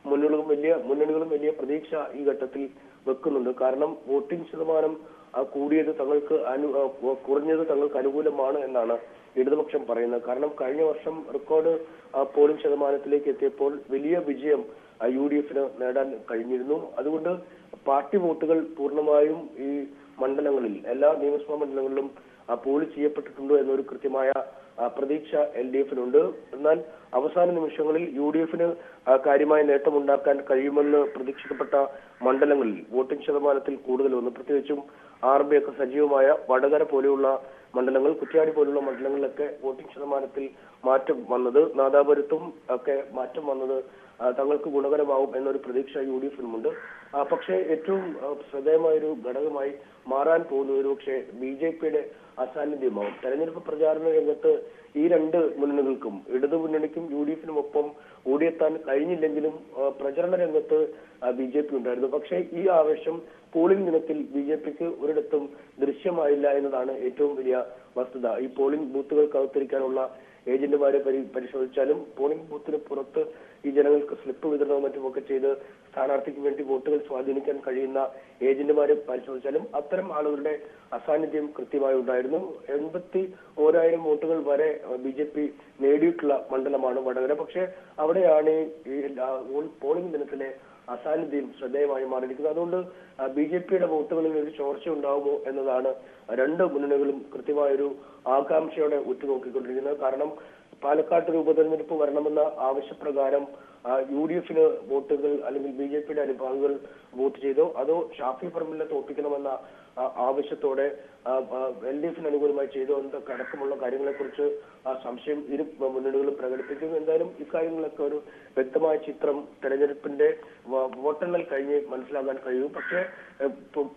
മുന്നണികളും വലിയ പ്രതീക്ഷ ഈ ഘട്ടത്തിൽ വെക്കുന്നുണ്ട്. കാരണം വോട്ടിംഗ് ശതമാനം കൂടിയത് കുറഞ്ഞത് തങ്ങൾക്ക് അനുകൂലമാണ് എന്നാണ് ഇടതുപക്ഷം പറയുന്നത്. കാരണം കഴിഞ്ഞ വർഷം റെക്കോർഡ് പോളിംഗ് ശതമാനത്തിലേക്ക് എത്തിയപ്പോൾ വലിയ വിജയം UDFന് നേടാൻ കഴിഞ്ഞിരുന്നു. അതുകൊണ്ട് പാർട്ടി വോട്ടുകൾ പൂർണ്ണമായും ഈ മണ്ഡലങ്ങളിൽ, എല്ലാ നിയമസഭാ മണ്ഡലങ്ങളിലും പോൾ ചെയ്യപ്പെട്ടിട്ടുണ്ടോ എന്നൊരു കൃത്യമായ പ്രതീക്ഷ LDFനുണ്ട്. എന്നാൽ അവസാന നിമിഷങ്ങളിൽ UDFന് കാര്യമായ നേട്ടമുണ്ടാക്കാൻ കഴിയുമെന്ന് പ്രതീക്ഷിക്കപ്പെട്ട മണ്ഡലങ്ങളിൽ വോട്ടിംഗ് ശതമാനത്തിൽ കൂടുതൽ വന്നു. പ്രത്യേകിച്ചും RB ഒക്കെ സജീവമായ വടകര പോലെയുള്ള മണ്ഡലങ്ങൾ, കുറ്റ്യാടി പോലുള്ള മണ്ഡലങ്ങളിലൊക്കെ വോട്ടിംഗ് ശതമാനത്തിൽ മാറ്റം വന്നത്, നാദാപുരത്തും ഒക്കെ മാറ്റം വന്നത് തങ്ങൾക്ക് ഗുണകരമാവും എന്നൊരു പ്രതീക്ഷ UDF-നുമുണ്ട്. പക്ഷേ ഏറ്റവും ശ്രദ്ധേയമായൊരു ഘടകമായി മാറാൻ പോകുന്നത് ഒരുപക്ഷെ BJP-യുടെ അസാന്നിധ്യമാവും. തെരഞ്ഞെടുപ്പ് പ്രചാരണ രംഗത്ത് ഈ രണ്ട് മുന്നണികൾക്കും, ഇടതു മുന്നണിക്കും UDF-നും ഒപ്പം ഓടിയെത്താൻ കഴിഞ്ഞില്ലെങ്കിലും പ്രചരണ രംഗത്ത് BJP ഉണ്ടായിരുന്നു. പക്ഷേ ഈ ആവേശം പോളിംഗ് ദിനത്തിൽ BJP-ക്ക് ഒരിടത്തും ദൃശ്യമായില്ല എന്നതാണ് ഏറ്റവും വലിയ വസ്തുത. ഈ പോളിംഗ് ബൂത്തുകൾക്കകത്തിരിക്കാനുള്ള ഏജന്റുമാരെ പരിശോധിച്ചാലും പോളിംഗ് ബൂത്തിന് പുറത്ത് ഈ ജനങ്ങൾക്ക് സ്ലിപ്പ് വിതരണവും മറ്റുമൊക്കെ ചെയ്ത് സ്ഥാനാർത്ഥിക്ക് വേണ്ടി വോട്ടുകൾ സ്വാധീനിക്കാൻ കഴിയുന്ന ഏജന്റുമാരെ പരിശോധിച്ചാലും അത്തരം ആളുകളുടെ അസാന്നിധ്യം കൃത്യമായി ഉണ്ടായിരുന്നു. 81,000 വോട്ടുകൾ വരെ BJP നേടിയിട്ടുള്ള മണ്ഡലമാണ് വടകര. പക്ഷേ അവിടെയാണ് ഈ പോളിംഗ് ദിനത്തിലെ അസാന്നിധ്യം ശ്രദ്ധേയമായി മാറിയിരിക്കുന്നത്. അതുകൊണ്ട് BJP-യുടെ വോട്ടുകളിൽ ഒരു ചോർച്ച ഉണ്ടാകുമോ എന്നതാണ് രണ്ട് മുന്നണികളും കൃത്യമായൊരു ആകാംക്ഷയോടെ ഉറ്റുനോക്കിക്കൊണ്ടിരിക്കുന്നത്. കാരണം പാലക്കാട് ഉപതെരഞ്ഞെടുപ്പ് വരണമെന്ന ആവശ്യപ്രകാരം UDF-ന് വോട്ടുകൾ അല്ലെങ്കിൽ BJP-യുടെ അനുഭാവികൾ വോട്ട് ചെയ്തോ അതോ ഷാഫി പറമ്പിലിനെ തോൽപ്പിക്കണമെന്ന ആവശ്യത്തോടെ LDF-ന് അനുകൂലമായി ചെയ്തോ എന്നൊക്കെ അടക്കമുള്ള കാര്യങ്ങളെക്കുറിച്ച് സംശയം ഇരു മുന്നണികളും പ്രകടിപ്പിക്കുന്നു. എന്തായാലും ഇക്കാര്യങ്ങളൊക്കെ ഒരു വ്യക്തമായ ചിത്രം തെരഞ്ഞെടുപ്പിന്റെ വോട്ടെണ്ണൽ കഴിഞ്ഞ് മനസ്സിലാക്കാൻ കഴിയും. പക്ഷേ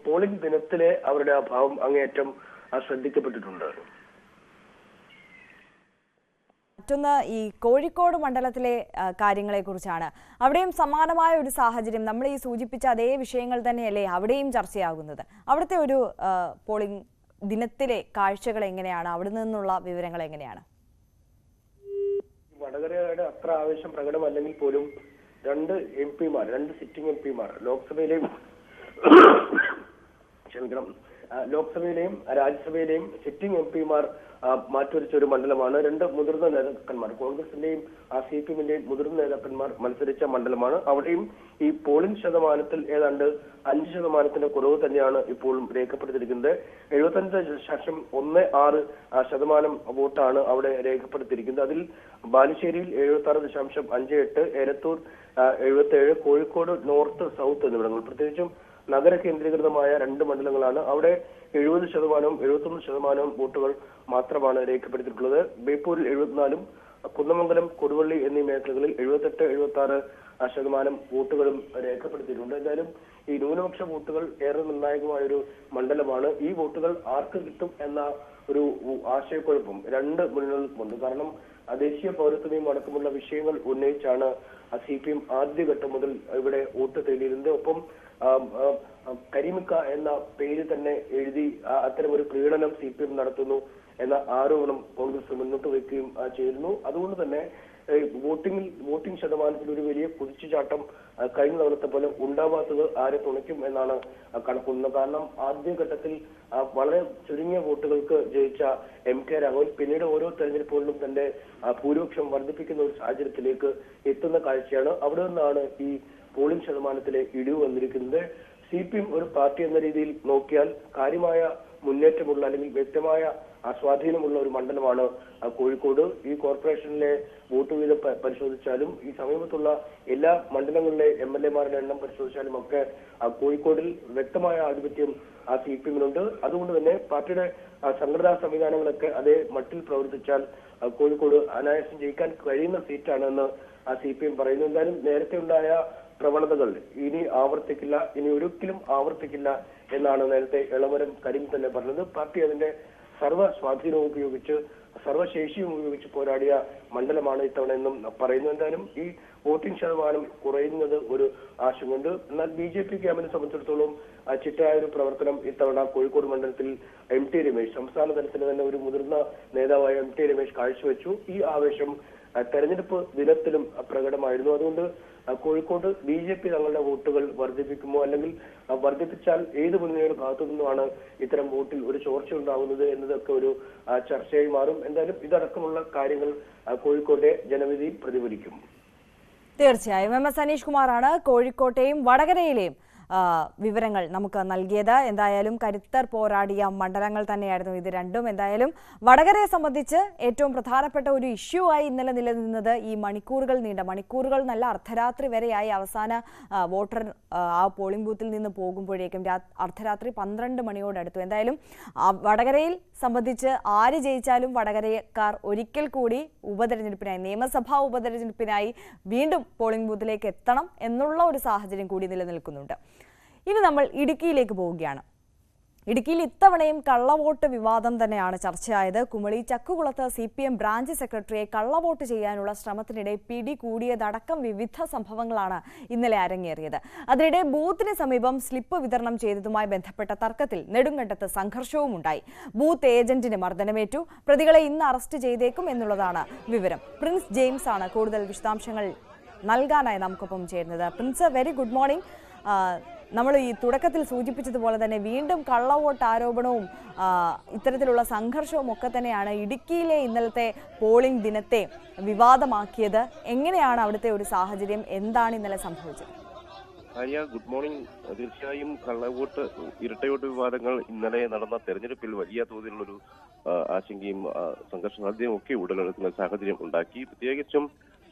പോളിംഗ് ദിനത്തിലെ അവരുടെ അഭാവം അങ്ങേയറ്റം ശ്രദ്ധിക്കപ്പെട്ടിട്ടുണ്ട്. മറ്റൊന്ന് ഈ കോഴിക്കോട് മണ്ഡലത്തിലെ കാര്യങ്ങളെ കുറിച്ചാണ്. അവിടെയും സമാനമായ ഒരു സാഹചര്യം, നമ്മൾ ഈ സൂചിപ്പിച്ച അതേ വിഷയങ്ങൾ തന്നെയല്ലേ അവിടെയും ചർച്ചയാകുന്നത്? അവിടുത്തെ ഒരു പോളിംഗ് ദിനത്തിലെ കാഴ്ചകൾ എങ്ങനെയാണ്? അവിടെ നിന്നുള്ള വിവരങ്ങൾ എങ്ങനെയാണ്? വടകരയുടെ അത്ര ആവേശം പ്രകടമല്ലെങ്കിൽ പോലും രണ്ട് സിറ്റിംഗ് MP മാർ ലോക്സഭയിലെയും രാജ്യസഭയിലെയും സിറ്റിംഗ് MP മാർ മാറ്റിവെച്ച ഒരു മണ്ഡലമാണ്. രണ്ട് മുതിർന്ന നേതാക്കന്മാർ, കോൺഗ്രസിന്റെയും CPM-ന്റെയും മുതിർന്ന നേതാക്കന്മാർ മത്സരിച്ച മണ്ഡലമാണ്. അവിടെയും ഈ പോളിംഗ് ശതമാനത്തിൽ ഏതാണ്ട് 5% കുറവ് തന്നെയാണ് ഇപ്പോഴും രേഖപ്പെടുത്തിയിരിക്കുന്നത്. 75.16% വോട്ടാണ് അവിടെ രേഖപ്പെടുത്തിയിരിക്കുന്നത്. അതിൽ ബാലുശ്ശേരിയിൽ 76.58, എലത്തൂർ 77, കോഴിക്കോട് നോർത്ത്, സൗത്ത് എന്നിവിടങ്ങൾ, പ്രത്യേകിച്ചും നഗര കേന്ദ്രീകൃതമായ രണ്ട് മണ്ഡലങ്ങളാണ്. അവിടെ 70%, 71% വോട്ടുകൾ മാത്രമാണ് രേഖപ്പെടുത്തിയിട്ടുള്ളത്. ബേപ്പൂരിൽ 74, കുന്നമംഗലം, കൊടുവള്ളി എന്നീ മേഖലകളിൽ 78-76% വോട്ടുകളും രേഖപ്പെടുത്തിയിട്ടുണ്ട്. എന്തായാലും ഈ ന്യൂനപക്ഷ വോട്ടുകൾ ഏറെ നിർണായകമായൊരു മണ്ഡലമാണ്. ഈ വോട്ടുകൾ ആർക്ക് കിട്ടും എന്ന ഒരു ആശയക്കുഴപ്പം രണ്ട് മുന്നണികൾക്കുമുണ്ട്. കാരണം ദേശീയ പൗരത്വ നിയമം അടക്കമുള്ള വിഷയങ്ങൾ ഉന്നയിച്ചാണ് CPM ആദ്യഘട്ടം മുതൽ ഇവിടെ വോട്ട് തേടിയിരുന്നത്. ഒപ്പം കരിമിക്ക എന്ന പേര് തന്നെ എഴുതി അത്തരമൊരു പ്രീണനം CPM നടത്തുന്നു എന്ന ആരോപണം കോൺഗ്രസ് മുന്നോട്ട് വയ്ക്കുകയും ചെയ്യുന്നു. അതുകൊണ്ട് തന്നെ വോട്ടിംഗ് ശതമാനത്തിൽ ഒരു വലിയ കുതിച്ചുചാട്ടം കഴിഞ്ഞ തവണത്തെ പോലെ ഉണ്ടാവാത്തത് ആരെ തുണയ്ക്കും എന്നാണ് കണക്കുന്നത്. കാരണം ആദ്യഘട്ടത്തിൽ വളരെ ചുരുങ്ങിയ വോട്ടുകൾക്ക് ജയിച്ച MK രാഘവൻ പിന്നീട് ഓരോ തെരഞ്ഞെടുപ്പുകളിലും തന്റെ ഭൂരിപക്ഷം വർദ്ധിപ്പിക്കുന്ന ഒരു സാഹചര്യത്തിലേക്ക് എത്തുന്ന കാഴ്ചയാണ്. അവിടെ നിന്നാണ് ഈ പോളിംഗ് ശതമാനത്തിലെ ഇടിവ് വന്നിരിക്കുന്നത്. CPM ഒരു പാർട്ടി എന്ന രീതിയിൽ നോക്കിയാൽ കാര്യമായ മുന്നേറ്റമുള്ള അല്ലെങ്കിൽ വ്യക്തമായ സ്വാധീനമുള്ള ഒരു മണ്ഡലമാണ് കോഴിക്കോട്. ഈ കോർപ്പറേഷനിലെ വോട്ട് വീതം പരിശോധിച്ചാലും ഈ സമീപത്തുള്ള എല്ലാ മണ്ഡലങ്ങളിലെ MLA-മാരുടെ എണ്ണം പരിശോധിച്ചാലും ഒക്കെ കോഴിക്കോടിൽ വ്യക്തമായ ആധിപത്യം CPM-നുണ്ട്. അതുകൊണ്ട് തന്നെ പാർട്ടിയുടെ സംഘടനാ സംവിധാനങ്ങളൊക്കെ അതേ മട്ടിൽ പ്രവർത്തിച്ചാൽ കോഴിക്കോട് അനായാസം ജയിക്കാൻ കഴിയുന്ന സീറ്റാണെന്ന് CPM പറയുന്നു. എന്തായാലും നേരത്തെ ഉണ്ടായ പ്രവണതകൾ ഇനി ഒരിക്കലും ആവർത്തിക്കില്ല എന്നാണ് നേരത്തെ എളമരം കരീം തന്നെ പറഞ്ഞത്. പാർട്ടി അതിന്റെ സർവ്വ സ്വാധീനവും ഉപയോഗിച്ച് സർവ്വശേഷിയും ഉപയോഗിച്ച് പോരാടിയ മണ്ഡലമാണ് ഇത്തവണ എന്നും പറയുന്നു. എന്തായാലും ഈ വോട്ടിംഗ് ശതമാനം കുറയുന്നത് ഒരു ആശങ്കയുണ്ട്. എന്നാൽ BJP ക്യാമ്പിനെ സംബന്ധിച്ചിടത്തോളം ചിട്ടയായ ഒരു പ്രവർത്തനം ഇത്തവണ കോഴിക്കോട് മണ്ഡലത്തിൽ MT രമേശ്, സംസ്ഥാന തലത്തിൽ തന്നെ ഒരു മുതിർന്ന നേതാവായ MT രമേശ് കാഴ്ചവെച്ചു. ഈ ആവേശം തെരഞ്ഞെടുപ്പ് ദിനത്തിലും പ്രകടമായിരുന്നു. അതുകൊണ്ട് കോഴിക്കോട് BJP തങ്ങളുടെ വോട്ടുകൾ വർദ്ധിപ്പിക്കുമോ അല്ലെങ്കിൽ വർദ്ധിപ്പിച്ചാൽ ഏത് മുന്നണിയുടെ ഭാഗത്തു നിന്നുമാണ് ഇത്തരം വോട്ടിൽ ഒരു ചോർച്ച ഉണ്ടാകുന്നത് എന്നതൊക്കെ ഒരു ചർച്ചയായി മാറും. എന്തായാലും ഇതടക്കമുള്ള കാര്യങ്ങൾ കോഴിക്കോട്ടെ ജനവിധിയിൽ പ്രതിഫലിക്കും. തീർച്ചയായും MS അനീഷ് കുമാറാണ് കോഴിക്കോട്ടെയും വടകരയിലെയും വിവരങ്ങൾ നമുക്ക് നൽകിയത്. എന്തായാലും കരുത്തർ പോരാടിയ മണ്ഡലങ്ങൾ തന്നെയായിരുന്നു ഇത് രണ്ടും. എന്തായാലും വടകരയെ സംബന്ധിച്ച് ഏറ്റവും പ്രധാനപ്പെട്ട ഒരു ഇഷ്യൂ ആയി ഇന്നലെ നിലനിന്നത് ഈ മണിക്കൂറുകൾ നല്ല അർദ്ധരാത്രി വരെയായി അവസാന വോട്ടർ ആ പോളിംഗ് ബൂത്തിൽ നിന്ന് പോകുമ്പോഴേക്കും അർദ്ധരാത്രി 12 മണിയോടടുത്തു. എന്തായാലും വടകരയിൽ സംബന്ധിച്ച് ആര് ജയിച്ചാലും വടകരക്കാർ ഒരിക്കൽ കൂടി ഉപതെരഞ്ഞെടുപ്പിനായി, നിയമസഭാ ഉപതെരഞ്ഞെടുപ്പിനായി വീണ്ടും പോളിംഗ് ബൂത്തിലേക്ക് എത്തണം എന്നുള്ള ഒരു സാഹചര്യം കൂടി നിലനിൽക്കുന്നുണ്ട്. ഇനി നമ്മൾ ഇടുക്കിയിലേക്ക് പോവുകയാണ്. ഇടുക്കിയിൽ ഇത്തവണയും കള്ളവോട്ട് വിവാദം തന്നെയാണ് ചർച്ചയായത്. കുമളി ചക്കുകുളത്ത് CPM ബ്രാഞ്ച് സെക്രട്ടറിയെ കള്ളവോട്ട് ചെയ്യാനുള്ള ശ്രമത്തിനിടെ പിടികൂടിയതടക്കം വിവിധ സംഭവങ്ങളാണ് ഇന്നലെ അരങ്ങേറിയത്. അതിനിടെ ബൂത്തിന് സമീപം സ്ലിപ്പ് വിതരണം ചെയ്തതുമായി ബന്ധപ്പെട്ട തർക്കത്തിൽ നെടുങ്കണ്ടത്ത് സംഘർഷവും ഉണ്ടായി. ബൂത്ത് ഏജന്റിന് മർദ്ദനമേറ്റു. പ്രതികളെ ഇന്ന് അറസ്റ്റ് ചെയ്തേക്കും എന്നുള്ളതാണ് വിവരം. പ്രിൻസ് ജെയിംസ് ആണ് കൂടുതൽ വിശദാംശങ്ങൾ നൽകാനായി നമുക്കൊപ്പം ചേരുന്നത്. Prince, very good morning. നമ്മൾ ഈ തുടക്കത്തിൽ സൂചിപ്പിച്ചതുപോലെ തന്നെ വീണ്ടും കള്ളവോട്ട് ആരോപണവും ഇത്തരത്തിലുള്ള സംഘർഷവും ഒക്കെ തന്നെയാണ് ഇടുക്കിയിലെ ഇന്നലത്തെ പോളിംഗ് ദിനത്തെ വിവാദമാക്കിയത്. എങ്ങനെയാണ് അവിടുത്തെ ഒരു സാഹചര്യം? എന്താണ് ഇന്നലെ സംഭവിച്ചത്? Good morning. തീർച്ചയായും കള്ളവോട്ട്, ഇരട്ടവോട്ട് വിവാദങ്ങൾ ഇന്നലെ നടന്ന തെരഞ്ഞെടുപ്പിൽ വലിയ തോതിലുള്ളൊരു ആശങ്കയും സംഘർഷ സാധ്യതയും ഒക്കെ ഉടലെടുക്കുന്ന സാഹചര്യം ഉണ്ടാക്കി. പ്രത്യേകിച്ചും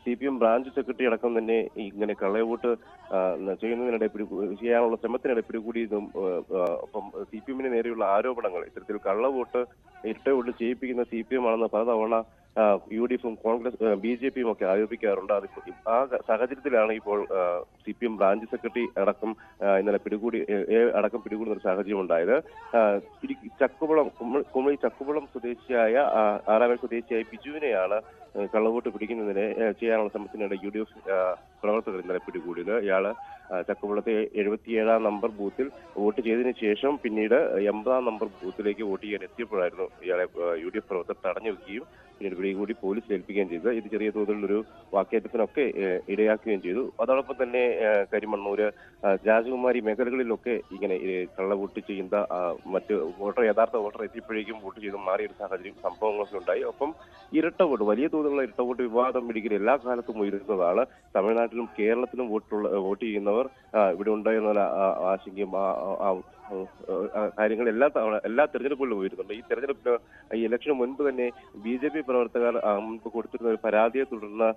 CPM ബ്രാഞ്ച് സെക്രട്ടറി അടക്കം തന്നെ ഇങ്ങനെ കള്ളവോട്ട് ചെയ്യാനുള്ള ശ്രമത്തിനിടെ പിടികൂടിയതും ഒപ്പം CPM-ന് നേരെയുള്ള ആരോപണങ്ങൾ, ഇത്തരത്തിൽ കള്ളവോട്ട് ഇരട്ടവോട്ട് ചെയ്യിപ്പിക്കുന്ന CPM ആണെന്ന് പലതവണ UDF-ഉം കോൺഗ്രസ് BJP-യും ഒക്കെ ആരോപിക്കാറുണ്ട്. ആ സാഹചര്യത്തിലാണ് ഇപ്പോൾ CPM ബ്രാഞ്ച് സെക്രട്ടറി അടക്കം ഇന്നലെ പിടികൂടുന്ന ഒരു സാഹചര്യം ഉണ്ടായത്. കുമളി ചക്കുകുളം സ്വദേശിയായ 6 സ്വദേശിയായ ബിജുവിനെയാണ് കള്ളവോട്ട് പിടിക്കുന്നതിന് ചെയ്യാനുള്ള ശ്രമത്തിനിടെ UDF പ്രവർത്തകർ ഇന്നലെ പിടികൂടിയത്. ഇയാള് ചക്കുകുളത്തെ 77-ാം നമ്പർ ബൂത്തിൽ വോട്ട് ചെയ്തതിനു ശേഷം പിന്നീട് 80-ാം നമ്പർ ബൂത്തിലേക്ക് വോട്ട് ചെയ്യാൻ എത്തിയപ്പോഴായിരുന്നു ഇയാളെ UDF പ്രവർത്തകർ തടഞ്ഞു വെക്കുകയും പിന്നീട് പിടികൂടി പോലീസിൽ ഏൽപ്പിക്കുകയും ചെയ്തത്. ഇത് ചെറിയ തോതിലുള്ളൊരു വാക്കേറ്റത്തിനൊക്കെ ഇടയാക്കുകയും ചെയ്തു. അതോടൊപ്പം തന്നെ കരിമണ്ണൂര്, രാജകുമാരി മേഖലകളിലൊക്കെ ഇങ്ങനെ കള്ളവോട്ട് ചെയ്യുന്ന യഥാർത്ഥ വോട്ടർ എത്തിയപ്പോഴേക്കും വോട്ട് ചെയ്ത് മാറിയ ഒരു സാഹചര്യം, സംഭവങ്ങളൊക്കെ ഉണ്ടായി. ഒപ്പം ഇരട്ടവോട്ട്, വലിയ തോതിലുള്ള ഇരട്ടവോട്ട് വിവാദം ഇടുക്കിയിൽ എല്ലാ കാലത്തും ഉയരുന്നതാണ്. തമിഴ്നാട്ടിലും കേരളത്തിലും വോട്ട് ചെയ്യുന്നവർ ഇവിടെ ഉണ്ടായിരുന്ന ആശങ്കയും കാര്യങ്ങൾ എല്ലാ തെരഞ്ഞെടുപ്പുകളിലും ഉയരുന്നുണ്ട്. ഈ തെരഞ്ഞെടുപ്പിന് ഈ ഇലക്ഷന് മുൻപ് തന്നെ BJP പ്രവർത്തകർ മുൻപ് കൊടുത്തിരുന്ന ഒരു പരാതിയെ തുടർന്ന്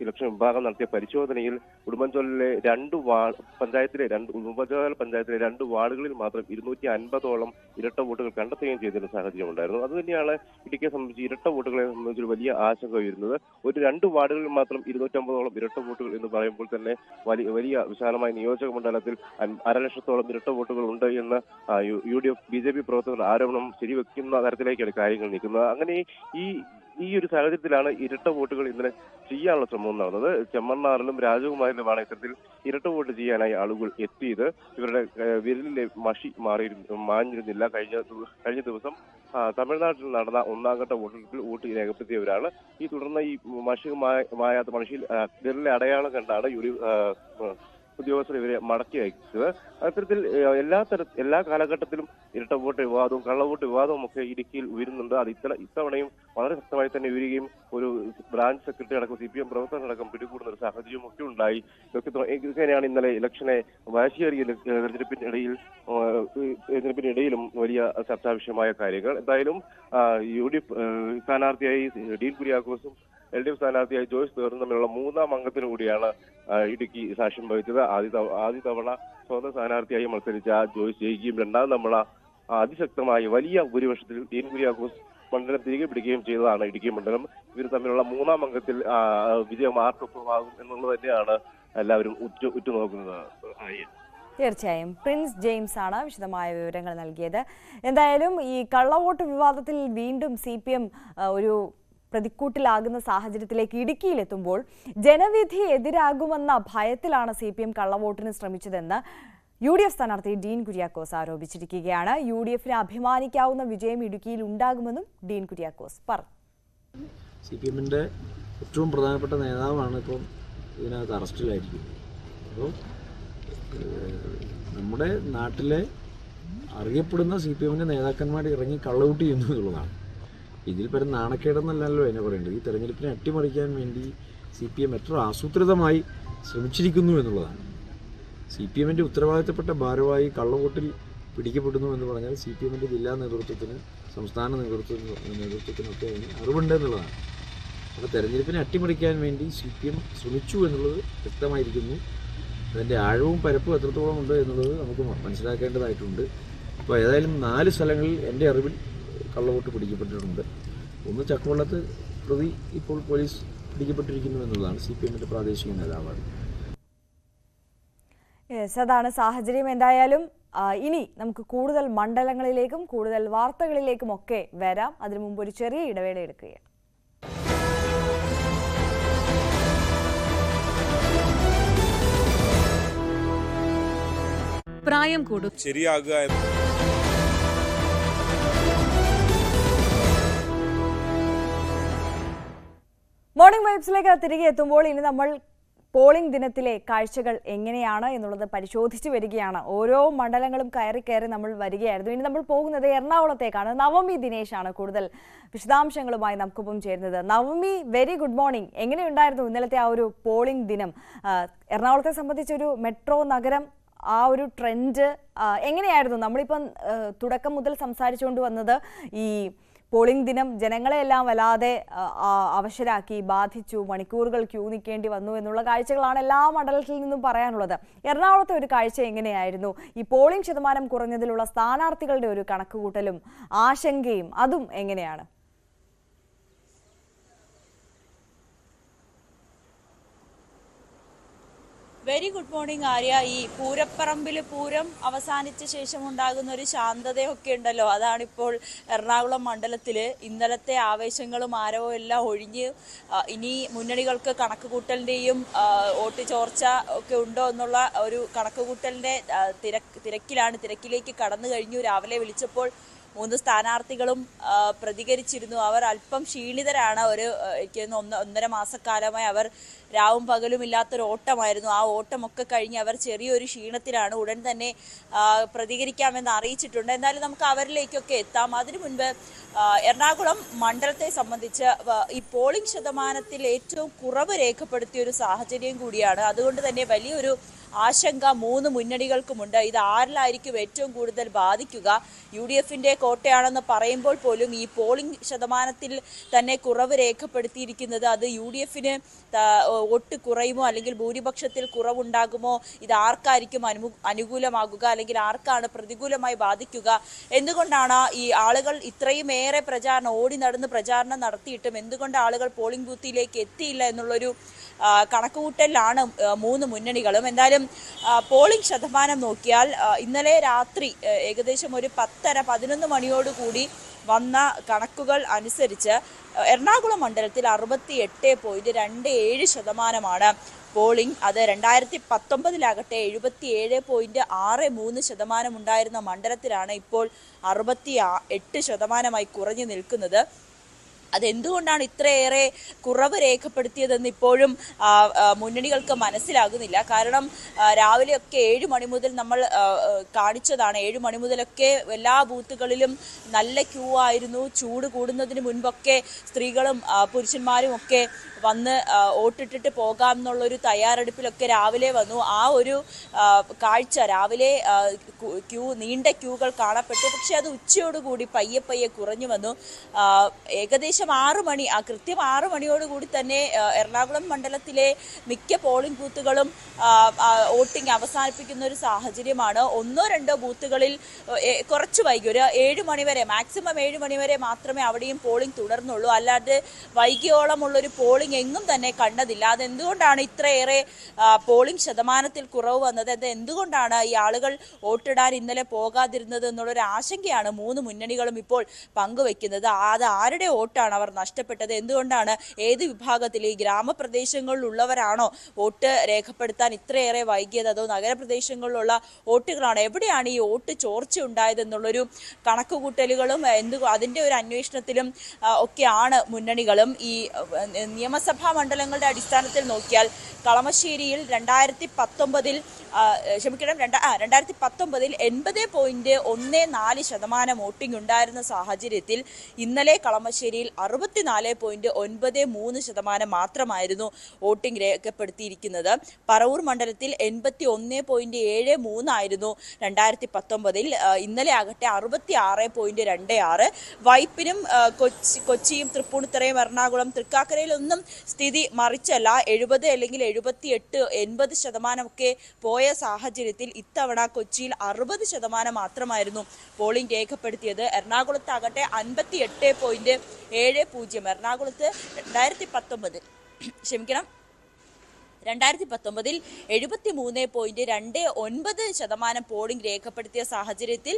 ഇലക്ഷൻ വിഭാഗം നടത്തിയ പരിശോധനയിൽ ഉടുമ്പൻചോലിലെ 2 പഞ്ചായത്തിലെ 2 വാർഡുകളിൽ മാത്രം 250ഓളം ഇരട്ട വോട്ടുകൾ കണ്ടെത്തുകയും ചെയ്തിരുന്ന സാഹചര്യം ഉണ്ടായിരുന്നു. അതുതന്നെയാണ് ഇടുക്കിയെ സംബന്ധിച്ച് ഇരട്ട വോട്ടുകളെ സംബന്ധിച്ചൊരു വലിയ ആശങ്ക ഉയരുന്നത്. ഒരു 2 വാർഡുകളിൽ മാത്രം 250ഓളം ഇരട്ട വോട്ടുകൾ എന്ന് പറയുമ്പോൾ തന്നെ വലിയ വിശാലമായ നിയോജക മണ്ഡലത്തിൽ 1,50,000-ഓളം ഇരട്ട വോട്ടുകൾ ഉണ്ട് എന്ന് UDF BJP പ്രവർത്തകർ ആരോപണം ശരിവെക്കുന്ന തരത്തിലേക്കാണ് കാര്യങ്ങൾ നീക്കുന്നത്. അങ്ങനെ ഈ ഒരു സാഹചര്യത്തിലാണ് ഇരട്ട വോട്ടുകൾ ഇന്നലെ ചെയ്യാനുള്ള ശ്രമം നടന്നത്. ചെമ്മണ്ണാറിലും രാജകുമാരിലുമാണ് ഇത്തരത്തിൽ ഇരട്ട വോട്ട് ചെയ്യാനായി ആളുകൾ എത്തിയത്. ഇവരുടെ വിരലിലെ മഷി മാഞ്ഞിരുന്നില്ല. കഴിഞ്ഞ ദിവസം തമിഴ്നാട്ടിൽ നടന്ന 1-ാം ഘട്ട വോട്ടെടുപ്പിൽ വോട്ട് രേഖപ്പെടുത്തിയവരാണ്. ഈ തുടർന്ന് ഈ മായാത്ത മഷിയിൽ വിരലിലെ അടയാളം കണ്ടാണ് ഉദ്യോഗസ്ഥർ ഇവരെ മടക്കി അയച്ചത്. അത്തരത്തിൽ എല്ലാ കാലഘട്ടത്തിലും ഇരട്ട വോട്ട് വിവാദവും കള്ളവോട്ട് വിവാദവും ഒക്കെ ഇടുക്കിയിൽ ഉയരുന്നുണ്ട്. അത് ഇത്തവണയും വളരെ ശക്തമായി തന്നെ ഉയരുകയും ഒരു ബ്രാഞ്ച് സെക്രട്ടറി അടക്കം CPM പ്രവർത്തകരടക്കം പിടികൂടുന്ന ഒരു സാഹചര്യം ഒക്കെ ഉണ്ടായി. ഇതൊക്കെയാണ് ഇന്നലെ ഇലക്ഷനെ വാശിയേറിയ തെരഞ്ഞെടുപ്പിനിടയിലും വലിയ ചർച്ചാ വിഷയമായ കാര്യങ്ങൾ. എന്തായാലും UDF സ്ഥാനാർത്ഥിയായി ഡീൻ കുര്യാക്കോസും LDF സ്ഥാനാർത്ഥിയായി ജോയ്സ് പേറും തമ്മിലുള്ള 3-ാം അംഗത്തിന് കൂടിയാണ് ഇടുക്കി സാക്ഷ്യം വഹിച്ചത്. ആദ്യ തവണ സ്വതന്ത്ര സ്ഥാനാർത്ഥിയായി മത്സരിച്ച ജോയ്സ് ജയിക്കുകയും 2-ാം തവണ അതിശക്തമായ വലിയ ഭൂരിപക്ഷത്തിൽ ഡീൻ കുര്യാക്കോസ് മണ്ഡലം തിരികെ പിടിക്കുകയും ചെയ്തതാണ് ഇടുക്കി മണ്ഡലം. ഇവർ തമ്മിലുള്ള 3-ാം അംഗത്തിൽ വിജയം ആർക്കൊപ്പമാകും എന്നുള്ളത് തന്നെയാണ് എല്ലാവരും ഉറ്റുനോക്കുന്നത്. തീർച്ചയായും പ്രിൻസ് ജെയിംസ് ആണ് വിശദമായ വിവരങ്ങൾ നൽകിയത്. എന്തായാലും ഈ കള്ളവോട്ട് വിവാദത്തിൽ വീണ്ടും CPM ഒരു പ്രതിക്കൂട്ടിലാകുന്ന സാഹചര്യത്തിലേക്ക് ഇടുക്കിയിലെത്തുമ്പോൾ ജനവിധി എതിരാകുമെന്ന ഭയത്തിലാണ് CPM കള്ളവോട്ടിന് ശ്രമിച്ചതെന്ന് UDF സ്ഥാനാർത്ഥി ഡീൻ കുര്യാക്കോസ് ആരോപിച്ചിരിക്കുകയാണ്. UDF-ന് അഭിമാനിക്കാവുന്ന വിജയം ഇടുക്കിയിൽ ഉണ്ടാകുമെന്നും ഡീൻ കുര്യാക്കോസ് പറഞ്ഞു. CPM-ന്റെ ഏറ്റവും പ്രധാനപ്പെട്ട നേതാവാണ് ഇപ്പം ഇതിനകത്ത് അറസ്റ്റിലായിരിക്കുന്നത്. അപ്പോൾ നമ്മുടെ നാട്ടിലെ അറിയപ്പെടുന്ന CPM-ന്റെ നേതാക്കന്മാർ ഇറങ്ങി കള്ളവോട്ട് ചെയ്യുന്നു എന്നുള്ളതാണ്. ഇതിൽ പരം നാണക്കേടെന്നല്ലല്ലോ എന്നെ പറയേണ്ടത്. ഈ തെരഞ്ഞെടുപ്പിനെ അട്ടിമറിക്കാൻ വേണ്ടി CPM എത്ര ആസൂത്രിതമായി ശ്രമിച്ചിരിക്കുന്നു എന്നുള്ളതാണ്. CPM-ൻ്റെ ഉത്തരവാദിത്തപ്പെട്ട ഭാരവാഹി കള്ളവോട്ടിൽ പിടിക്കപ്പെടുന്നു എന്ന് പറഞ്ഞാൽ CPM-ൻ്റെ ജില്ലാ നേതൃത്വത്തിന്, സംസ്ഥാന നേതൃത്വത്തിനൊക്കെ അതിന് അറിവുണ്ട് എന്നുള്ളതാണ്. അപ്പോൾ തെരഞ്ഞെടുപ്പിനെ അട്ടിമറിക്കാൻ വേണ്ടി CPM ശ്രമിച്ചു എന്നുള്ളത് വ്യക്തമായിരിക്കുന്നു. അതിൻ്റെ ആഴവും പരപ്പും എത്രത്തോളം ഉണ്ട് എന്നുള്ളത് നമുക്ക് മനസ്സിലാക്കേണ്ടതായിട്ടുണ്ട്. അപ്പോൾ ഏതായാലും 4 സ്ഥലങ്ങളിൽ എൻ്റെ അറിവിൽ കള്ളവോട്ട് പിടിക്കപ്പെട്ടിട്ടുണ്ട്. ഒന്ന് ചക്കുവള്ളത്ത് പ്രതി ഇപ്പോൾ പോലീസ് പിടിക്കപ്പെട്ടിരിക്കുന്നു എന്നുള്ളതാണ് CPM-ൻ്റെ പ്രാദേശിക നേതാവാണ്. അതാണ് സാഹചര്യം. എന്തായാലും ഇനി നമുക്ക് കൂടുതൽ മണ്ഡലങ്ങളിലേക്കും കൂടുതൽ വാർത്തകളിലേക്കും ഒക്കെ വരാം. അതിനു മുമ്പ് ഒരു ചെറിയ ഇടവേള എടുക്കുകയാണ്. പ്രായം കൂടും ശരിയാകുക. മോർണിംഗ് വൈബ്സിലേക്ക് തിരികെ എത്തുമ്പോൾ ഇനി നമ്മൾ പോളിംഗ് ദിനത്തിലെ കാഴ്ചകൾ എങ്ങനെയാണ് എന്നുള്ളത് പരിശോധിച്ച് വരികയാണ്. ഓരോ മണ്ഡലങ്ങളും കയറി നമ്മൾ വരികയായിരുന്നു. ഇനി നമ്മൾ പോകുന്നത് എറണാകുളത്തേക്കാണ്. നവമി ദിനേശാണ് കൂടുതൽ വിശദാംശങ്ങളുമായി നമുക്കൊപ്പം ചേരുന്നത്. Navami, very good morning. എങ്ങനെയുണ്ടായിരുന്നു ഇന്നലത്തെ ആ ഒരു പോളിംഗ് ദിനം? എറണാകുളത്തെ സംബന്ധിച്ചൊരു മെട്രോ നഗരം, ആ ഒരു ട്രെൻഡ് എങ്ങനെയായിരുന്നു? നമ്മളിപ്പം തുടക്കം മുതൽ സംസാരിച്ചുകൊണ്ട് വന്നത് ഈ പോളിംഗ് ദിനം ജനങ്ങളെല്ലാം വല്ലാതെ അവശരാക്കി, ബാധിച്ചു, മണിക്കൂറുകൾ ക്യൂ നിൽക്കേണ്ടി വന്നു എന്നുള്ള കാഴ്ചകളാണ് എല്ലാ മണ്ഡലത്തിൽ നിന്നും പറയാനുള്ളത്. എറണാകുളത്തെ ഒരു കാഴ്ച എങ്ങനെയായിരുന്നു? ഈ പോളിംഗ് ശതമാനം കുറഞ്ഞതിലുള്ള സ്ഥാനാർത്ഥികളുടെ ഒരു കണക്കുകൂട്ടലും ആശങ്കയും അതും എങ്ങനെയാണ്? Very good morning Arya. ഈ പൂരപ്പറമ്പിൽ പൂരം അവസാനിച്ച ശേഷം ഉണ്ടാകുന്ന ഒരു ശാന്തതയൊക്കെ ഉണ്ടല്ലോ, അതാണിപ്പോൾ എറണാകുളം മണ്ഡലത്തിൽ. ഇന്നലത്തെ ആവേശങ്ങളും ആരവവും എല്ലാം ഒഴിഞ്ഞ് ഇനി മുന്നണികൾക്ക് കണക്കുകൂട്ടലിൻ്റെയും വോട്ട് ചോർച്ച ഒക്കെ ഉണ്ടോ എന്നുള്ള ഒരു കണക്കുകൂട്ടലിൻ്റെ തിരക്കിലേക്ക് കടന്നു കഴിഞ്ഞു. രാവിലെ വിളിച്ചപ്പോൾ 3 സ്ഥാനാർത്ഥികളും പ്രതികരിച്ചിരുന്നു. അവർ അല്പം ക്ഷീണിതരാണ്. എനിക്ക് 1.5 മാസക്കാലമായി അവർ രാവും പകലും ഇല്ലാത്തൊരു ഓട്ടമായിരുന്നു. ആ ഓട്ടമൊക്കെ കഴിഞ്ഞ് അവർ ചെറിയൊരു ക്ഷീണത്തിലാണ്. ഉടൻ തന്നെ പ്രതികരിക്കാമെന്ന് അറിയിച്ചിട്ടുണ്ട്. എന്തായാലും നമുക്ക് അവരിലേക്കൊക്കെ എത്താം. അതിനു മുൻപ് എറണാകുളം മണ്ഡലത്തെ സംബന്ധിച്ച് ഈ പോളിംഗ് ശതമാനത്തിൽ ഏറ്റവും കുറവ് രേഖപ്പെടുത്തിയ ഒരു സാഹചര്യം കൂടിയാണ്. അതുകൊണ്ട് തന്നെ വലിയൊരു ആശങ്ക 3 മുന്നണികൾക്കുമുണ്ട്. ഇത് ആരിലായിരിക്കും ഏറ്റവും കൂടുതൽ ബാധിക്കുക? UDF-ന്റെ കോട്ടയാണെന്ന് പറയുമ്പോൾ പോലും ഈ പോളിംഗ് ശതമാനത്തിൽ തന്നെ കുറവ് രേഖപ്പെടുത്തിയിരിക്കുന്നത് അത് UDF-ന് വോട്ട് കുറയുമോ അല്ലെങ്കിൽ ഭൂരിപക്ഷത്തിൽ കുറവുണ്ടാകുമോ? ഇത് ആർക്കായിരിക്കും അനുകൂലമാകുക അല്ലെങ്കിൽ ആർക്കാണ് പ്രതികൂലമായി ബാധിക്കുക? എന്തുകൊണ്ടാണ് ഈ ആളുകൾ ഇത്രയും ഏറെ ഓടി നടന്ന് പ്രചാരണം നടത്തിയിട്ടും എന്തുകൊണ്ട് ആളുകൾ പോളിംഗ് ബൂത്തിലേക്ക് എത്തിയില്ല എന്നുള്ളൊരു കണക്കുകൂട്ടലിലാണ് 3 മുന്നണികളും. എന്തായാലും പോളിംഗ് ശതമാനം നോക്കിയാൽ ഇന്നലെ രാത്രി ഏകദേശം ഒരു 10:30-11 മണിയോടുകൂടി വന്ന കണക്കുകൾ അനുസരിച്ച് എറണാകുളം മണ്ഡലത്തിൽ 68.27% പോളിംഗ്. അത് 2019-ലാകട്ടെ 77.63% ഉണ്ടായിരുന്ന മണ്ഡലത്തിലാണ് ഇപ്പോൾ 68% കുറഞ്ഞു നിൽക്കുന്നത്. അതെന്തുകൊണ്ടാണ് ഇത്രയേറെ കുറവ് രേഖപ്പെടുത്തിയതെന്ന് ഇപ്പോഴും മുന്നണികൾക്ക് മനസ്സിലാകുന്നില്ല. കാരണം രാവിലെയൊക്കെ 7 മണി മുതൽ നമ്മൾ കാണിച്ചതാണ്. 7 മണി മുതലൊക്കെ എല്ലാ ബൂത്തുകളിലും നല്ല ക്യൂ ആയിരുന്നു. ചൂട് കൂടുന്നതിന് മുൻപൊക്കെ സ്ത്രീകളും പുരുഷന്മാരും ഒക്കെ വന്ന് വോട്ടിട്ടിട്ട് പോകാം എന്നുള്ളൊരു തയ്യാറെടുപ്പിലൊക്കെ രാവിലെ വന്നു. ആ ഒരു കാഴ്ച രാവിലെ നീണ്ട ക്യൂകൾ കാണപ്പെട്ടു. പക്ഷെ അത് ഉച്ചയോടുകൂടി പയ്യെ കുറഞ്ഞു വന്നു. ഏകദേശം 6 മണി, കൃത്യം 6 മണിയോടുകൂടി തന്നെ എറണാകുളം മണ്ഡലത്തിലെ മിക്ക പോളിംഗ് ബൂത്തുകളും വോട്ടിംഗ് അവസാനിപ്പിക്കുന്ന ഒരു സാഹചര്യമാണ്. 1-2 ബൂത്തുകളിൽ കുറച്ച് വൈകി, ഒരു 7 മണിവരെ, മാക്സിമം 7 മണിവരെ മാത്രമേ അവിടെയും പോളിംഗ് തുടർന്നുള്ളൂ. അല്ലാതെ വൈകിയോളമുള്ളൊരു പോളിംഗ് എങ്ങും തന്നെ കണ്ടതില്ല. അതെന്തുകൊണ്ടാണ് ഇത്രയേറെ പോളിംഗ് ശതമാനത്തിൽ കുറവ് വന്നത്? അത് എന്തുകൊണ്ടാണ് ഈ ആളുകൾ വോട്ടിടാൻ ഇന്നലെ പോകാതിരുന്നത് എന്നുള്ളൊരു ആശങ്കയാണ് 3 മുന്നണികളും ഇപ്പോൾ പങ്കുവെക്കുന്നത്. അത് ആരുടെ വോട്ടാണ് അവർ നഷ്ടപ്പെട്ടത്? എന്തുകൊണ്ടാണ്? ഏത് വിഭാഗത്തിൽ, ഈ ഗ്രാമപ്രദേശങ്ങളിലുള്ളവരാണോ വോട്ട് രേഖപ്പെടുത്താൻ ഇത്രയേറെ വൈകിയത്? അതോ നഗരപ്രദേശങ്ങളിലുള്ള വോട്ടുകളാണോ? എവിടെയാണ് ഈ വോട്ട് ചോർച്ച ഉണ്ടായതെന്നുള്ളൊരു കണക്കുകൂട്ടലുകളും അതിൻ്റെ ഒരു അന്വേഷണത്തിലും ഒക്കെയാണ് മുന്നണികളും. ഈ നിയമസഭാ മണ്ഡലങ്ങളുടെ അടിസ്ഥാനത്തിൽ നോക്കിയാൽ കളമശ്ശേരിയിൽ 2019 ക്ഷമിക്കണം 2019 80.14% വോട്ടിംഗ് ഉണ്ടായിരുന്ന സാഹചര്യത്തിൽ ഇന്നലെ കളമശ്ശേരിയിൽ 64.93% മാത്രമായിരുന്നു വോട്ടിംഗ് രേഖപ്പെടുത്തിയിരിക്കുന്നത്. പറവൂർ മണ്ഡലത്തിൽ 81.73 ആയിരുന്നു 2019. ഇന്നലെ ആകട്ടെ 66.26. വൈപ്പിനും കൊച്ചിയും തൃപ്പൂണിത്തുറയും എറണാകുളം തൃക്കാക്കരയിലൊന്നും സ്ഥിതി മറിച്ചല്ല. 70 അല്ലെങ്കിൽ 78, 80% ഒക്കെ പോയ സാഹചര്യത്തിൽ ഇത്തവണ കൊച്ചിയിൽ 60% മാത്രമായിരുന്നു പോളിംഗ് രേഖപ്പെടുത്തിയത്. എറണാകുളത്താകട്ടെ 58.70. എറണാകുളത്ത് 2019 73.29% പോളിംഗ് രേഖപ്പെടുത്തിയ സാഹചര്യത്തിൽ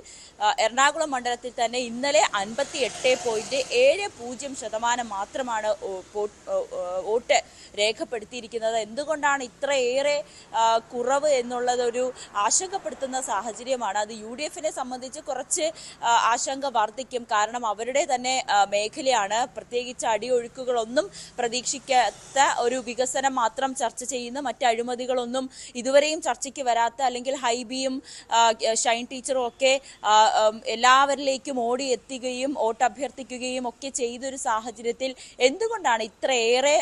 എറണാകുളം മണ്ഡലത്തിൽ തന്നെ ഇന്നലെ 58.70% മാത്രമാണ് വോട്ട് രേഖപ്പെടുത്തിയിരിക്കുന്നത്. എന്തുകൊണ്ടാണ് ഇത്രയേറെ കുറവ് എന്നുള്ളതൊരു ആശങ്കപ്പെടുത്തുന്ന സാഹചര്യമാണ്. അത് UDF-നെ സംബന്ധിച്ച് കുറച്ച് ആശങ്ക വർദ്ധിക്കും. കാരണം അവരുടെ തന്നെ മേഖലയാണ്. പ്രത്യേകിച്ച് അടിയൊഴുക്കുകളൊന്നും പ്രതീക്ഷിക്കാത്ത ഒരു വികസനം മാത്രം ചർച്ച ചെയ്യുന്ന, മറ്റ് അഴിമതികളൊന്നും ഇതുവരെയും ചർച്ചയ്ക്ക് വരാത്ത, അല്ലെങ്കിൽ ഹൈബിയും ഷൈൻ ടീച്ചറും ഒക്കെ എല്ലാവരിലേക്കും ഓടി എത്തുകയും വോട്ട് അഭ്യർത്ഥിക്കുകയും ഒക്കെ ചെയ്തൊരു സാഹചര്യത്തിൽ എന്തുകൊണ്ടാണ് ഇത്രയേറെ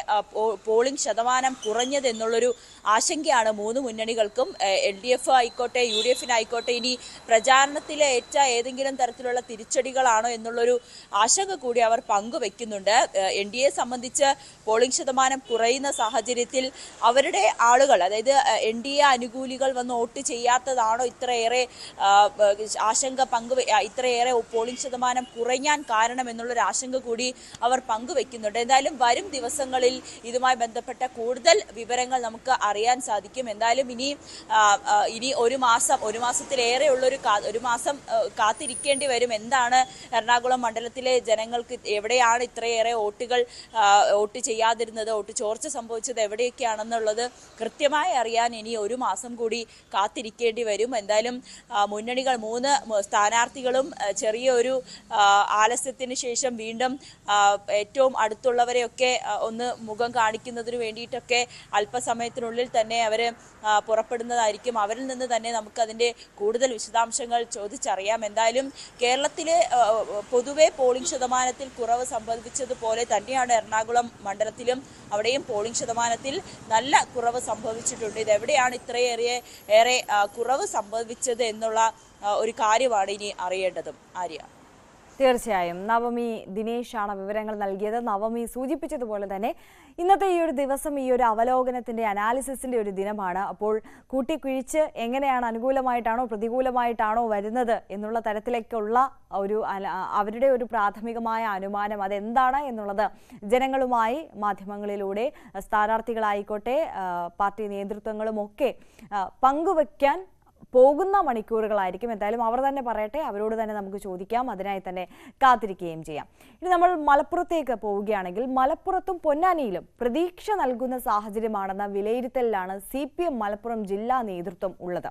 പോളിംഗ് ശതമാനം കുറഞ്ഞത് എന്നുള്ളൊരു ആശങ്കയാണ് മൂന്ന് മുന്നണികൾക്കും. LDF ആയിക്കോട്ടെ UDF-നായിക്കോട്ടെ ഇനി പ്രചാരണത്തിലേറ്റ ഏതെങ്കിലും തരത്തിലുള്ള തിരിച്ചടികളാണോ എന്നുള്ളൊരു ആശങ്ക കൂടി അവർ പങ്കുവെക്കുന്നുണ്ട്. NDA സംബന്ധിച്ച് പോളിംഗ് ശതമാനം കുറയുന്ന സാഹചര്യത്തിൽ അവരുടെ ആളുകൾ, അതായത് NDA അനുകൂലികൾ വന്ന് വോട്ട് ചെയ്യാത്തതാണോ ഇത്രയേറെ ആശങ്ക ഇത്രയേറെ പോളിംഗ് ശതമാനം കുറയാൻ കാരണം എന്നുള്ളൊരു ആശങ്ക കൂടി അവർ പങ്കുവെക്കുന്നുണ്ട്. എന്തായാലും വരും ദിവസങ്ങളിൽ ഇതുമായി ബന്ധപ്പെട്ട കൂടുതൽ വിവരങ്ങൾ നമുക്ക് അറിയാൻ സാധിക്കും. എന്തായാലും ഇനി ഒരു മാസത്തിലേറെ ഉള്ളൊരു ഒരു മാസം കാത്തിരിക്കേണ്ടി വരും. എന്താണ് എറണാകുളം മണ്ഡലത്തിലെ ജനങ്ങൾക്ക്, എവിടെയാണ് ഇത്രയേറെ വോട്ട് ചെയ്യാതിരുന്നത്, വോട്ട് ചോർച്ച സംഭവിച്ചത് എവിടെയൊക്കെയാണെന്നുള്ളത് കൃത്യമായി അറിയാൻ ഇനി ഒരു മാസം കൂടി കാത്തിരിക്കേണ്ടി വരും. എന്തായാലും മുന്നണികൾ, മൂന്ന് സ്ഥാനാർത്ഥികളും ചെറിയൊരു ആലസ്യത്തിന് ശേഷം വീണ്ടും ഏറ്റവും അടുത്തുള്ളവരെയൊക്കെ ഒന്ന് മുഖം കാണിക്കുന്നതിന് വേണ്ടിയിട്ടൊക്കെ അല്പസമയത്തിനുള്ളിൽ തന്നെ അവർ പുറപ്പെടുന്നതായിരിക്കും. അവരിൽ നിന്ന് തന്നെ നമുക്കതിൻ്റെ കൂടുതൽ വിശദാംശങ്ങൾ ചോദിച്ചറിയാം. എന്തായാലും കേരളത്തിലെ പൊതുവെ പോളിംഗ് ശതമാനത്തിൽ കുറവ് സംഭവിച്ചതുപോലെ തന്നെയാണ് എറണാകുളം മണ്ഡലത്തിലും. അവിടെയും പോളിംഗ് ശതമാനത്തിൽ നല്ല കുറവ് സംഭവിച്ചിട്ടുണ്ട്. ഇതെവിടെയാണ് ഇത്രയേറെ കുറവ് സംഭവിച്ചത് എന്നുള്ള ഒരു കാര്യമാണ് ഇനി അറിയേണ്ടതും. ആര്യ, തീർച്ചയായും നവമി ദിനേശാണ് വിവരങ്ങൾ നൽകിയത്. നവമി സൂചിപ്പിച്ചതുപോലെ തന്നെ ഇന്നത്തെ ഈ ഒരു ദിവസം ഈ ഒരു അവലോകനത്തിൻ്റെ, അനാലിസിസിൻ്റെ ഒരു ദിനമാണ്. അപ്പോൾ കൂട്ടിക്കുഴിച്ച് എങ്ങനെയാണ് അനുകൂലമായിട്ടാണോ പ്രതികൂലമായിട്ടാണോ വരുന്നത് എന്നുള്ള തരത്തിലേക്കുള്ള അവരുടെ ഒരു പ്രാഥമികമായ അനുമാനം അതെന്താണ് എന്നുള്ളത് ജനങ്ങളുമായി മാധ്യമങ്ങളിലൂടെ സ്ഥാനാർത്ഥികളായിക്കോട്ടെ പാർട്ടി നേതൃത്വങ്ങളുമൊക്കെ പങ്കുവയ്ക്കാൻ പോകുന്ന മണിക്കൂറുകളായിരിക്കും. എന്തായാലും അവർ തന്നെ പറയട്ടെ, അവരോട് തന്നെ നമുക്ക് ചോദിക്കാം. അതിനായി തന്നെ കാത്തിരിക്കുകയും ചെയ്യാം. ഇനി നമ്മൾ മലപ്പുറത്തേക്ക് പോവുകയാണെങ്കിൽ മലപ്പുറത്തും പൊന്നാനിയിലും പ്രതീക്ഷ നൽകുന്ന സാഹചര്യമാണെന്ന വിലയിരുത്തലിലാണ് CPM മലപ്പുറം ജില്ലാ നേതൃത്വം ഉള്ളത്.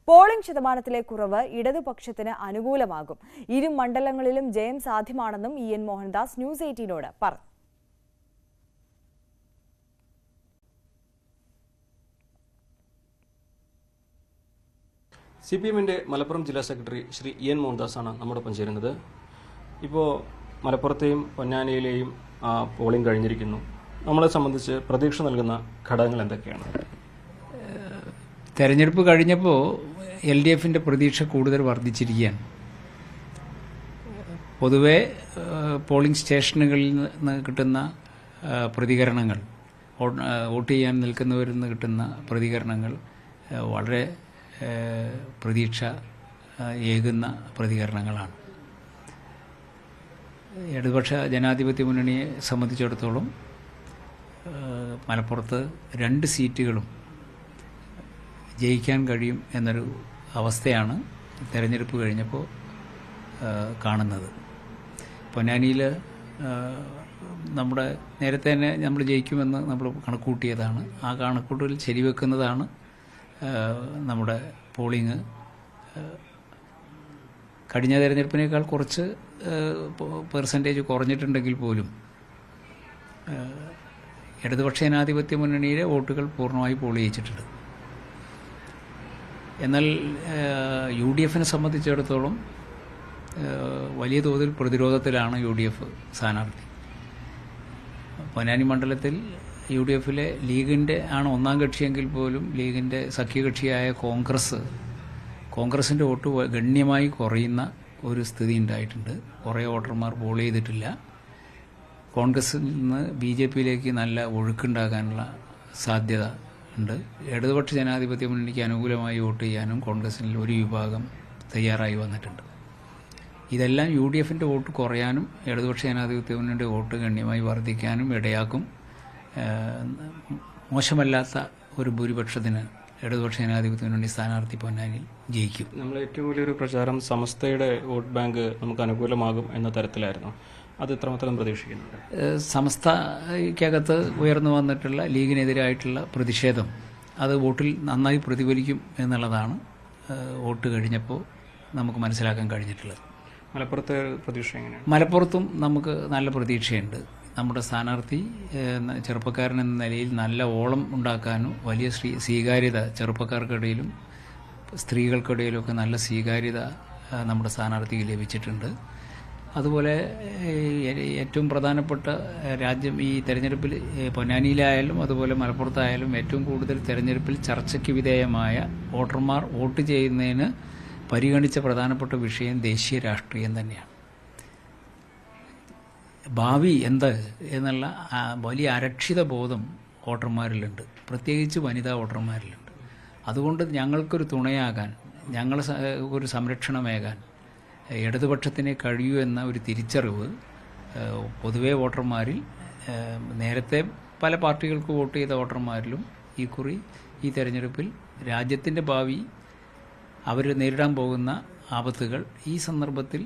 പോളിംഗ് ശതമാനത്തിലെ കുറവ് ഇടതുപക്ഷത്തിന് അനുകൂലമാകും. ഇരു മണ്ഡലങ്ങളിലും ജയം സാധ്യമാണെന്നും EN മോഹൻദാസ് ന്യൂസ് 18നോട് പറഞ്ഞു. CPM-ന്റെ മലപ്പുറം ജില്ലാ സെക്രട്ടറി ശ്രീ EN മോഹൻദാസ് ആണ് നമ്മോടൊപ്പം ചേരുന്നത്. ഇപ്പോൾ മലപ്പുറത്തെയും പൊന്നാനിയിലെയും പോളിംഗ് കഴിഞ്ഞിരിക്കുന്നു. നമ്മളെ സംബന്ധിച്ച് പ്രതീക്ഷ നൽകുന്ന ഘടകങ്ങൾ എന്തൊക്കെയാണ്? തെരഞ്ഞെടുപ്പ് കഴിഞ്ഞപ്പോൾ LDF-ന്റെ പ്രതീക്ഷ കൂടുതൽ വർദ്ധിച്ചിരിക്കുകയാണ്. പൊതുവെ പോളിംഗ് സ്റ്റേഷനുകളിൽ നിന്ന് കിട്ടുന്ന പ്രതികരണങ്ങൾ, വോട്ട് ചെയ്യാൻ നിൽക്കുന്നവരിൽ നിന്ന് കിട്ടുന്ന പ്രതികരണങ്ങൾ വളരെ പ്രതീക്ഷ ഏകുന്ന പ്രതികരണങ്ങളാണ്. ഇടതുപക്ഷ ജനാധിപത്യ മുന്നണിയെ സംബന്ധിച്ചിടത്തോളം മലപ്പുറത്ത് 2 സീറ്റുകളും ജയിക്കാൻ കഴിയും എന്നൊരു അവസ്ഥയാണ് തെരഞ്ഞെടുപ്പ് കഴിഞ്ഞപ്പോൾ കാണുന്നത്. പൊന്നാനിയിൽ നമ്മുടെ നേരത്തെ തന്നെ നമ്മൾ ജയിക്കുമെന്ന് നമ്മൾ കണക്കൂട്ടിയതാണ്. ആ കണക്കൂട്ടൽ ശരിവെക്കുന്നതാണ് നമ്മുടെ പോളിംഗ്. കഴിഞ്ഞ തെരഞ്ഞെടുപ്പിനേക്കാൾ കുറച്ച് പെർസെൻറ്റേജ് കുറഞ്ഞിട്ടുണ്ടെങ്കിൽ പോലും ഇടതുപക്ഷ ജനാധിപത്യ മുന്നണിയിലെ വോട്ടുകൾ പൂർണ്ണമായി പോൾ ചെയ്യിച്ചിട്ടുണ്ട്. എന്നാൽ UDF സംബന്ധിച്ചിടത്തോളം വലിയ തോതിൽ പ്രതിരോധത്തിലാണ് UDF സ്ഥാനാർത്ഥി. പൊന്നാനി മണ്ഡലത്തിൽ UDF ലീഗിൻ്റെ ആണ് ഒന്നാം കക്ഷിയെങ്കിൽ പോലും ലീഗിൻ്റെ സഖ്യകക്ഷിയായ കോൺഗ്രസിൻ്റെ വോട്ട് ഗണ്യമായി കുറയുന്ന ഒരു സ്ഥിതി ഉണ്ടായിട്ടുണ്ട്. കുറേ വോട്ടർമാർ പോൾ ചെയ്തിട്ടില്ല. കോൺഗ്രസിൽ നിന്ന് BJPയിലേക്ക് നല്ല ഒഴുക്കുണ്ടാകാനുള്ള സാധ്യത ഉണ്ട്. ഇടതുപക്ഷ ജനാധിപത്യ മുന്നണിക്ക് അനുകൂലമായി വോട്ട് ചെയ്യാനും കോൺഗ്രസിൽ ഒരു വിഭാഗം തയ്യാറായി വന്നിട്ടുണ്ട്. ഇതെല്ലാം UDFൻ്റെ വോട്ട് കുറയാനും ഇടതുപക്ഷ ജനാധിപത്യ മുന്നണിയുടെ വോട്ട് ഗണ്യമായി വർദ്ധിക്കാനും ഇടയാക്കും. മോശമല്ലാത്ത ഒരു ഭൂരിപക്ഷത്തിന് ഇടതുപക്ഷ ജനാധിപത്യ മുന്നണി സ്ഥാനാർത്ഥി പൊന്നാനിയിൽ ജയിക്കും. നമ്മൾ ഏറ്റവും വലിയൊരു പ്രചാരം സമസ്തയുടെ വോട്ട് ബാങ്ക് നമുക്ക് അനുകൂലമാകും എന്ന തരത്തിലായിരുന്നു. അത് എത്രമാത്രം പ്രതീക്ഷിക്കുന്നുണ്ട്? സമസ്തയ്ക്കകത്ത് ഉയർന്നു വന്നിട്ടുള്ള ലീഗിനെതിരായിട്ടുള്ള പ്രതിഷേധം അത് വോട്ടിൽ നന്നായി പ്രതിഫലിക്കും എന്നുള്ളതാണ് വോട്ട് കഴിഞ്ഞപ്പോൾ നമുക്ക് മനസ്സിലാക്കാൻ കഴിഞ്ഞിട്ടുള്ളത്. മലപ്പുറത്തെ പ്രതീക്ഷ എങ്ങനെയാണ്? മലപ്പുറത്തും നമുക്ക് നല്ല പ്രതീക്ഷയുണ്ട്. നമ്മുടെ സ്ഥാനാർത്ഥി ചെറുപ്പക്കാരൻ എന്ന നിലയിൽ നല്ല ഓളം ഉണ്ടാക്കാനും വലിയ സ്വീകാര്യത ചെറുപ്പക്കാർക്കിടയിലും സ്ത്രീകൾക്കിടയിലുമൊക്കെ നല്ല സ്വീകാര്യത നമ്മുടെ സ്ഥാനാർത്ഥിക്ക് ലഭിച്ചിട്ടുണ്ട്. അതുപോലെ ഏറ്റവും പ്രധാനപ്പെട്ട രാജ്യം ഈ തെരഞ്ഞെടുപ്പിൽ പൊന്നാനിയിലായാലും അതുപോലെ മലപ്പുറത്തായാലും ഏറ്റവും കൂടുതൽ തെരഞ്ഞെടുപ്പിൽ ചർച്ചയ്ക്ക് വിധേയമായ വോട്ടർമാർ വോട്ട് ചെയ്യുന്നതിന് പരിഗണിച്ച പ്രധാനപ്പെട്ട വിഷയം ദേശീയ രാഷ്ട്രീയം തന്നെയാണ്. ഭാവി എന്ത് എന്നുള്ള വലിയ അരക്ഷിത ബോധം വോട്ടർമാരിലുണ്ട്, പ്രത്യേകിച്ച് വനിതാ വോട്ടർമാരിലുണ്ട്. അതുകൊണ്ട് ഞങ്ങൾക്കൊരു തുണയാകാൻ, ഒരു സംരക്ഷണമേകാൻ ഇടതുപക്ഷത്തിന് കഴിയൂ എന്ന ഒരു തിരിച്ചറിവ് പൊതുവെ വോട്ടർമാരിൽ, നേരത്തെ പല പാർട്ടികൾക്ക് വോട്ട് ചെയ്ത വോട്ടർമാരിലും ഈ തെരഞ്ഞെടുപ്പിൽ രാജ്യത്തിൻ്റെ ഭാവി, അവർ നേരിടാൻ പോകുന്ന ആപത്തുകൾ, ഈ സന്ദർഭത്തിൽ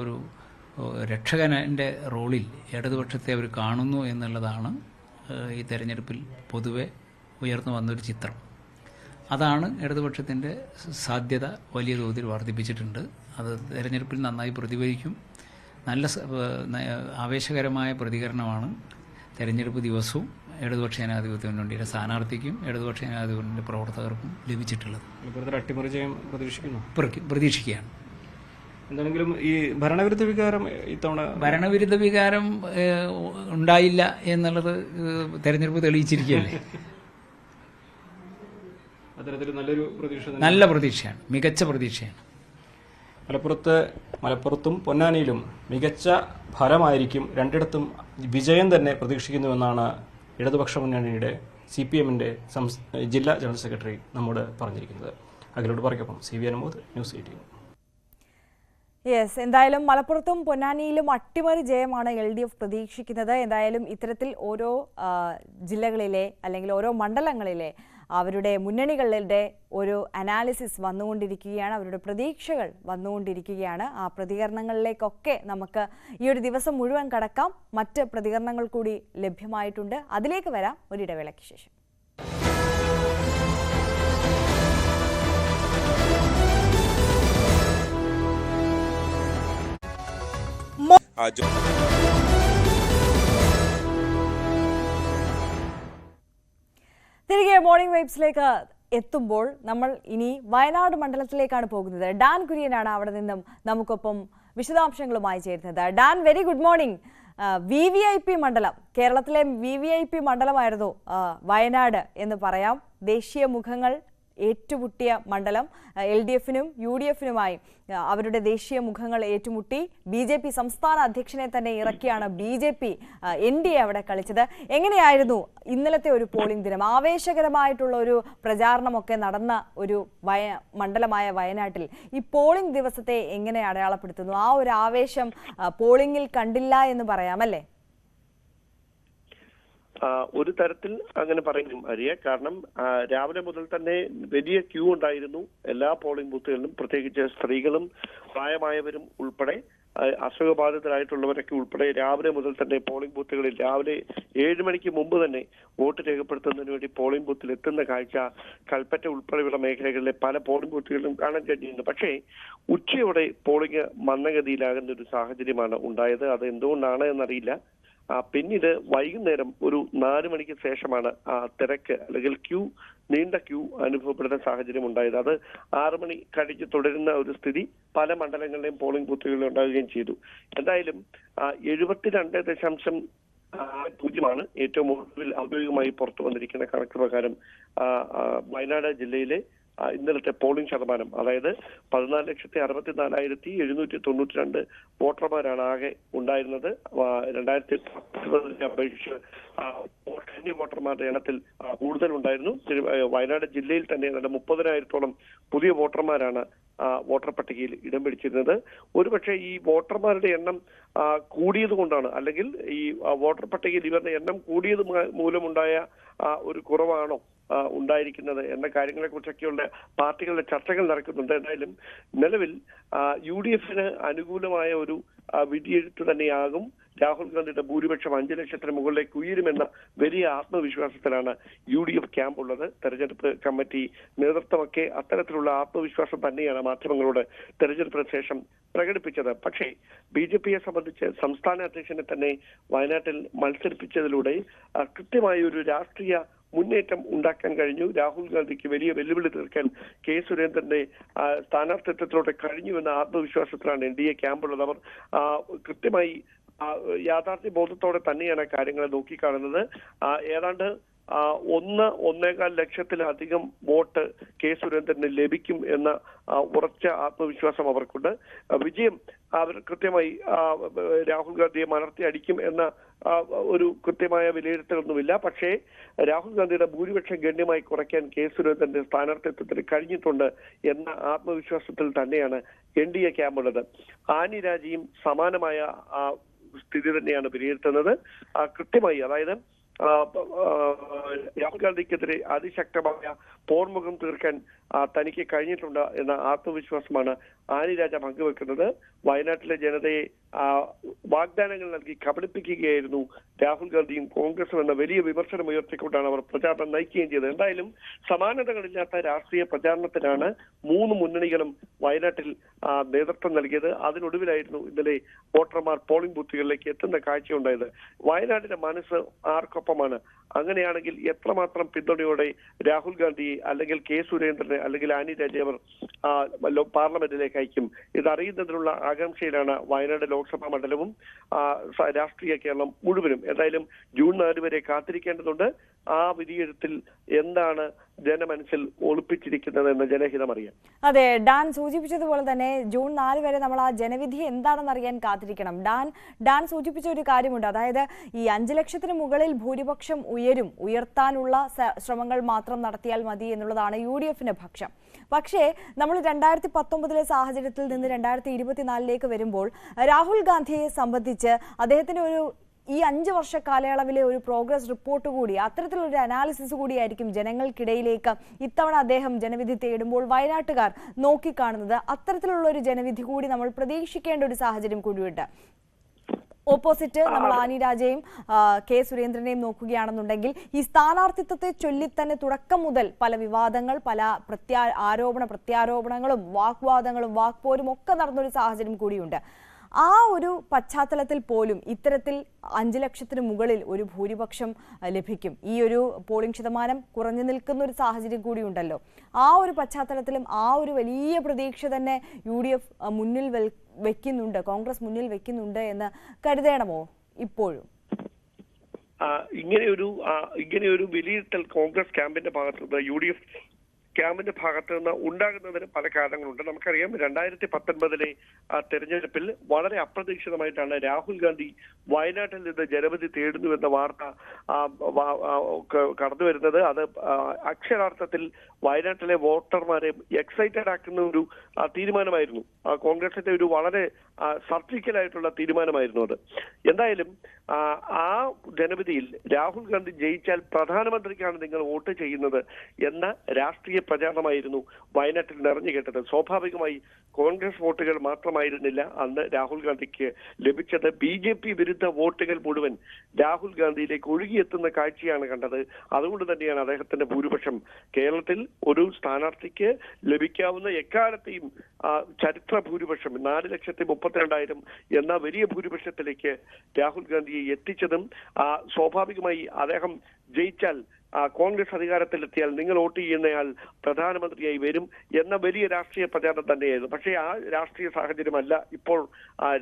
ഒരു രക്ഷകൻ്റെ റോളിൽ ഇടതുപക്ഷത്തെ അവർ കാണുന്നു എന്നുള്ളതാണ് ഈ തെരഞ്ഞെടുപ്പിൽ പൊതുവെ ഉയർന്നു വന്നൊരു ചിത്രം. അതാണ് ഇടതുപക്ഷത്തിൻ്റെ സാധ്യത വലിയ തോതിൽ വർദ്ധിപ്പിച്ചിട്ടുണ്ട്. അത് തെരഞ്ഞെടുപ്പിൽ നന്നായി പ്രതിഫലിക്കും. നല്ല ആവേശകരമായ പ്രതികരണമാണ് തെരഞ്ഞെടുപ്പ് ദിവസവും ഇടതുപക്ഷ ജനാധിപത്യ മുന്നണിയുടെ സ്ഥാനാർത്ഥിക്കും ഇടതുപക്ഷ ജനാധിപത്യ മുന്നണിയുടെ പ്രവർത്തകർക്കും ലഭിച്ചിട്ടുള്ളത്. അട്ടിമറി ചെയ്യാൻ പ്രതീക്ഷിക്കുകയാണ്. എന്താണെങ്കിലും ഈ ഭരണവിരുദ്ധ വികാരം ഇത്തവണ ഭരണവിരുദ്ധ വികാരം ഉണ്ടായില്ല എന്നുള്ളത് തെരഞ്ഞെടുപ്പ് തെളിയിച്ചിരിക്കുകയല്ലേ. അത്തരത്തിൽ നല്ലൊരു പ്രതീക്ഷ, നല്ല പ്രതീക്ഷയാണ്, മികച്ച പ്രതീക്ഷയാണ്. മലപ്പുറത്തും പൊന്നാനിയിലും മികച്ച ഫലമായിരിക്കും, രണ്ടിടത്തും വിജയം തന്നെ പ്രതീക്ഷിക്കുന്നുവെന്നാണ് ഇടതുപക്ഷ മുന്നണിയുടെ CPMന്റെ ജില്ലാ ജനറൽ സെക്രട്ടറി നമ്മോട് പറഞ്ഞിരിക്കുന്നത്. അഖിലോട് പറയ്ക്കൊപ്പം CV അനുമോദ്, News 18. യെസ്, എന്തായാലും മലപ്പുറത്തും പൊന്നാനിയിലും അട്ടിമറി ജയമാണ് LDF പ്രതീക്ഷിക്കുന്നത്. എന്തായാലും ഇത്തരത്തിൽ ഓരോ ജില്ലകളിലെ അല്ലെങ്കിൽ ഓരോ മണ്ഡലങ്ങളിലെ അവരുടെ മുന്നണികളുടെ ഒരു അനാലിസിസ് വന്നുകൊണ്ടിരിക്കുകയാണ്, അവരുടെ പ്രതീക്ഷകൾ വന്നുകൊണ്ടിരിക്കുകയാണ്. ആ പ്രതികരണങ്ങളിലേക്കൊക്കെ നമുക്ക് ഈ ഒരു ദിവസം മുഴുവൻ കടക്കാം. മറ്റ് പ്രതികരണങ്ങൾ കൂടി ലഭ്യമായിട്ടുണ്ട്, അതിലേക്ക് വരാം ഒരിടവേളയ്ക്ക് ശേഷം. തിരികെ മോർണിംഗ് വൈബ്സിലേക്ക് എത്തുമ്പോൾ നമ്മൾ ഇനി വയനാട് മണ്ഡലത്തിലേക്കാണ് പോകുന്നത്. ഡാൻ കുര്യനാണ് അവിടെ നിന്നും നമുക്കൊപ്പം വിശദാംശങ്ങളുമായി ചേരുന്നത്. Dan, very good morning. VVIP മണ്ഡലം, കേരളത്തിലെ VVIP മണ്ഡലമായിരുന്നു വയനാട് എന്ന് പറയാം. ദേശീയ മുഖങ്ങൾ ഏറ്റുമുട്ടിയ മണ്ഡലം. LDFനും UDFനുമായി അവരുടെ ദേശീയ മുഖങ്ങൾ ഏറ്റുമുട്ടി. BJP സംസ്ഥാന അധ്യക്ഷനെ തന്നെ ഇറക്കിയാണ് BJP NDA അവിടെ കളിച്ചത്. എങ്ങനെയായിരുന്നു ഇന്നലത്തെ ഒരു പോളിംഗ് ദിനം? ആവേശകരമായിട്ടുള്ള ഒരു പ്രചാരണമൊക്കെ നടന്ന ഒരു മണ്ഡലമായ വയനാട്ടിൽ ഈ പോളിംഗ് ദിവസത്തെ എങ്ങനെ അടയാളപ്പെടുത്തുന്നു? ആ ഒരു ആവേശം പോളിംഗിൽ കണ്ടില്ല എന്ന് പറയാമല്ലേ? ഒരു തരത്തിൽ അങ്ങനെ പറയും അറിയ. കാരണം രാവിലെ മുതൽ തന്നെ വലിയ ക്യൂ ഉണ്ടായിരുന്നു എല്ലാ പോളിംഗ് ബൂത്തുകളിലും. പ്രത്യേകിച്ച് സ്ത്രീകളും പ്രായമായവരും ഉൾപ്പെടെ അസുഖബാധിതരായിട്ടുള്ളവരൊക്കെ ഉൾപ്പെടെ രാവിലെ മുതൽ തന്നെ പോളിംഗ് ബൂത്തുകളിൽ രാവിലെ 7 മണിക്ക് മുമ്പ് തന്നെ വോട്ട് രേഖപ്പെടുത്തുന്നതിന് വേണ്ടി പോളിംഗ് ബൂത്തിൽ എത്തുന്ന കാഴ്ച കൽപ്പറ്റ ഉൾപ്പെടെയുള്ള മേഖലകളിലെ പല പോളിംഗ് ബൂത്തുകളിലും കാണാൻ കഴിയുന്നു. പക്ഷേ ഉച്ചയോടെ പോളിംഗ് മന്ദഗതിയിലാകുന്ന ഒരു സാഹചര്യമാണ് ഉണ്ടായത്. അത് എന്തുകൊണ്ടാണ് എന്നറിയില്ല. പിന്നീട് വൈകുന്നേരം ഒരു 4 മണിക്ക് ശേഷമാണ് തിരക്ക് അല്ലെങ്കിൽ നീണ്ട ക്യൂ അനുഭവപ്പെടുന്ന സാഹചര്യം ഉണ്ടായത്. അത് 6 മണി കഴിഞ്ഞ് തുടരുന്ന ഒരു സ്ഥിതി പല മണ്ഡലങ്ങളിലെയും പോളിംഗ് ബൂത്തുകളിൽ ഉണ്ടാവുകയും ചെയ്തു. എന്തായാലും 72.0 ഏറ്റവും ഒടുവിൽ ഔദ്യോഗികമായി പുറത്തു വന്നിരിക്കുന്ന കണക്ക് പ്രകാരം വയനാട് ജില്ലയിലെ ഇന്നലത്തെ പോളിംഗ് ശതമാനം. അതായത് 14,64,792 വോട്ടർമാരാണ് ആകെ ഉണ്ടായിരുന്നത്. 2019 അപേക്ഷിച്ച് വോട്ടർമാരുടെ എണ്ണത്തിൽ കൂടുതൽ ഉണ്ടായിരുന്നു. വയനാട് ജില്ലയിൽ തന്നെ 30,000-ഓളം പുതിയ വോട്ടർമാരാണ് വോട്ടർ പട്ടികയിൽ ഇടം പിടിച്ചിരുന്നത്. ഒരുപക്ഷെ ഈ വോട്ടർമാരുടെ എണ്ണം കൂടിയത് കൊണ്ടാണ്, അല്ലെങ്കിൽ ഈ വോട്ടർ പട്ടികയിൽ ഇവരുടെ എണ്ണം കൂടിയത് മൂലമുണ്ടായ ഒരു കുറവാണോ ഉണ്ടായിരിക്കുന്നത് എന്ന കാര്യങ്ങളെ കുറിച്ചൊക്കെയുള്ള പാർട്ടികളുടെ ചർച്ചകൾ നടക്കുന്നുണ്ട്. എന്തായാലും നിലവിൽ UDF-ന് അനുകൂലമായ ഒരു വിധിയെഴുത്ത് തന്നെയാകും. രാഹുൽ ഗാന്ധിയുടെ ഭൂരിപക്ഷം 5 ലക്ഷത്തിന് മുകളിലേക്ക് ഉയരുമെന്ന വലിയ ആത്മവിശ്വാസത്തിലാണ് UDF ക്യാമ്പ് ഉള്ളത്. തെരഞ്ഞെടുപ്പ് കമ്മിറ്റി നേതൃത്വമൊക്കെ അത്തരത്തിലുള്ള ആത്മവിശ്വാസം തന്നെയാണ് മാധ്യമങ്ങളോട് തെരഞ്ഞെടുപ്പിന് ശേഷം പ്രകടിപ്പിച്ചത്. പക്ഷേ BJP-യെ സംബന്ധിച്ച് സംസ്ഥാന അധ്യക്ഷനെ തന്നെ വയനാട്ടിൽ മത്സരിപ്പിച്ചതിലൂടെ കൃത്യമായ ഒരു രാഷ്ട്രീയ മുന്നേറ്റം ഉണ്ടാക്കാൻ കഴിഞ്ഞു. രാഹുൽ ഗാന്ധിക്ക് വലിയ വെല്ലുവിളി തീർക്കാൻ കെ സുരേന്ദ്രന്റെ സ്ഥാനാർത്ഥിത്വത്തിലൂടെ കഴിഞ്ഞുവെന്ന ആത്മവിശ്വാസത്തിലാണ് NDA ക്യാമ്പുള്ളത്. അവർ കൃത്യമായി യാഥാർത്ഥ്യ ബോധത്തോടെ തന്നെയാണ് കാര്യങ്ങളെ നോക്കിക്കാണുന്നത്. ഏതാണ്ട് 1.25 ലക്ഷത്തിലധികം വോട്ട് കെ സുരേന്ദ്രന് ലഭിക്കും എന്ന ഉറച്ച ആത്മവിശ്വാസം അവർക്കുണ്ട്. വിജയം അവർ കൃത്യമായി രാഹുൽ ഗാന്ധിയെ മലർത്തി അടിക്കും എന്ന ഒരു കൃത്യമായ വിലയിരുത്തലൊന്നുമില്ല. പക്ഷേ രാഹുൽ ഗാന്ധിയുടെ ഭൂരിപക്ഷം ഗണ്യമായി കുറയ്ക്കാൻ കെ സുരേന്ദ്രന്റെ സ്ഥാനാർത്ഥിത്വത്തിന് കഴിഞ്ഞിട്ടുണ്ട് എന്ന ആത്മവിശ്വാസത്തിൽ തന്നെയാണ് NDA ക്യാമ്പുള്ളത്. ആനി രാജയും സമാനമായ സ്ഥിതി തന്നെയാണ് വിലയിരുത്തുന്നത്. കൃത്യമായി, അതായത് രാഹുൽ ഗാന്ധിക്കെതിരെ അതിശക്തമായ പോർമുഖം തീർക്കാൻ തനിക്ക് കഴിഞ്ഞിട്ടുണ്ട് എന്ന ആത്മവിശ്വാസമാണ് ആനി രാജ പങ്കുവെക്കുന്നത്. വയനാട്ടിലെ ജനതയെ വാഗ്ദാനങ്ങൾ നൽകി കബളിപ്പിക്കുകയായിരുന്നു രാഹുൽ ഗാന്ധിയും കോൺഗ്രസും എന്ന വലിയ വിമർശനം ഉയർത്തിക്കൊണ്ടാണ് അവർ പ്രചാരണം നയിക്കുകയും ചെയ്തത്. എന്തായാലും സമാനതകളില്ലാത്ത രാഷ്ട്രീയ പ്രചാരണത്തിനാണ് 3 മുന്നണികളും വയനാട്ടിൽ നേതൃത്വം നൽകിയത്. അതിനൊടുവിലായിരുന്നു ഇന്നലെ വോട്ടർമാർ പോളിംഗ് ബൂത്തുകളിലേക്ക് എത്തുന്ന കാഴ്ചയുണ്ടായത്. വയനാടിന്റെ മനസ്സ് ആർക്കൊപ്പമാണ്? അങ്ങനെയാണെങ്കിൽ എത്രമാത്രം പിന്തുണയോടെ രാഹുൽ ഗാന്ധിയെ അല്ലെങ്കിൽ കെ സുരേന്ദ്രനെ അല്ലെങ്കിൽ ആനി രാജയെ അവർ പാർലമെന്റിലേക്ക് അയക്കും ഇതറിയുന്നതിനുള്ള ആകാംക്ഷയിലാണ് വയനാട് ലോക്സഭാ മണ്ഡലവും രാഷ്ട്രീയ കേരളം മുഴുവനും. എന്തായാലും ജൂൺ 4 വരെ കാത്തിരിക്കേണ്ടതുണ്ട്. ആ വിധിയെഴുത്തിൽ എന്താണ് ജനമനസ്സിൽ ഒളിപ്പിച്ചിരിക്കുന്നത് എന്ന് ജനഹിതം അറിയാം. അതെ, ഡാൻ സൂചിപ്പിച്ചതുപോലെ തന്നെ ജൂൺ 4 വരെ നമ്മൾ ആ ജനവിധി എന്താണെന്ന് അറിയാൻ കാത്തിരിക്കണം. ഡാൻ സൂചിപ്പിച്ച ഒരു കാര്യമുണ്ട്, അതായത് ഈ 5 ലക്ഷത്തിന് മുകളിൽ ഭൂരിപക്ഷം ഉയർത്താനുള്ള ശ്രമങ്ങൾ മാത്രം നടത്തിയാൽ മതി എന്നുള്ളതാണ് UDF-ന് പക്ഷം. പക്ഷേ നമ്മൾ 2019 സാഹചര്യത്തിൽ നിന്ന് 2024 വരുമ്പോൾ രാഹുൽ ഗാന്ധിയെ സംബന്ധിച്ച് അദ്ദേഹത്തിന് ഈ 5 വർഷ കാലയളവിലെ ഒരു പ്രോഗ്രസ് റിപ്പോർട്ട് കൂടി, അത്തരത്തിലൊരു അനാലിസിസ് കൂടിയായിരിക്കും ജനങ്ങൾക്കിടയിലേക്ക് ഇത്തവണ അദ്ദേഹം ജനവിധി തേടുമ്പോൾ വയനാട്ടുകാർ നോക്കിക്കാണുന്നത്. അത്തരത്തിലുള്ള ഒരു ജനവിധി കൂടി നമ്മൾ പ്രതീക്ഷിക്കേണ്ട ഒരു സാഹചര്യം കൂടിയുണ്ട്. ഓപ്പോസിറ്റ് നമ്മൾ ആനി രാജയും കെ സുരേന്ദ്രനെയും നോക്കുകയാണെന്നുണ്ടെങ്കിൽ ഈ സ്ഥാനാർത്ഥിത്വത്തെ ചൊല്ലി തന്നെ തുടക്കം മുതൽ പല വിവാദങ്ങൾ, പല പ്രത്യാരോപണങ്ങളും വാക്പോരും ഒക്കെ നടന്നൊരു സാഹചര്യം കൂടിയുണ്ട്. ആ ഒരു പശ്ചാത്തലത്തിൽ പോലും ഇത്തരത്തിൽ 5 ലക്ഷത്തിന് മുകളിൽ ഒരു ഭൂരിപക്ഷം ലഭിക്കും, ഈ ഒരു പോളിംഗ് ശതമാനം കുറഞ്ഞു നിൽക്കുന്ന ഒരു സാഹചര്യം കൂടിയുണ്ടല്ലോ. ആ ഒരു പശ്ചാത്തലത്തിലും ആ ഒരു വലിയ പ്രതീക്ഷ തന്നെ UDF മുന്നിൽ വെക്കുന്നുണ്ട്, കോൺഗ്രസ് മുന്നിൽ വെക്കുന്നുണ്ട് എന്ന് കരുതണമോ ഇപ്പോഴും? ഇങ്ങനെയൊരു വിലയിരുത്തൽ കോൺഗ്രസ് ക്യാമ്പിന്റെ ഭാഗത്തുനിന്ന് UDF ക്യാമ്പിന്റെ ഭാഗത്ത് നിന്ന് ഉണ്ടാകുന്നതിന് പല കാരണങ്ങളുണ്ട്. നമുക്കറിയാം 2019 തെരഞ്ഞെടുപ്പിൽ വളരെ അപ്രതീക്ഷിതമായിട്ടാണ് രാഹുൽ ഗാന്ധി വയനാട്ടിൽ നിന്ന് ജനവിധി തേടുന്നുവെന്ന വാർത്ത കടന്നു വരുന്നത്. അത് അക്ഷരാർത്ഥത്തിൽ വയനാട്ടിലെ വോട്ടർമാരെ എക്സൈറ്റഡ് ആക്കുന്ന ഒരു തീരുമാനമായിരുന്നു. കോൺഗ്രസിന്റെ ഒരു വളരെ സർജിക്കലായിട്ടുള്ള തീരുമാനമായിരുന്നു അത്. എന്തായാലും ആ ജനവിധിയിൽ രാഹുൽ ഗാന്ധി ജയിച്ചാൽ പ്രധാനമന്ത്രിക്കാണ് നിങ്ങൾ വോട്ട് ചെയ്യുന്നത് എന്ന രാഷ്ട്രീയ പ്രചാരണമായിരുന്നു വയനാട്ടിൽ നിറഞ്ഞു കേട്ടത്. സ്വാഭാവികമായി കോൺഗ്രസ് വോട്ടുകൾ മാത്രമായിരുന്നില്ല അന്ന് രാഹുൽ ഗാന്ധിക്ക് ലഭിച്ചത്. BJP വിരുദ്ധ വോട്ടുകൾ മുഴുവൻ രാഹുൽ ഗാന്ധിയിലേക്ക് ഒഴുകിയെത്തുന്ന കാഴ്ചയാണ് കണ്ടത്. അതുകൊണ്ട് തന്നെയാണ് അദ്ദേഹത്തിന്റെ ഭൂരിപക്ഷം കേരളത്തിൽ ഒരു സ്ഥാനാർത്ഥിക്ക് ലഭിക്കാവുന്ന എക്കാലത്തെയും ചരിത്ര ഭൂരിപക്ഷം 4,32,000 എന്ന വലിയ ഭൂരിപക്ഷത്തിലേക്ക് രാഹുൽ ഗാന്ധിയെ എത്തിച്ചതും. സ്വാഭാവികമായി അദ്ദേഹം ജയിച്ചാൽ കോൺഗ്രസ് അധികാരത്തിലെത്തിയാൽ നിങ്ങൾ വോട്ട് ചെയ്യുന്നയാൾ പ്രധാനമന്ത്രിയായി വരും എന്ന വലിയ രാഷ്ട്രീയ പ്രചാരണം തന്നെയായിരുന്നു. പക്ഷേ ആ രാഷ്ട്രീയ സാഹചര്യമല്ല ഇപ്പോൾ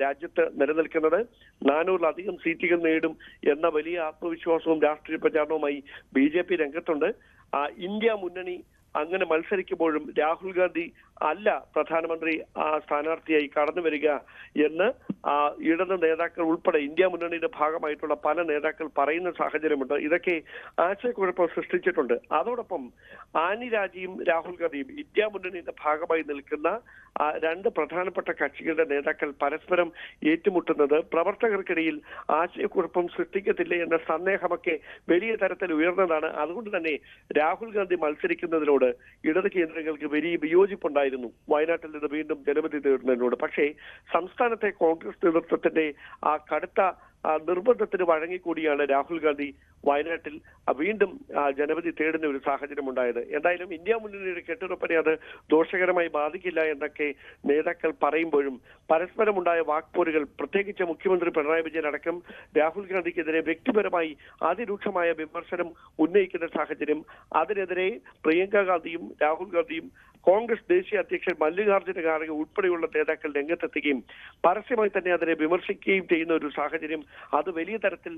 രാജ്യത്ത് നിലനിൽക്കുന്നത്. 400-ലധികം സീറ്റുകൾ നേടും എന്ന വലിയ ആത്മവിശ്വാസവും രാഷ്ട്രീയ പ്രചാരണവുമായി BJP രംഗത്തുണ്ട്. ഇന്ത്യ മുന്നണി അങ്ങനെ മത്സരിക്കുമ്പോഴും രാഹുൽ ഗാന്ധി അല്ല പ്രധാനമന്ത്രി സ്ഥാനാർത്ഥിയായി കടന്നു വരിക എന്ന് ഇടത് നേതാക്കൾ ഉൾപ്പെടെ ഇന്ത്യ മുന്നണിയുടെ ഭാഗമായിട്ടുള്ള പല നേതാക്കൾ പറയുന്ന സാഹചര്യമുണ്ട്. ഇതൊക്കെ ആശയക്കുഴപ്പം സൃഷ്ടിച്ചിട്ടുണ്ട്. അതോടൊപ്പം ആനി രാജയും രാഹുൽ ഗാന്ധിയും ഇന്ത്യ മുന്നണിയുടെ ഭാഗമായി നിൽക്കുന്ന രണ്ട് പ്രധാനപ്പെട്ട കക്ഷികളുടെ നേതാക്കൾ പരസ്പരം ഏറ്റുമുട്ടുന്നത് പ്രവർത്തകർക്കിടയിൽ ആശയക്കുഴപ്പം സൃഷ്ടിക്കത്തില്ലേ എന്ന സന്ദേഹമൊക്കെ വലിയ തരത്തിൽ ഉയർന്നതാണ്. അതുകൊണ്ട് തന്നെ രാഹുൽ ഗാന്ധി മത്സരിക്കുന്നതിനോട് ഇടത് കേന്ദ്രങ്ങൾക്ക് വലിയ വിയോജിപ്പുണ്ടായിരുന്നു വയനാട്ടിൽ നിന്ന് വീണ്ടും ജനവിധി തേടുന്നതിനോട്. പക്ഷേ സംസ്ഥാനത്തെ കോൺഗ്രസ് നേതൃത്വത്തിന്റെ കടുത്ത നിർബന്ധത്തിന് വഴങ്ങിക്കൂടിയാണ് രാഹുൽ ഗാന്ധി വയനാട്ടിൽ വീണ്ടും ജനവിധി തേടുന്ന ഒരു സാഹചര്യം ഉണ്ടായത്. എന്തായാലും ഇന്ത്യ മുന്നണിയുടെ കെട്ടുറപ്പിനെ അത് ദോഷകരമായി ബാധിക്കില്ല എന്നൊക്കെ നേതാക്കൾ പറയുമ്പോഴും പരസ്പരമുണ്ടായ വാക്പോരുകൾ, പ്രത്യേകിച്ച് മുഖ്യമന്ത്രി പിണറായി വിജയൻ അടക്കം രാഹുൽ ഗാന്ധിക്കെതിരെ വ്യക്തിപരമായി അതിരൂക്ഷമായ വിമർശനം ഉന്നയിക്കുന്ന സാഹചര്യം. അതിനെതിരെ പ്രിയങ്ക ഗാന്ധിയും രാഹുൽ ഗാന്ധിയും കോൺഗ്രസ് ദേശീയ അധ്യക്ഷൻ മല്ലികാർജ്ജുന ഖാർഗെ ഉൾപ്പെടെയുള്ള നേതാക്കൾ രംഗത്തെത്തുകയും പരസ്യമായി തന്നെ അതിനെ വിമർശിക്കുകയും ചെയ്യുന്ന ഒരു സാഹചര്യം അത് വലിയ തരത്തിൽ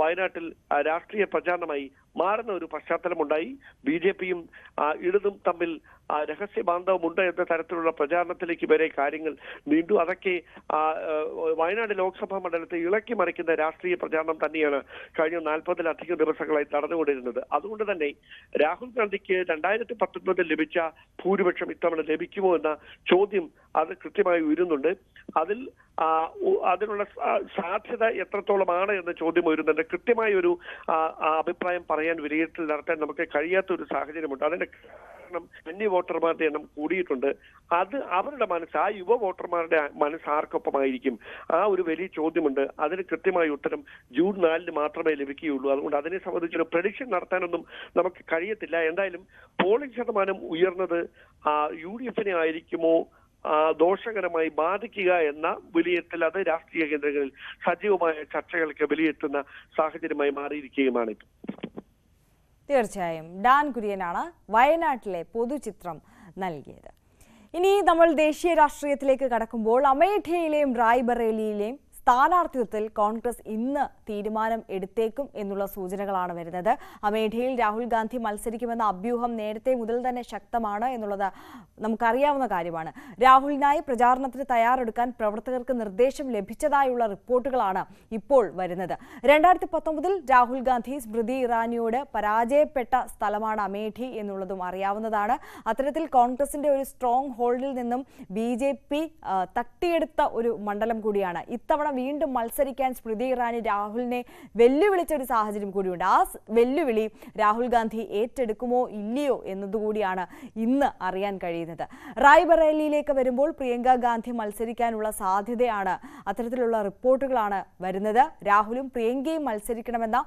വയനാട്ടിൽ രാഷ്ട്രീയ പ്രചാരണമായി മാറുന്ന ഒരു പശ്ചാത്തലമുണ്ടായി. BJPയും ഇടതും തമ്മിൽ രഹസ്യ ബാന്ധവമുണ്ട് എന്ന തരത്തിലുള്ള പ്രചാരണത്തിലേക്ക് വരെ കാര്യങ്ങൾ നീണ്ടു. അതൊക്കെ വയനാട് ലോക്സഭാ മണ്ഡലത്തെ ഇളക്കി മറിക്കുന്ന രാഷ്ട്രീയ പ്രചാരണം തന്നെയാണ് കഴിഞ്ഞ 40-ലധികം ദിവസങ്ങളായി നടന്നുകൊണ്ടിരുന്നത്. അതുകൊണ്ട് തന്നെ രാഹുൽ ഗാന്ധിക്ക് 2019 ലഭിച്ച ഭൂരിപക്ഷം ഇത്തവണ ലഭിക്കുമോ എന്ന ചോദ്യം അത് കൃത്യമായി ഉയരുന്നുണ്ട്. അതിനുള്ള സാധ്യത എത്രത്തോളമാണ് എന്ന ചോദ്യം ഉയരുന്നുണ്ട്. കൃത്യമായ ഒരു അഭിപ്രായം പറയാൻ, വിലയിരുത്തൽ നടത്താൻ നമുക്ക് കഴിയാത്ത ഒരു സാഹചര്യമുണ്ട്. അതിന്റെ കാരണം അന്യ വോട്ടർമാരുടെ എണ്ണം കൂടിയിട്ടുണ്ട്. അത് അവരുടെ മനസ്സ്, ആ യുവ വോട്ടർമാരുടെ മനസ്സ് ആർക്കൊപ്പമായിരിക്കും, ആ ഒരു വലിയ ചോദ്യമുണ്ട്. അതിന് കൃത്യമായ ഉത്തരം ജൂൺ 4 മാത്രമേ ലഭിക്കുകയുള്ളൂ. അതുകൊണ്ട് അതിനെ സംബന്ധിച്ചൊരു പ്രഡിക്ഷൻ നടത്താനൊന്നും നമുക്ക് കഴിയത്തില്ല. എന്തായാലും പോളിംഗ് ശതമാനം ഉയർന്നത് UDF-നെ ആയിരിക്കുമോ ദോഷകരമായി ബാധിക്കുക എന്ന വിലയിരുത്തൽ അത് രാഷ്ട്രീയ കേന്ദ്രങ്ങളിൽ സജീവമായ ചർച്ചകൾക്ക് വിലയിരുത്തുന്ന സാഹചര്യമായി മാറിയിരിക്കുകയുമാണ്. തീർച്ചയായും ഡാൻ കുര്യനാണ് വയനാട്ടിലെ പൊതുചിത്രം നൽകിയത്. ഇനി നമ്മൾ ദേശീയ രാഷ്ട്രീയത്തിലേക്ക് കടക്കുമ്പോൾ അമേഠിയിലെയും റായ്ബറേലിയിലെയും സ്ഥാനാർത്ഥിത്വത്തിൽ കോൺഗ്രസ് ഇന്ന് തീരുമാനം എടുത്തേക്കും എന്നുള്ള സൂചനകളാണ് വരുന്നത്. അമേഠിയിൽ രാഹുൽ ഗാന്ധി മത്സരിക്കുമെന്ന അഭ്യൂഹം നേരത്തെ മുതൽ തന്നെ ശക്തമാണ് എന്നുള്ളത് നമുക്കറിയാവുന്ന കാര്യമാണ്. രാഹുലിനായി പ്രചാരണത്തിന് തയ്യാറെടുക്കാൻ പ്രവർത്തകർക്ക് നിർദ്ദേശം ലഭിച്ചതായുള്ള റിപ്പോർട്ടുകളാണ് ഇപ്പോൾ വരുന്നത്. 2019 രാഹുൽ ഗാന്ധി സ്മൃതി ഇറാനിയോട് പരാജയപ്പെട്ട സ്ഥലമാണ് അമേഠി എന്നുള്ളതും അറിയാവുന്നതാണ്. അത്തരത്തിൽ കോൺഗ്രസിന്റെ ഒരു സ്ട്രോങ് ഹോൾഡിൽ നിന്നും BJP തട്ടിയെടുത്ത ഒരു മണ്ഡലം കൂടിയാണ്. ഇത്തവണ വീണ്ടും മത്സരിക്കാൻ സ്മൃതി ഇറാനി രാഹുലിനെ വെല്ലുവിളിച്ച ഒരു സാഹചര്യം കൂടിയുണ്ട്. ആ വെല്ലുവിളി രാഹുൽ ഗാന്ധി ഏറ്റെടുക്കുമോ ഇല്ലയോ എന്നതുകൂടിയാണ് ഇന്ന് അറിയാൻ കഴിയുന്നത്. റായ്ബറേലിയിലേക്ക് വരുമ്പോൾ പ്രിയങ്ക ഗാന്ധി മത്സരിക്കാനുള്ള സാധ്യതയാണ്, അത്തരത്തിലുള്ള റിപ്പോർട്ടുകളാണ് വരുന്നത്. രാഹുലും പ്രിയങ്കയും മത്സരിക്കണമെന്ന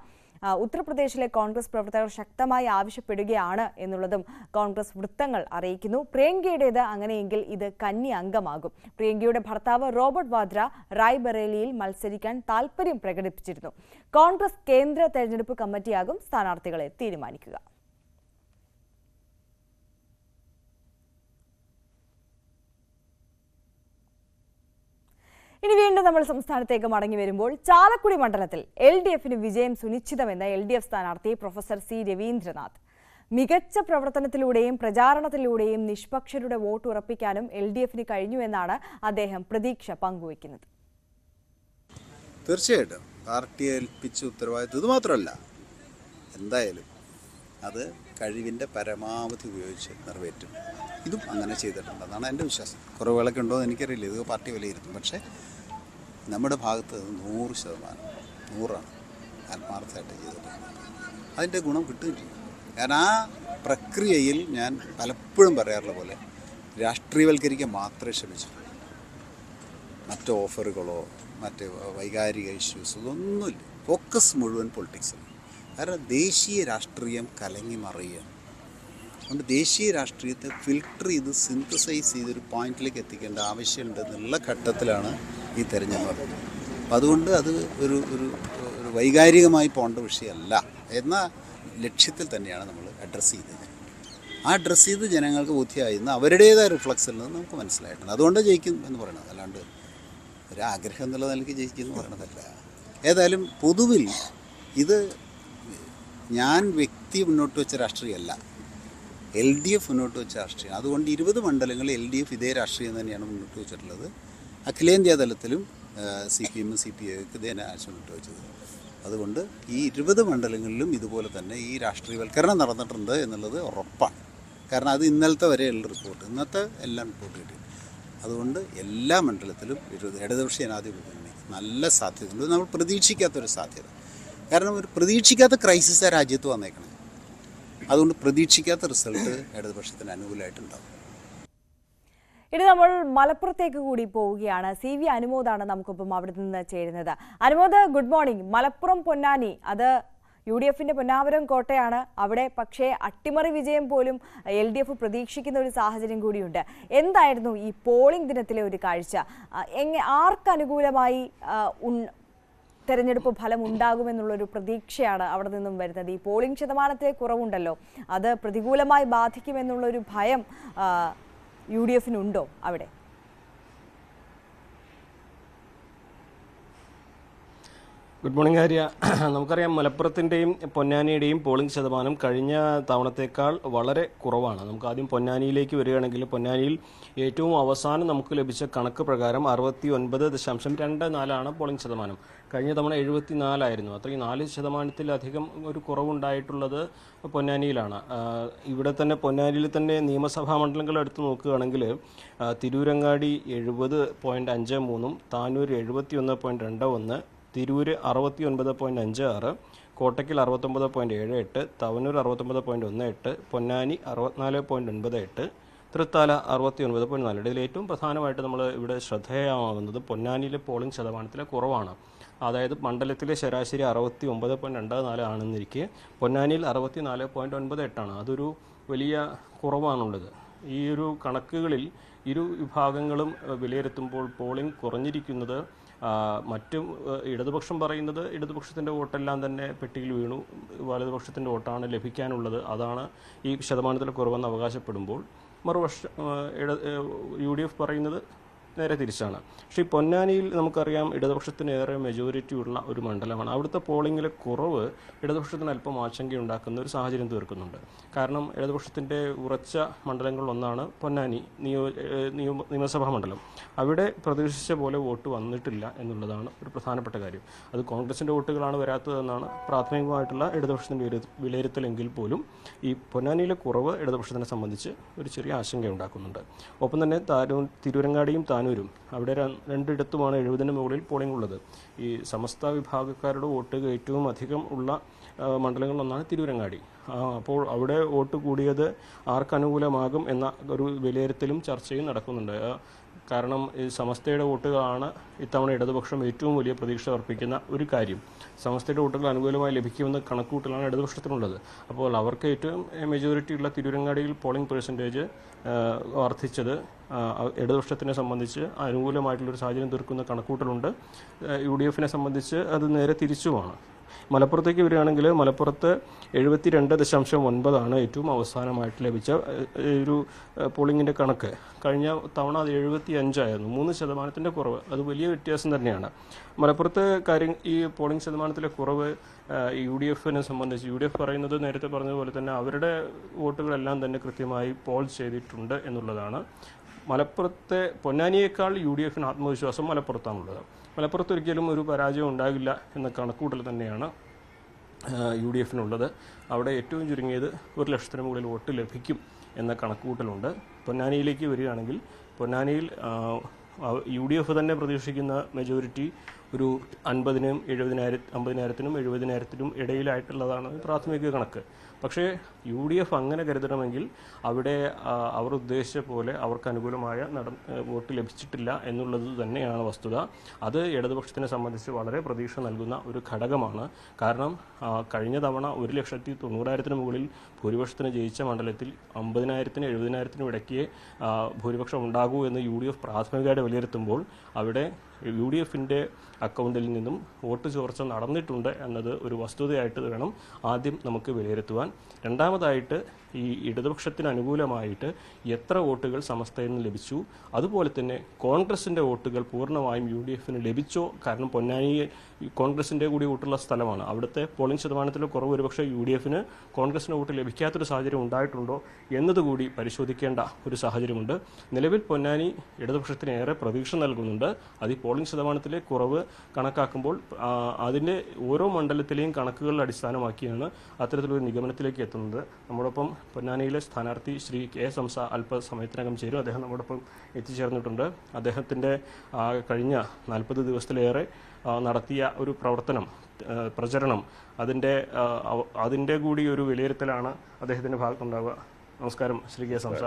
ഉത്തർപ്രദേശിലെ കോൺഗ്രസ് പ്രവർത്തകർ ശക്തമായി ആവശ്യപ്പെടുകയാണ് എന്നുള്ളതും കോൺഗ്രസ് വൃത്തങ്ങൾ അറിയിക്കുന്നു. പ്രിയങ്കയുടേത് അങ്ങനെയെങ്കിൽ ഇത് കന്നി അംഗമാകും. പ്രിയങ്കയുടെ ഭർത്താവ് റോബർട്ട് വാദ്ര റായ്ബറേലിയിൽ മത്സരിക്കാൻ താൽപര്യം പ്രകടിപ്പിച്ചിരുന്നു. കോൺഗ്രസ് കേന്ദ്ര തെരഞ്ഞെടുപ്പ് കമ്മിറ്റിയാകും സ്ഥാനാർത്ഥികളെ തീരുമാനിക്കുക. ഇനി വീണ്ടും നമ്മൾ സംസ്ഥാനത്തേക്ക് മടങ്ങി വരുമ്പോൾ ചാലക്കുടി മണ്ഡലത്തിൽ LDF-ന് വിജയം സുനിശ്ചിതമെന്ന് LDF സ്ഥാനാർത്ഥി പ്രൊഫസർ C. രവീന്ദ്രനാഥ്. മികച്ച പ്രവർത്തനത്തിലൂടെയും പ്രചാരണത്തിലൂടെയും നിഷ്പക്ഷരുടെ വോട്ട് ഉറപ്പിക്കാനും LDF-ന് കഴിഞ്ഞുവെന്നാണ് അദ്ദേഹം പ്രതീക്ഷ പങ്കുവയ്ക്കുന്നത്. തീർച്ചയായിട്ടും പാർട്ടിയെ ഏൽപ്പിച്ച ഉത്തരവാദിത്വം ഇത് മാത്രമല്ല, എന്തായാലും അത് കഴിവിൻ്റെ പരമാവധി ഉപയോഗിച്ച് നിറവേറ്റും. ഇതും അങ്ങനെ ചെയ്തിട്ടുണ്ടെന്നാണ് എൻ്റെ വിശ്വാസം. കുറവുകളൊക്കെ ഉണ്ടോ എന്ന് എനിക്കറിയില്ല, ഇത് പാർട്ടി വിലയിരുത്തും. പക്ഷേ നമ്മുടെ ഭാഗത്ത് 100% 100% ആത്മാർത്ഥമായിട്ട് ചെയ്തിട്ടുണ്ട്. അതിൻ്റെ ഗുണം കിട്ടുകയും ചെയ്യും. കാരണം ആ പ്രക്രിയയിൽ ഞാൻ പലപ്പോഴും പറയാറുള്ള പോലെ രാഷ്ട്രീയവൽക്കരിക്കാൻ മാത്രമേ ശ്രമിച്ചുള്ളൂ. മറ്റ് ഓഫറുകളോ മറ്റ് വൈകാരിക ഇഷ്യൂസ് ഇതൊന്നുമില്ല. ഫോക്കസ് മുഴുവൻ പൊളിറ്റിക്സിലാണ്. കാരണം ദേശീയ രാഷ്ട്രീയം കലങ്ങി മറിയുകയാണ്. അതുകൊണ്ട് ദേശീയ രാഷ്ട്രീയത്തെ ഫിൽട്ടർ ചെയ്ത് സിന്തസൈസ് ചെയ്തൊരു പോയിന്റിലേക്ക് എത്തിക്കേണ്ട ആവശ്യമുണ്ടെന്നുള്ള ഘട്ടത്തിലാണ് ഈ തെരഞ്ഞെടുപ്പ്. അപ്പം അതുകൊണ്ട് അത് ഒരു ഒരു ഒരു വൈകാരികമായി പോകേണ്ട വിഷയമല്ല എന്ന ലക്ഷ്യത്തിൽ തന്നെയാണ് നമ്മൾ അഡ്രസ്സ് ചെയ്തത്. ആ അഡ്രസ്സ് ചെയ്ത് ജനങ്ങൾക്ക് ബോധ്യമായിരുന്ന അവരുടേതായ റിഫ്ലക്സിൽ നിന്ന് നമുക്ക് മനസ്സിലായിട്ടുണ്ട്. അതുകൊണ്ട് ജയിക്കും എന്ന് പറയണത്, അല്ലാണ്ട് ഒരാഗ്രഹം എന്നുള്ള നിലയ്ക്ക് ജയിക്കും എന്ന് പറയണതല്ല. ഏതായാലും പൊതുവിൽ ഇത് ഞാൻ വ്യക്തി മുന്നോട്ട് വെച്ച രാഷ്ട്രീയമല്ല, LDF മുന്നോട്ട് വെച്ച രാഷ്ട്രീയം. അതുകൊണ്ട് 20 മണ്ഡലങ്ങളിൽ LDF ഇതേ രാഷ്ട്രീയം തന്നെയാണ് മുന്നോട്ട് വെച്ചിട്ടുള്ളത്. അഖിലേന്ത്യാ തലത്തിലും CPM CPI ഇതേ ആശയം മുന്നോട്ട് വെച്ചത്. അതുകൊണ്ട് ഈ 20 മണ്ഡലങ്ങളിലും ഇതുപോലെ തന്നെ ഈ രാഷ്ട്രീയവൽക്കരണം നടന്നിട്ടുണ്ട് എന്നുള്ളത് ഉറപ്പാണ്. കാരണം അത് ഇന്നലത്തെ വരെയുള്ള റിപ്പോർട്ട്, ഇന്നത്തെ എല്ലാം റിപ്പോർട്ട് കിട്ടി. അതുകൊണ്ട് എല്ലാ മണ്ഡലത്തിലും ഇടതുപക്ഷ ജനാധിപത്യ മുന്നണി നല്ല സാധ്യതയുണ്ട്. നമ്മൾ പ്രതീക്ഷിക്കാത്തൊരു സാധ്യത. കാരണം ഒരു പ്രതീക്ഷിക്കാത്ത ക്രൈസിസാണ് രാജ്യത്ത് വന്നേക്കണേ. അതുകൊണ്ട് പ്രതീക്ഷിക്കാത്ത റിസൾട്ട് ഇടതുപക്ഷത്തിന് അനുകൂലമായിട്ടുണ്ടാകും. ഇനി നമ്മൾ മലപ്പുറത്തേക്ക് കൂടി പോവുകയാണ്. CV അനുമോദാണ് നമുക്കൊപ്പം അവിടെ നിന്ന് ചേരുന്നത്. Anumod, good morning. മലപ്പുറം പൊന്നാനി അത് UDFന്റെ പൊന്നാവരം കോട്ടയാണ്. അവിടെ പക്ഷേ അട്ടിമറി വിജയം പോലും LDF പ്രതീക്ഷിക്കുന്ന ഒരു സാഹചര്യം കൂടിയുണ്ട്. എന്തായിരുന്നു ഈ പോളിംഗ് ദിനത്തിലെ ഒരു കാഴ്ച? ആർക്കനുകൂലമായി തെരഞ്ഞെടുപ്പ് ഫലം ഉണ്ടാകുമെന്നുള്ളൊരു പ്രതീക്ഷയാണ് അവിടെ നിന്നും വരുന്നത്? ഈ പോളിംഗ് ശതമാനത്തിലെ കുറവുണ്ടല്ലോ, അത് പ്രതികൂലമായി ബാധിക്കുമെന്നുള്ളൊരു ഭയം UDFനുണ്ടോ അവിടെ? Good morning Arya. നമുക്കറിയാം മലപ്പുറത്തിൻ്റെയും പൊന്നാനിയുടെയും പോളിംഗ് ശതമാനം കഴിഞ്ഞ തവണത്തേക്കാൾ വളരെ കുറവാണ്. നമുക്ക് ആദ്യം പൊന്നാനിയിലേക്ക് വരികയാണെങ്കിൽ പൊന്നാനിയിൽ ഏറ്റവും അവസാനം നമുക്ക് ലഭിച്ച കണക്ക് പ്രകാരം 69.24 പോളിംഗ് ശതമാനം. കഴിഞ്ഞ തവണ 74 അത്രയും 4% ഒരു കുറവുണ്ടായിട്ടുള്ളത് പൊന്നാനിയിലാണ്. ഇവിടെ തന്നെ പൊന്നാനിയിൽ തന്നെ നിയമസഭാ മണ്ഡലങ്ങൾ എടുത്തു നോക്കുകയാണെങ്കിൽ തിരൂരങ്ങാടി 70.53, താനൂർ 71.21, തിരൂര് 69.56, കോട്ടയ്ക്കൽ 69.78, തവനൂർ 69.18, പൊന്നാനി 64.98, തൃത്താല 69.4. ഇതിൽ ഏറ്റവും പ്രധാനമായിട്ട് നമ്മൾ ഇവിടെ ശ്രദ്ധേയമാകുന്നത് പൊന്നാനിയിലെ പോളിംഗ് ശതമാനത്തിലെ കുറവാണ്. അതായത് മണ്ഡലത്തിലെ ശരാശരി 69.24 ആണെന്നിരിക്കെ പൊന്നാനിയിൽ 64.98. അതൊരു വലിയ കുറവാണുള്ളത്. ഈ ഒരു കണക്കുകളിൽ ഇരു വിഭാഗങ്ങളും വിലയിരുത്തുമ്പോൾ പോളിംഗ് കുറഞ്ഞിരിക്കുന്നത്, മറ്റും ഇടതുപക്ഷം പറയുന്നത് ഇടതുപക്ഷത്തിൻ്റെ വോട്ടെല്ലാം തന്നെ പെട്ടിയിൽ വീണു, വലതുപക്ഷത്തിൻ്റെ വോട്ടാണ് ലഭിക്കാനുള്ളത്, അതാണ് ഈ ശതമാനത്തിൽ കുറവെന്ന് അവകാശപ്പെടുമ്പോൾ, മറുപക്ഷം UDF പറയുന്നത് നേരെ തിരിച്ചാണ്. പക്ഷേ ഈ പൊന്നാനിയിൽ നമുക്കറിയാം ഇടതുപക്ഷത്തിന് ഏറെ മെജോറിറ്റി ഉള്ള ഒരു മണ്ഡലമാണ്. അവിടുത്തെ പോളിംഗിലെ കുറവ് ഇടതുപക്ഷത്തിന് അല്പം ആശങ്കയുണ്ടാക്കുന്ന ഒരു സാഹചര്യം തീർക്കുന്നുണ്ട്. കാരണം ഇടതുപക്ഷത്തിൻ്റെ ഉറച്ച മണ്ഡലങ്ങളിലൊന്നാണ് പൊന്നാനി നിയമസഭാ മണ്ഡലം. അവിടെ പ്രതീക്ഷിച്ച പോലെ വോട്ട് വന്നിട്ടില്ല എന്നുള്ളതാണ് ഒരു പ്രധാനപ്പെട്ട കാര്യം. അത് കോൺഗ്രസിൻ്റെ വോട്ടുകളാണ് വരാത്തതെന്നാണ് പ്രാഥമികമായിട്ടുള്ള ഇടതുപക്ഷത്തിൻ്റെ വിലയിരുത്തലെങ്കിൽ പോലും ഈ പൊന്നാനിയിലെ കുറവ് ഇടതുപക്ഷത്തിനെ സംബന്ധിച്ച് ഒരു ചെറിയ ആശങ്കയുണ്ടാക്കുന്നുണ്ട്. ഒപ്പം തന്നെ തിരൂരങ്ങാടിയും താനൂരും അവിടെ രണ്ടിടത്തുമാണ് 70-ന് മുകളിൽ പോളിംഗ് ഉള്ളത്. ഈ സമസ്ത വിഭാഗക്കാരുടെ വോട്ട് ഏറ്റവും അധികം ഉള്ള മണ്ഡലങ്ങളിലൊന്നാണ് തിരൂരങ്ങാടി. അപ്പോൾ അവിടെ വോട്ട് കൂടിയത് ആർക്കനുകൂലമാകും എന്ന ഒരു വിലയിരുത്തലും ചർച്ചയും നടക്കുന്നുണ്ട്. കാരണം ഈ സമസ്തയുടെ വോട്ടുകളാണ് ഇത്തവണ ഇടതുപക്ഷം ഏറ്റവും വലിയ പ്രതീക്ഷ അർപ്പിക്കുന്ന ഒരു കാര്യം. സമസ്തയുടെ വോട്ടുകൾ അനുകൂലമായി ലഭിക്കുമെന്ന കണക്കുകൂട്ടലാണ് ഇടതുപക്ഷത്തിനുള്ളത്. അപ്പോൾ അവർക്ക് ഏറ്റവും മെജോറിറ്റി ഉള്ള തിരൂരങ്ങാടിയിൽ പോളിംഗ് പെർസെൻറ്റേജ് വർദ്ധിച്ചത് ഇടതുപക്ഷത്തിനെ സംബന്ധിച്ച് അനുകൂലമായിട്ടുള്ളൊരു സാഹചര്യം തീർക്കുന്ന കണക്കൂട്ടലുണ്ട്. UDFനെ സംബന്ധിച്ച് അത് നേരെ തിരിച്ചുമാണ്. മലപ്പുറത്തേക്ക് വരികയാണെങ്കിൽ മലപ്പുറത്ത് 72.9 ഏറ്റവും അവസാനമായിട്ട് ലഭിച്ച ഒരു പോളിംഗിൻ്റെ കണക്ക്. കഴിഞ്ഞ തവണ അത് 75 3% കുറവ്. അത് വലിയ വ്യത്യാസം തന്നെയാണ്. മലപ്പുറത്ത് ഈ പോളിംഗ് ശതമാനത്തിലെ കുറവ് UDFനെ സംബന്ധിച്ച് UDF പറയുന്നത് നേരത്തെ പറഞ്ഞതുപോലെ തന്നെ അവരുടെ വോട്ടുകളെല്ലാം തന്നെ കൃത്യമായി പോൾ ചെയ്തിട്ടുണ്ട് എന്നുള്ളതാണ്. മലപ്പുറത്തെ പൊന്നാനിയേക്കാൾ UDFന് ആത്മവിശ്വാസം മലപ്പുറത്താണുള്ളത്. മലപ്പുറത്ത് ഒരിക്കലും ഒരു പരാജയം ഉണ്ടാകില്ല എന്ന കണക്കൂട്ടൽ തന്നെയാണ് UDFനുള്ളത്. അവിടെ ഏറ്റവും ചുരുങ്ങിയത് 1,00,000 മുകളിൽ വോട്ട് ലഭിക്കും എന്ന കണക്കുകൂട്ടലുണ്ട്. പൊന്നാനിയിലേക്ക് വരികയാണെങ്കിൽ പൊന്നാനിയിൽ UDF തന്നെ പ്രതീക്ഷിക്കുന്ന മെജോറിറ്റി ഒരു 50,000-70,000-നും 70,000-നും ഇടയിലായിട്ടുള്ളതാണ് പ്രാഥമിക കണക്ക്. പക്ഷേ UDF അങ്ങനെ കരുതണമെങ്കിൽ അവിടെ അവർ ഉദ്ദേശിച്ച പോലെ അവർക്ക് അനുകൂലമായ വോട്ട് ലഭിച്ചിട്ടില്ല എന്നുള്ളത് തന്നെയാണ് വസ്തുത. അത് ഇടതുപക്ഷത്തിനെ സംബന്ധിച്ച് വളരെ പ്രതീക്ഷ നൽകുന്ന ഒരു ഘടകമാണ്. കാരണം കഴിഞ്ഞ തവണ 1,90,000-ന് മുകളിൽ ഭൂരിപക്ഷത്തിന് ജയിച്ച മണ്ഡലത്തിൽ 50,000-നും 70,000-നും ഇടയ്ക്ക് ഭൂരിപക്ഷം ഉണ്ടാകൂ എന്ന് UDF പ്രാഥമികമായിട്ട് വിലയിരുത്തുമ്പോൾ അവിടെ UDFന്റെ അക്കൗണ്ടിൽ നിന്നും വോട്ട് ചോർച്ച നടന്നിട്ടുണ്ട് എന്നത് ഒരു വസ്തുതയായിട്ട് വേണം ആദ്യം നമുക്ക് വിലയിരുത്തുവാൻ. രണ്ടാമതായിട്ട് ഈ ഇടതുപക്ഷത്തിന് അനുകൂലമായിട്ട് എത്ര വോട്ടുകൾ സമസ്തയിൽ നിന്ന് ലഭിച്ചു, അതുപോലെ തന്നെ കോൺഗ്രസിൻ്റെ വോട്ടുകൾ പൂർണ്ണമായും UDFന് ലഭിച്ചോ. കാരണം പൊന്നാനി കോൺഗ്രസിൻ്റെ കൂടി വോട്ടുള്ള സ്ഥലമാണ്. അവിടുത്തെ പോളിംഗ് ശതമാനത്തിൽ കുറവ് ഒരുപക്ഷെ UDFന് കോൺഗ്രസിന് വോട്ട് ലഭിക്കാത്തൊരു സാഹചര്യം ഉണ്ടായിട്ടുണ്ടോ എന്നതുകൂടി പരിശോധിക്കേണ്ട ഒരു സാഹചര്യമുണ്ട്. നിലവിൽ പൊന്നാനി ഇടതുപക്ഷത്തിന് ഏറെ പ്രതീക്ഷ നൽകുന്നുണ്ട്. അത് ഈ പോളിംഗ് ശതമാനത്തിലെ കുറവ് കണക്കാക്കുമ്പോൾ അതിൻ്റെ ഓരോ മണ്ഡലത്തിലെയും കണക്കുകളുടെ അടിസ്ഥാനമാക്കിയാണ് അത്തരത്തിലൊരു നിഗമനത്തിലേക്ക് എത്തുന്നത്. നമ്മോടൊപ്പം പൊന്നാനിയിലെ സ്ഥാനാർത്ഥി ശ്രീ KS ഹംസ അല്പസമയത്തിനകം ചേരും. അദ്ദേഹം നമ്മോടൊപ്പം എത്തിച്ചേർന്നിട്ടുണ്ട്. അദ്ദേഹത്തിൻ്റെ കഴിഞ്ഞ 40 ദിവസത്തിലേറെ നടത്തിയ ഒരു പ്രചരണം അതിൻ്റെ കൂടി ഒരു വിലയിരുത്തലാണ് അദ്ദേഹത്തിൻ്റെ ഭാഗത്തുണ്ടാവുക. നമസ്കാരം ശ്രീ KS ഹംസ.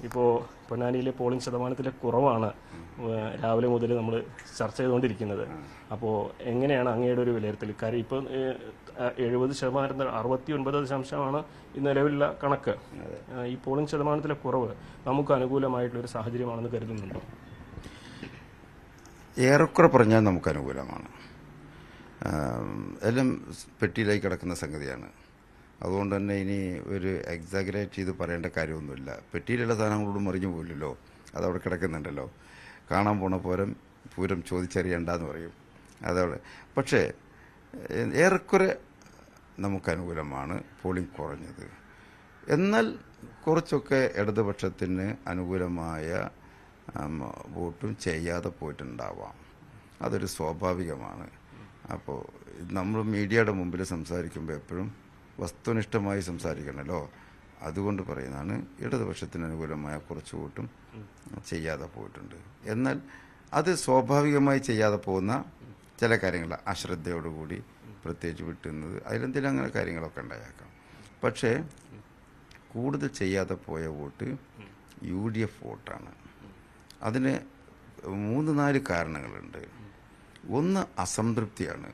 ഇപ്പോൾ പൊന്നാനിയിലെ പോളിംഗ് ശതമാനത്തിലെ കുറവാണ് രാവിലെ മുതൽ നമ്മൾ ചർച്ച ചെയ്തുകൊണ്ടിരിക്കുന്നത്. അപ്പോൾ എങ്ങനെയാണ് അങ്ങയുടെ ഒരു വിലയിരുത്തൽ? കാര്യം ഇപ്പോൾ 70%, 69% നിലവിലുള്ള കണക്ക്. ഈ പോളിംഗ് ശതമാനത്തിലെ കുറവ് നമുക്ക് അനുകൂലമായിട്ടുള്ളൊരു സാഹചര്യമാണെന്ന് കരുതുന്നുണ്ടോ? ഏറെക്കുറെ പറഞ്ഞാൽ നമുക്ക് അനുകൂലമാണ്. എല്ലാം പെട്ടിയിലേക്ക് കിടക്കുന്ന സംഗതിയാണ്. അതുകൊണ്ട് തന്നെ ഇനി ഒരു എക്സാഗറേറ്റ് ചെയ്ത് പറയേണ്ട കാര്യമൊന്നുമില്ല. പെട്ടിയിലുള്ള സാധനങ്ങളോടും മറിഞ്ഞു പോയില്ലല്ലോ, അതവിടെ കിടക്കുന്നുണ്ടല്ലോ. കാണാൻ പോണ പൂരം ചോദിച്ചറിയണ്ടെന്ന് പറയും അതവിടെ. പക്ഷേ ഏറെക്കുറെ നമുക്ക് അനുകൂലമാണ് പോളിംഗ് കുറഞ്ഞത്. എന്നാൽ കുറച്ചൊക്കെ ഇടതുപക്ഷത്തിന് അനുകൂലമായ വോട്ടും ചെയ്യാതെ പോയിട്ടുണ്ടാവാം. അതൊരു സ്വാഭാവികമാണ്. അപ്പോൾ നമ്മൾ മീഡിയയുടെ മുമ്പിൽ സംസാരിക്കുമ്പോൾ എപ്പോഴും വസ്തുനിഷ്ഠമായി സംസാരിക്കണമല്ലോ. അതുകൊണ്ട് പറയുന്നതാണ് ഇടതുപക്ഷത്തിന് അനുകൂലമായ കുറച്ച് വോട്ടും ചെയ്യാതെ പോയിട്ടുണ്ട്. എന്നാൽ അത് സ്വാഭാവികമായി ചെയ്യാതെ പോകുന്ന ചില കാര്യങ്ങൾ അശ്രദ്ധയോടുകൂടി പ്രത്യേകിച്ച് വിട്ടുന്നത് അതിലെന്തെങ്കിലും അങ്ങനെ കാര്യങ്ങളൊക്കെ ഉണ്ടായേക്കാം. പക്ഷേ കൂടുതൽ ചെയ്യാതെ പോയ വോട്ട് UDF വോട്ടാണ്. അതിന് 3-4 കാരണങ്ങളുണ്ട്. ഒന്ന് അസംതൃപ്തിയാണ്.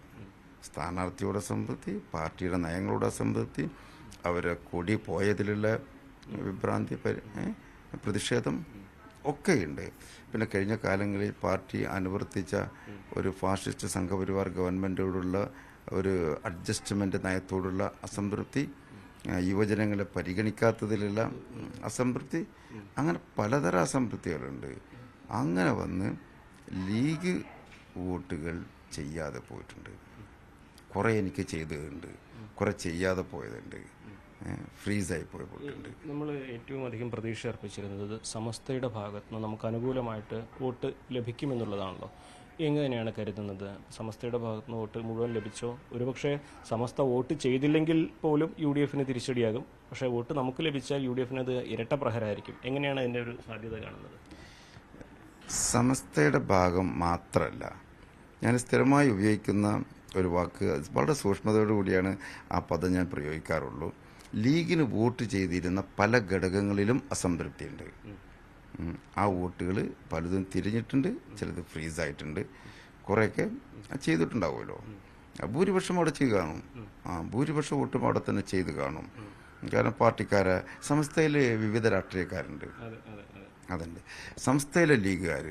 സ്ഥാനാർത്ഥിയോട് അസംതൃപ്തി, പാർട്ടിയുടെ നയങ്ങളോട് അസംതൃപ്തി, അവരെ കൊടി പോയതിലുള്ള വിഭ്രാന്തി, പ്രതിഷേധം ഒക്കെയുണ്ട്. പിന്നെ കഴിഞ്ഞ കാലങ്ങളിൽ പാർട്ടി അനുവർത്തിച്ച ഒരു ഫാഷിസ്റ്റ് സംഘപരിവാർ ഗവൺമെൻറ്റോടുള്ള ഒരു അഡ്ജസ്റ്റ്മെൻറ്റ് നയത്തോടുള്ള അസംതൃപ്തി, യുവജനങ്ങളെ പരിഗണിക്കാത്തതിലുള്ള അസംതൃപ്തി, അങ്ങനെ പലതരം അസംതൃപ്തികളുണ്ട്. അങ്ങനെ വന്ന് ലീഗ് വോട്ടുകൾ ചെയ്യാതെ പോയിട്ടുണ്ട്. കുറേ എനിക്ക് ചെയ്തതുണ്ട്, കുറേ ചെയ്യാതെ പോയതുണ്ട്, ഫ്രീസായി പോയിട്ടുണ്ട്. നമ്മൾ ഏറ്റവും അധികം പ്രതീക്ഷ അർപ്പിച്ചിരുന്നത് സമസ്തയുടെ ഭാഗത്ത് നിന്ന് നമുക്ക് അനുകൂലമായിട്ട് വോട്ട് ലഭിക്കുമെന്നുള്ളതാണല്ലോ. എങ്ങനെയാണ് കരുതുന്നത്? സമസ്തയുടെ ഭാഗത്തുനിന്ന് വോട്ട് മുഴുവൻ ലഭിച്ചോ? ഒരുപക്ഷെ സമസ്ത വോട്ട് ചെയ്തില്ലെങ്കിൽ പോലും UDFന് തിരിച്ചടിയാകും. പക്ഷേ വോട്ട് നമുക്ക് ലഭിച്ചാൽ UDFന് അത് ഇരട്ട പ്രഹരമായിരിക്കും. എങ്ങനെയാണ് അതിൻ്റെ ഒരു സാധ്യത കാണുന്നത്? സമസ്തയുടെ ഭാഗം മാത്രമല്ല, ഞാൻ സ്ഥിരമായി ഉപയോഗിക്കുന്ന ഒരു വാക്ക്, വളരെ സൂക്ഷ്മതയോടുകൂടിയാണ് ആ പദം ഞാൻ പ്രയോഗിക്കാറുള്ളൂ. ലീഗിന് വോട്ട് ചെയ്തിരുന്ന പല ഘടകങ്ങളിലും അസംതൃപ്തിയുണ്ട്. ആ വോട്ടുകൾ പലതും തിരിഞ്ഞിട്ടുണ്ട്, ചിലത് ഫ്രീസായിട്ടുണ്ട്, കുറേയൊക്കെ ചെയ്തിട്ടുണ്ടാവുമല്ലോ. ഭൂരിപക്ഷം അവിടെ ചെയ്ത് കാണും. ഭൂരിപക്ഷം വോട്ടും അവിടെ തന്നെ ചെയ്ത് കാണും. കാരണം പാർട്ടിക്കാരെ സമസ്തയിൽ വിവിധ രാഷ്ട്രീയക്കാരുണ്ട്. അതുണ്ട്. സംസ്ഥയിലെ ലീഗുകാർ,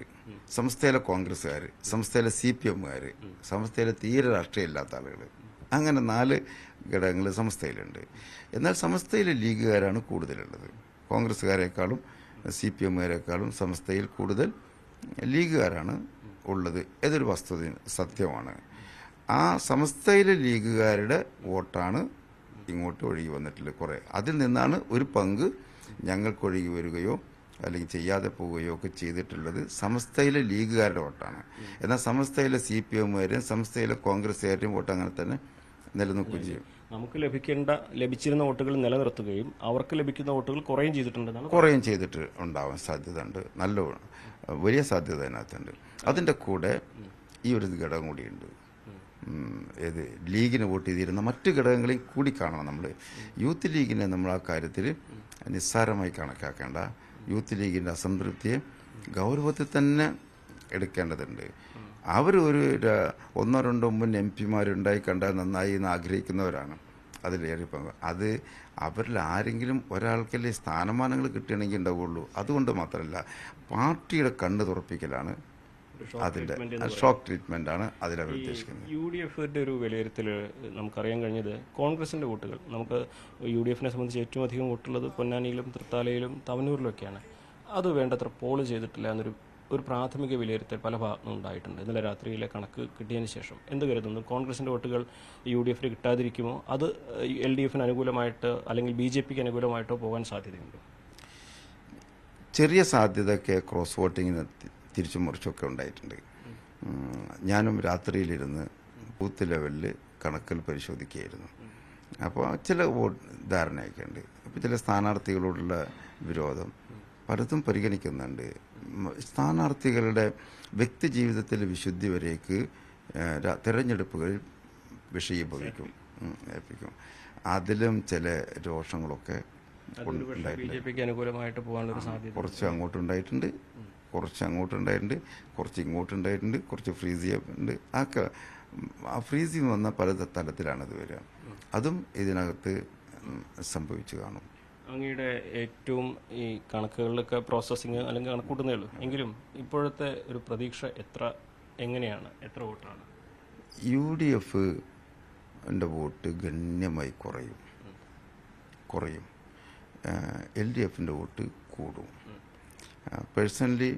സംസ്ഥയിലെ കോൺഗ്രസ്സുകാർ, സംസ്ഥയിലെ CPMകാർ, സംസ്ഥയിലെ തീരെ രാഷ്ട്രീയമില്ലാത്ത ആളുകൾ, അങ്ങനെ 4 ഘടകങ്ങൾ സംസ്ഥയിലുണ്ട്. എന്നാൽ സംസ്ഥയിലെ ലീഗുകാരാണ് കൂടുതലുള്ളത്. കോൺഗ്രസ്സുകാരെക്കാളും CPMകാരെക്കാളും സംസ്ഥയിൽ കൂടുതൽ ലീഗുകാരാണ് ഉള്ളത്. ഏതൊരു വസ്തുത സത്യമാണ്. ആ സംസ്ഥയിലെ ലീഗുകാരുടെ വോട്ടാണ് ഇങ്ങോട്ട് ഒഴുകി വന്നിട്ടുള്ളത് കുറേ. അതിൽ നിന്നാണ് ഒരു പങ്ക് ഞങ്ങൾക്ക് ഒഴുകി വരികയോ അല്ലെങ്കിൽ ചെയ്യാതെ പോവുകയോ ഒക്കെ ചെയ്തിട്ടുള്ളത് സമസ്തയിലെ ലീഗുകാരുടെ വോട്ടാണ്. എന്നാൽ സമസ്തയിലെ CPMകാരും സംസ്ഥയിലെ കോൺഗ്രസ്സുകാരുടെയും വോട്ട് അങ്ങനെ തന്നെ നിലനിൽക്കുകയും ചെയ്യും. നമുക്ക് ലഭിച്ചിരുന്ന വോട്ടുകൾ നിലനിർത്തുകയും അവർക്ക് ലഭിക്കുന്ന വോട്ടുകൾ കുറയും ചെയ്തിട്ടുണ്ടെന്നാണ്. കുറയും ചെയ്തിട്ട് ഉണ്ടാവാൻ സാധ്യത ഉണ്ട്. വലിയ സാധ്യത അതിനകത്തുണ്ട്. അതിൻ്റെ കൂടെ ഈ ഒരു ഘടകം കൂടിയുണ്ട്. ഏത് ലീഗിന് വോട്ട് ചെയ്തിരുന്ന മറ്റ് ഘടകങ്ങളെയും കൂടി കാണണം. നമ്മൾ യൂത്ത് ലീഗിനെ നമ്മൾ ആ കാര്യത്തിൽ നിസ്സാരമായി കണക്കാക്കേണ്ട. യൂത്ത് ലീഗിൻ്റെ അസംതൃപ്തിയെ ഗൗരവത്തിൽ തന്നെ എടുക്കേണ്ടതുണ്ട്. അവർ ഒരു 1-2 മുൻ MP-മാരുണ്ടായി കണ്ടാൽ നന്നായി എന്ന് ആഗ്രഹിക്കുന്നവരാണ് അതിലേറെ പങ്ക്. അത് അവരിൽ ആരെങ്കിലും ഒരാൾക്കല്ലേ സ്ഥാനമാനങ്ങൾ കിട്ടുകയാണെങ്കിൽ ഉണ്ടാവുള്ളൂ. അതുകൊണ്ട് മാത്രമല്ല, പാർട്ടിയുടെ കണ്ണ് തുറപ്പിക്കലാണ് അതിൻ്റെ ഷോക്ക് ട്രീറ്റ്മെൻ്റ് ആണ് അതിലവർ ഉദ്ദേശിക്കുന്നത്. UDFന്റെ ഒരു വിലയിരുത്തൽ നമുക്കറിയാൻ കഴിഞ്ഞത് കോൺഗ്രസിൻ്റെ വോട്ടുകൾ, നമുക്ക് UDFനെ സംബന്ധിച്ച് ഏറ്റവും അധികം വോട്ടുള്ളത് പൊന്നാനിയിലും തൃത്താലയിലും തവനൂരിലൊക്കെയാണ്. അത് വേണ്ടത്ര പോൾ ചെയ്തിട്ടില്ല എന്നൊരു പ്രാഥമിക വിലയിരുത്തൽ പല ഭാഗത്തും ഉണ്ടായിട്ടുണ്ട്. ഇന്നലെ രാത്രിയിലെ കണക്ക് കിട്ടിയതിന് ശേഷം എന്ത് കരുതുന്നു? കോൺഗ്രസിൻ്റെ വോട്ടുകൾ UDFന് കിട്ടാതിരിക്കുമോ? അത് LDFന് അനുകൂലമായിട്ട് അല്ലെങ്കിൽ BJPക്ക് അനുകൂലമായിട്ടോ പോകാൻ സാധ്യതയുണ്ടോ? ചെറിയ സാധ്യതയൊക്കെ ക്രോസ് വോട്ടിങ്ങിന് തിരിച്ചും മറിച്ചൊക്കെ ഉണ്ടായിട്ടുണ്ട്. ഞാനും രാത്രിയിലിരുന്ന് ബൂത്ത് ലെവലിൽ കണക്കുകൾ പരിശോധിക്കുകയായിരുന്നു. അപ്പോൾ ചില വോട്ട് ധാരണയൊക്കെ ഉണ്ട്. അപ്പോൾ ചില സ്ഥാനാർത്ഥികളോടുള്ള വിരോധം പലതും പരിഗണിക്കുന്നുണ്ട്. സ്ഥാനാർത്ഥികളുടെ വ്യക്തി ജീവിതത്തിലെ വിശുദ്ധി വരേക്ക് തിരഞ്ഞെടുപ്പുകളിൽ വിഷയീഭവിക്കും, ഏൽപ്പിക്കും. അതിലും ചില രോഷങ്ങളൊക്കെ BJPക്ക് അനുകൂലമായിട്ട് പോകാനുള്ള സാധ്യത കുറച്ച് അങ്ങോട്ടുണ്ടായിട്ടുണ്ട്, കുറച്ച് ഇങ്ങോട്ടുണ്ടായിട്ടുണ്ട്, കുറച്ച് ഫ്രീസിയ ഉണ്ട്. ആ ഫ്രീസിങ് വന്ന പല തലത്തിലാണ് ഇത് വരിക. അതും ഇതിനകത്ത് സംഭവിച്ചു കാണും. അങ്ങയുടെ ഏറ്റവും ഈ കണക്കുകളിലൊക്കെ പ്രോസസ്സിങ് അല്ലെങ്കിൽ കണക്കൂട്ടുന്നേ ഉള്ളൂ എങ്കിലും ഇപ്പോഴത്തെ ഒരു പ്രതീക്ഷ എങ്ങനെയാണ്? എത്ര വോട്ടാണ്? UDFന്റെ വോട്ട് ഗണ്യമായി കുറയും. LDFന്റെ വോട്ട് കൂടും. പേഴ്സണലി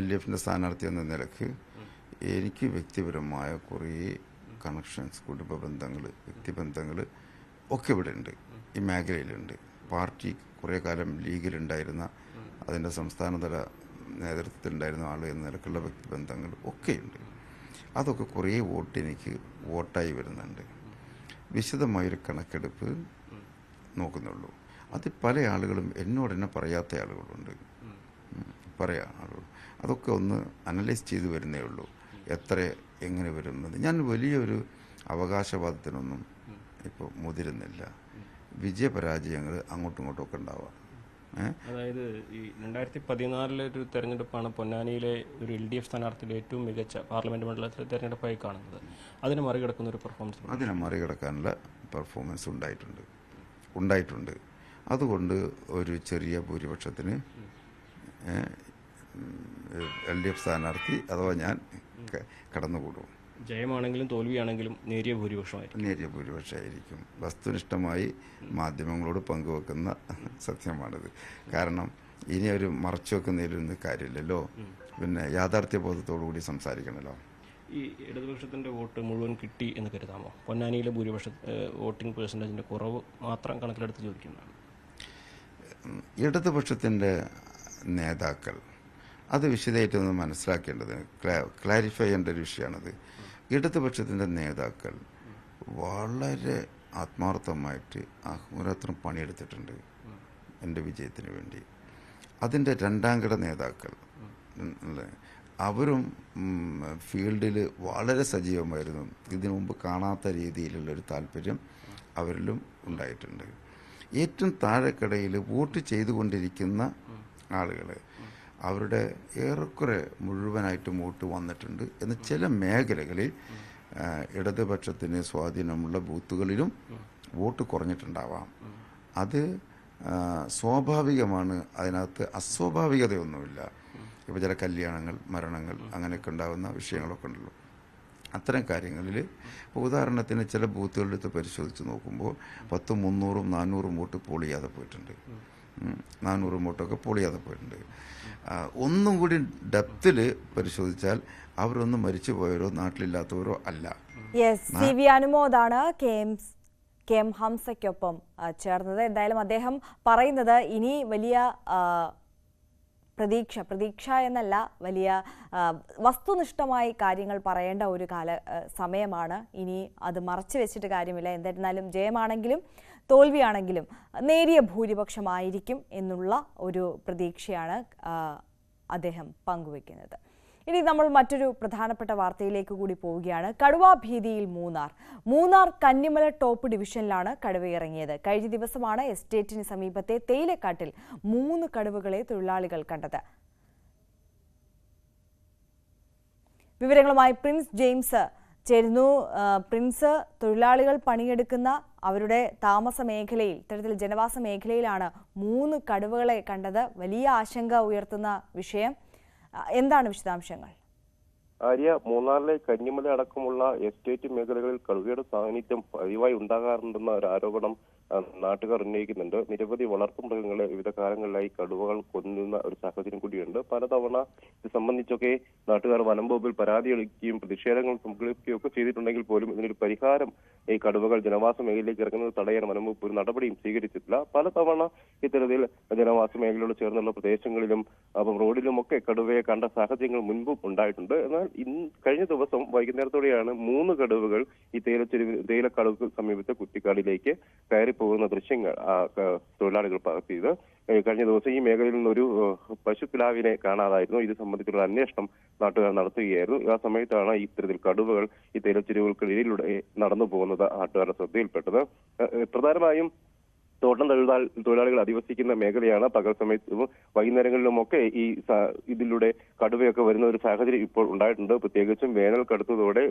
LDFന്റെ സ്ഥാനാർത്ഥി എന്ന നിലക്ക് എനിക്ക് വ്യക്തിപരമായ കുറേ കണക്ഷൻസ്, കുടുംബ ബന്ധങ്ങൾ, വ്യക്തിബന്ധങ്ങൾ ഒക്കെ ഇവിടെ ഉണ്ട്, ഈ മേഖലയിലുണ്ട്. പാർട്ടി കുറേ കാലം ലീഗിലുണ്ടായിരുന്ന, അതിൻ്റെ സംസ്ഥാനതല നേതൃത്വത്തിലുണ്ടായിരുന്ന ആൾ എന്ന നിലക്കുള്ള വ്യക്തിബന്ധങ്ങൾ ഒക്കെയുണ്ട്. അതൊക്കെ കുറേ എനിക്ക് വോട്ടായി വരുന്നുണ്ട്. വിശദമായൊരു കണക്കെടുപ്പ് നോക്കുന്നുള്ളൂ. അത് പല ആളുകളും എന്നോട് തന്നെ പറയാത്ത ആളുകളുണ്ട്. അതൊക്കെ ഒന്ന് അനലൈസ് ചെയ്ത് വരുന്നേ ഉള്ളൂ. എങ്ങനെ വരുന്നത്. ഞാൻ വലിയൊരു അവകാശവാദത്തിനൊന്നും ഇപ്പോൾ മുതിരുന്നില്ല. വിജയപരാജയങ്ങൾ അങ്ങോട്ടും ഇങ്ങോട്ടും ഒക്കെ ഉണ്ടാവാം. അതായത് ഈ 2014 ഒരു തെരഞ്ഞെടുപ്പാണ് പൊന്നാനിയിലെ ഒരു LDF സ്ഥാനാർത്ഥിയുടെ ഏറ്റവും മികച്ച പാർലമെന്റ് മണ്ഡലത്തിലെ തെരഞ്ഞെടുപ്പായി കാണുന്നത്. അതിനെ മറികടക്കുന്ന ഒരു പെർഫോമൻസ്, അതിനെ മറികടക്കാനുള്ള പെർഫോമൻസ് ഉണ്ടായിട്ടുണ്ട്. അതുകൊണ്ട് ഒരു ചെറിയ ഭൂരിപക്ഷത്തിന് LDF സ്ഥാനാർത്ഥി അഥവാ ഞാൻ കടന്നുകൂടും. ജയമാണെങ്കിലും തോൽവിയാണെങ്കിലും നേരിയ ഭൂരിപക്ഷമായിരിക്കും. വസ്തുനിഷ്ഠമായി മാധ്യമങ്ങളോട് പങ്കുവെക്കുന്ന സത്യമാണിത്. കാരണം ഇനി ഒരു മറച്ചു വെക്കുന്നതിലൊന്നും കാര്യമില്ലല്ലോ. പിന്നെ യാഥാർത്ഥ്യബോധത്തോടു കൂടി സംസാരിക്കണമല്ലോ. ഈ ഇടതുപക്ഷത്തിൻ്റെ വോട്ട് മുഴുവൻ കിട്ടി എന്ന് കരുതാമോ? പൊന്നാനിയിലെ വോട്ടിംഗ് പെർസെൻറ്റേജിൻ്റെ കുറവ് മാത്രം കണക്കിലെടുത്ത് ചോദിക്കുന്നതാണ്. ഇടതുപക്ഷത്തിൻ്റെ നേതാക്കൾ അത് വിശദമായിട്ടൊന്ന് മനസ്സിലാക്കേണ്ടത്, ക്ലാരിഫൈ ചെയ്യേണ്ട ഒരു വിഷയമാണത്. ഇടതുപക്ഷത്തിൻ്റെ നേതാക്കൾ വളരെ ആത്മാർത്ഥമായിട്ട് അഹോരാത്രം പണിയെടുത്തിട്ടുണ്ട് എൻ്റെ വിജയത്തിന് വേണ്ടി. അതിൻ്റെ രണ്ടാംകിട നേതാക്കൾ അവരും ഫീൽഡിൽ വളരെ സജീവമായിരുന്നു. ഇതിനു മുമ്പ് കാണാത്ത രീതിയിലുള്ളൊരു താല്പര്യം അവരിലും ഉണ്ടായിട്ടുണ്ട്. ഏറ്റവും താഴെക്കടയിൽ വോട്ട് ചെയ്തുകൊണ്ടിരിക്കുന്ന ആളുകൾ അവരുടെ ഏറെക്കുറെ മുഴുവനായിട്ടും വോട്ട് വന്നിട്ടുണ്ട് എന്ന് ചില മേഖലകളിൽ ഇടതുപക്ഷത്തിന് സ്വാധീനമുള്ള ബൂത്തുകളിലും വോട്ട് കുറഞ്ഞിട്ടുണ്ടാവാം. അത് സ്വാഭാവികമാണ്. അതിനകത്ത് അസ്വാഭാവികതയൊന്നുമില്ല. ഇപ്പോൾ ചില കല്യാണങ്ങൾ, മരണങ്ങൾ അങ്ങനെയൊക്കെ ഉണ്ടാകുന്ന വിഷയങ്ങളൊക്കെ ഉണ്ടല്ലോ. അത്തരം കാര്യങ്ങളിൽ ഉദാഹരണത്തിന് ചില ബൂത്തുകളെടുത്ത് പരിശോധിച്ച് നോക്കുമ്പോൾ 10, 300, 400 വോട്ട് പോൾ ചെയ്യാതെ പോയിട്ടുണ്ട്. 400 വോട്ടൊക്കെ പോൾ ചെയ്യാതെ പോയിട്ടുണ്ട്. ഒന്നും കൂടി ഡെപ്തിൽ പരിശോധിച്ചാൽ അവരൊന്നും മരിച്ചു പോയവരോ നാട്ടിലില്ലാത്തവരോ അല്ല. CV അനുമോദാണ് KM ഹംസയ്ക്കൊപ്പം ചേർന്നത്. എന്തായാലും അദ്ദേഹം പറയുന്നത് ഇനി വലിയ പ്രതീക്ഷ എന്നല്ല, വലിയ വസ്തുനിഷ്ഠമായി കാര്യങ്ങൾ പറയേണ്ട ഒരു സമയമാണ്. ഇനി അത് മറച്ചു വെച്ചിട്ട് കാര്യമില്ല. എന്നിരുന്നാലും ജയമാണെങ്കിലും തോൽവിയാണെങ്കിലും നേരിയ ഭൂരിപക്ഷമായിരിക്കും എന്നുള്ള ഒരു പ്രതീക്ഷയാണ് അദ്ദേഹം പങ്കുവയ്ക്കുന്നത്. ഇനി നമ്മൾ മറ്റൊരു പ്രധാനപ്പെട്ട വാർത്തയിലേക്ക് കൂടി പോവുകയാണ്. കടുവാ ഭീതിയിൽ മൂന്നാർ കന്നിമല ടോപ്പ് ഡിവിഷനിലാണ് കടുവയിറങ്ങിയത്. കഴിഞ്ഞ ദിവസമാണ് എസ്റ്റേറ്റിന് സമീപത്തെ തേയിലക്കാട്ടിൽ 3 കടുവകളെ തൊഴിലാളികൾ കണ്ടത്. വിവരങ്ങളുമായി പ്രിൻസ് ജെയിംസ് ചേരുന്നു. പ്രിൻസ്, തൊഴിലാളികൾ പണിയെടുക്കുന്ന അവരുടെ താമസ മേഖലയിൽ, ഇത്തരത്തിൽ ജനവാസ മേഖലയിലാണ് 3 കടുവകളെ കണ്ടത്. വലിയ ആശങ്ക ഉയർത്തുന്ന വിഷയം എന്താണ് വിശദാംശങ്ങൾ? ആര്യ, മൂന്നാറിലെ കന്നിമല അടക്കമുള്ള എസ്റ്റേറ്റ് മേഖലകളിൽ കടുവയുടെ സാന്നിധ്യം പതിവായി ഉണ്ടാകാറുണ്ടെന്ന ഒരു ആരോപണം നാട്ടുകാർ ഉന്നയിക്കുന്നുണ്ട്. നിരവധി വളർത്തുമൃഗങ്ങളെ വിവിധ കാലങ്ങളിലായി കടുവകൾ കൊല്ലുന്ന ഒരു സാഹചര്യം കൂടിയുണ്ട്. പലതവണ ഇത് സംബന്ധിച്ചൊക്കെ നാട്ടുകാർ വനം വകുപ്പിൽ പരാതി അളിക്കുകയും പ്രതിഷേധങ്ങൾ സംഘടിപ്പിക്കുകയും ഒക്കെ ചെയ്തിട്ടുണ്ടെങ്കിൽ പോലും ഇതിനൊരു പരിഹാരം ഈ കടുവകൾ ജനവാസ മേഖലയിലേക്ക് ഇറങ്ങുന്നത് തടയാൻ വനം വകുപ്പ് ഒരു നടപടിയും സ്വീകരിച്ചിട്ടില്ല. പലതവണ ഇത്തരത്തിൽ ജനവാസ മേഖലയോട് ചേർന്നുള്ള പ്രദേശങ്ങളിലും റോഡിലും ഒക്കെ കടുവയെ കണ്ട സാഹചര്യങ്ങൾ മുൻപും ഉണ്ടായിട്ടുണ്ട്. എന്നാൽ കഴിഞ്ഞ ദിവസം വൈകുന്നേരത്തോടെയാണ് 3 കടുവകൾ ഈ തേയിലക്കാടുകൾക്ക് സമീപത്തെ കുറ്റിക്കാടിലേക്ക് കയറി പോകുന്ന ദൃശ്യങ്ങൾ തൊഴിലാളികൾ പകർത്തിയത്. കഴിഞ്ഞ ദിവസം ഈ മേഖലയിൽ നിന്നൊരു പശുക്കിടാവിനെ കാണാതായിരുന്നു. ഇത് സംബന്ധിച്ചുള്ള അന്വേഷണം നാട്ടുകാർ നടത്തുകയായിരുന്നു. ആ സമയത്താണ് ഇത്തരത്തിൽ കടുവകൾ ഈ തേയിലച്ചെടികൾക്കിടയിലൂടെ നടന്നു പോകുന്നത് നാട്ടുകാരുടെ ശ്രദ്ധയിൽപ്പെട്ടത്. പ്രധാനമായും തോട്ടം തൊഴിലാളികൾ അധിവസിക്കുന്ന മേഖലയാണ്. പകൽ സമയത്തും വൈകുന്നേരങ്ങളിലുമൊക്കെ ഇതിലൂടെ കടുവയൊക്കെ വരുന്ന ഒരു സാഹചര്യം ഇപ്പോൾ ഉണ്ടായിട്ടുണ്ട്. പ്രത്യേകിച്ചും വേനൽ കടുത്തതോടെ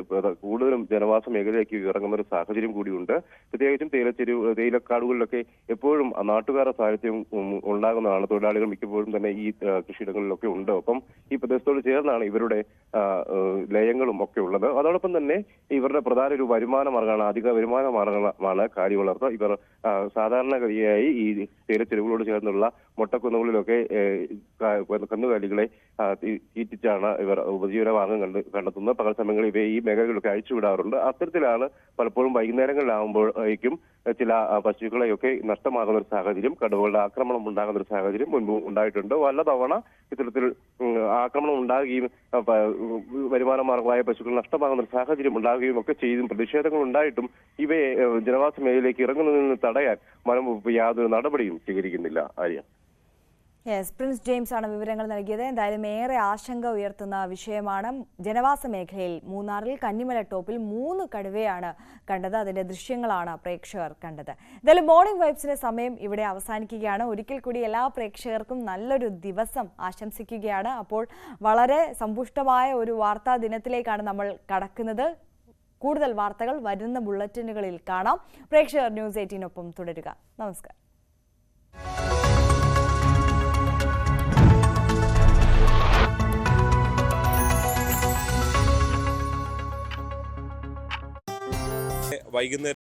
കൂടുതലും ജനവാസ മേഖലയിലേക്ക് ഇറങ്ങുന്ന ഒരു സാഹചര്യം കൂടിയുണ്ട്. പ്രത്യേകിച്ചും തേയിലക്കാടുകളിലൊക്കെ എപ്പോഴും നാട്ടുകാരുടെ സാന്നിധ്യം ഉണ്ടാകുന്നതാണ്. തൊഴിലാളികൾ മിക്കപ്പോഴും തന്നെ ഈ കൃഷിയിടങ്ങളിലൊക്കെ ഉണ്ട്. ഒപ്പം ഈ പ്രദേശത്തോട് ചേർന്നാണ് ഇവരുടെ ലയങ്ങളും ഒക്കെ ഉള്ളത്. അതോടൊപ്പം തന്നെ ഇവരുടെ പ്രധാന ഒരു വരുമാന മാർഗമാണ്, അധിക വരുമാന മാർഗമാണ് കാലി വളർത്ത. ഇവർ സാധാരണഗതിയായി ഈ തേയിലച്ചെടികളോട് ചേർന്നുള്ള മൊട്ടക്കുന്നുകളിലൊക്കെ കന്നുകാലികളെ തീറ്റിച്ചാണ് ഇവർ ഉപജീവന മാർഗം കണ്ടെത്തുന്നത്. പകൽ സമയങ്ങളിൽ ഇവയെ ഈ മേഖലകളിലൊക്കെ അഴിച്ചുവിടാറുണ്ട്. അത്തരത്തിലാണ് പലപ്പോഴും വൈകുന്നേരങ്ങളിലാകുമ്പോഴേക്കും ചില പശുക്കളെയൊക്കെ നഷ്ടമാകുന്ന ഒരു സാഹചര്യം, കടുവകളുടെ ആക്രമണം ഉണ്ടാകുന്ന ഒരു സാഹചര്യം മുൻപ് ഉണ്ടായിട്ടുണ്ട്. പലതവണ ഇത്തരത്തിൽ ആക്രമണം ഉണ്ടാകുകയും വരുമാന മാർഗമായ പശുക്കൾ നഷ്ടമാകുന്ന ഒരു സാഹചര്യം ഉണ്ടാകുകയും ഒക്കെ ചെയ്തും പ്രതിഷേധങ്ങൾ ഉണ്ടായിട്ടും ഇവയെ ജനവാസ മേഖലയിലേക്ക് ഇറങ്ങുന്നതിൽ നിന്ന് തടയാൻ വനം വകുപ്പ് യാതൊരു നടപടിയും സ്വീകരിക്കുന്നില്ല. ആര്യ, പ്രിൻസ് ജെയിംസ് ആണ് വിവരങ്ങൾ നൽകിയത്. എന്തായാലും ഏറെ ആശങ്ക ഉയർത്തുന്ന വിഷയമാണ്. ജനവാസ മേഖലയിൽ മൂന്നാറിൽ കന്നിമല ടോപ്പിൽ 3 കടുവയാണ് കണ്ടത്. അതിന്റെ ദൃശ്യങ്ങളാണ് പ്രേക്ഷകർ കണ്ടത്. എന്തായാലും മോർണിംഗ് വൈബ്സിന്റെ സമയം ഇവിടെ അവസാനിക്കുകയാണ്. ഒരിക്കൽ കൂടി എല്ലാ പ്രേക്ഷകർക്കും നല്ലൊരു ദിവസം ആശംസിക്കുകയാണ്. അപ്പോൾ വളരെ സമ്പുഷ്ടമായ ഒരു വാർത്താ ദിനത്തിലേക്കാണ് നമ്മൾ കടക്കുന്നത്. കൂടുതൽ വാർത്തകൾ വരുന്ന ബുള്ളറ്റിനുകളിൽ കാണാം. പ്രേക്ഷകർ ന്യൂസ് 18-നൊപ്പം തുടരുക. നമസ്കാരം. വൈകുന്നേരം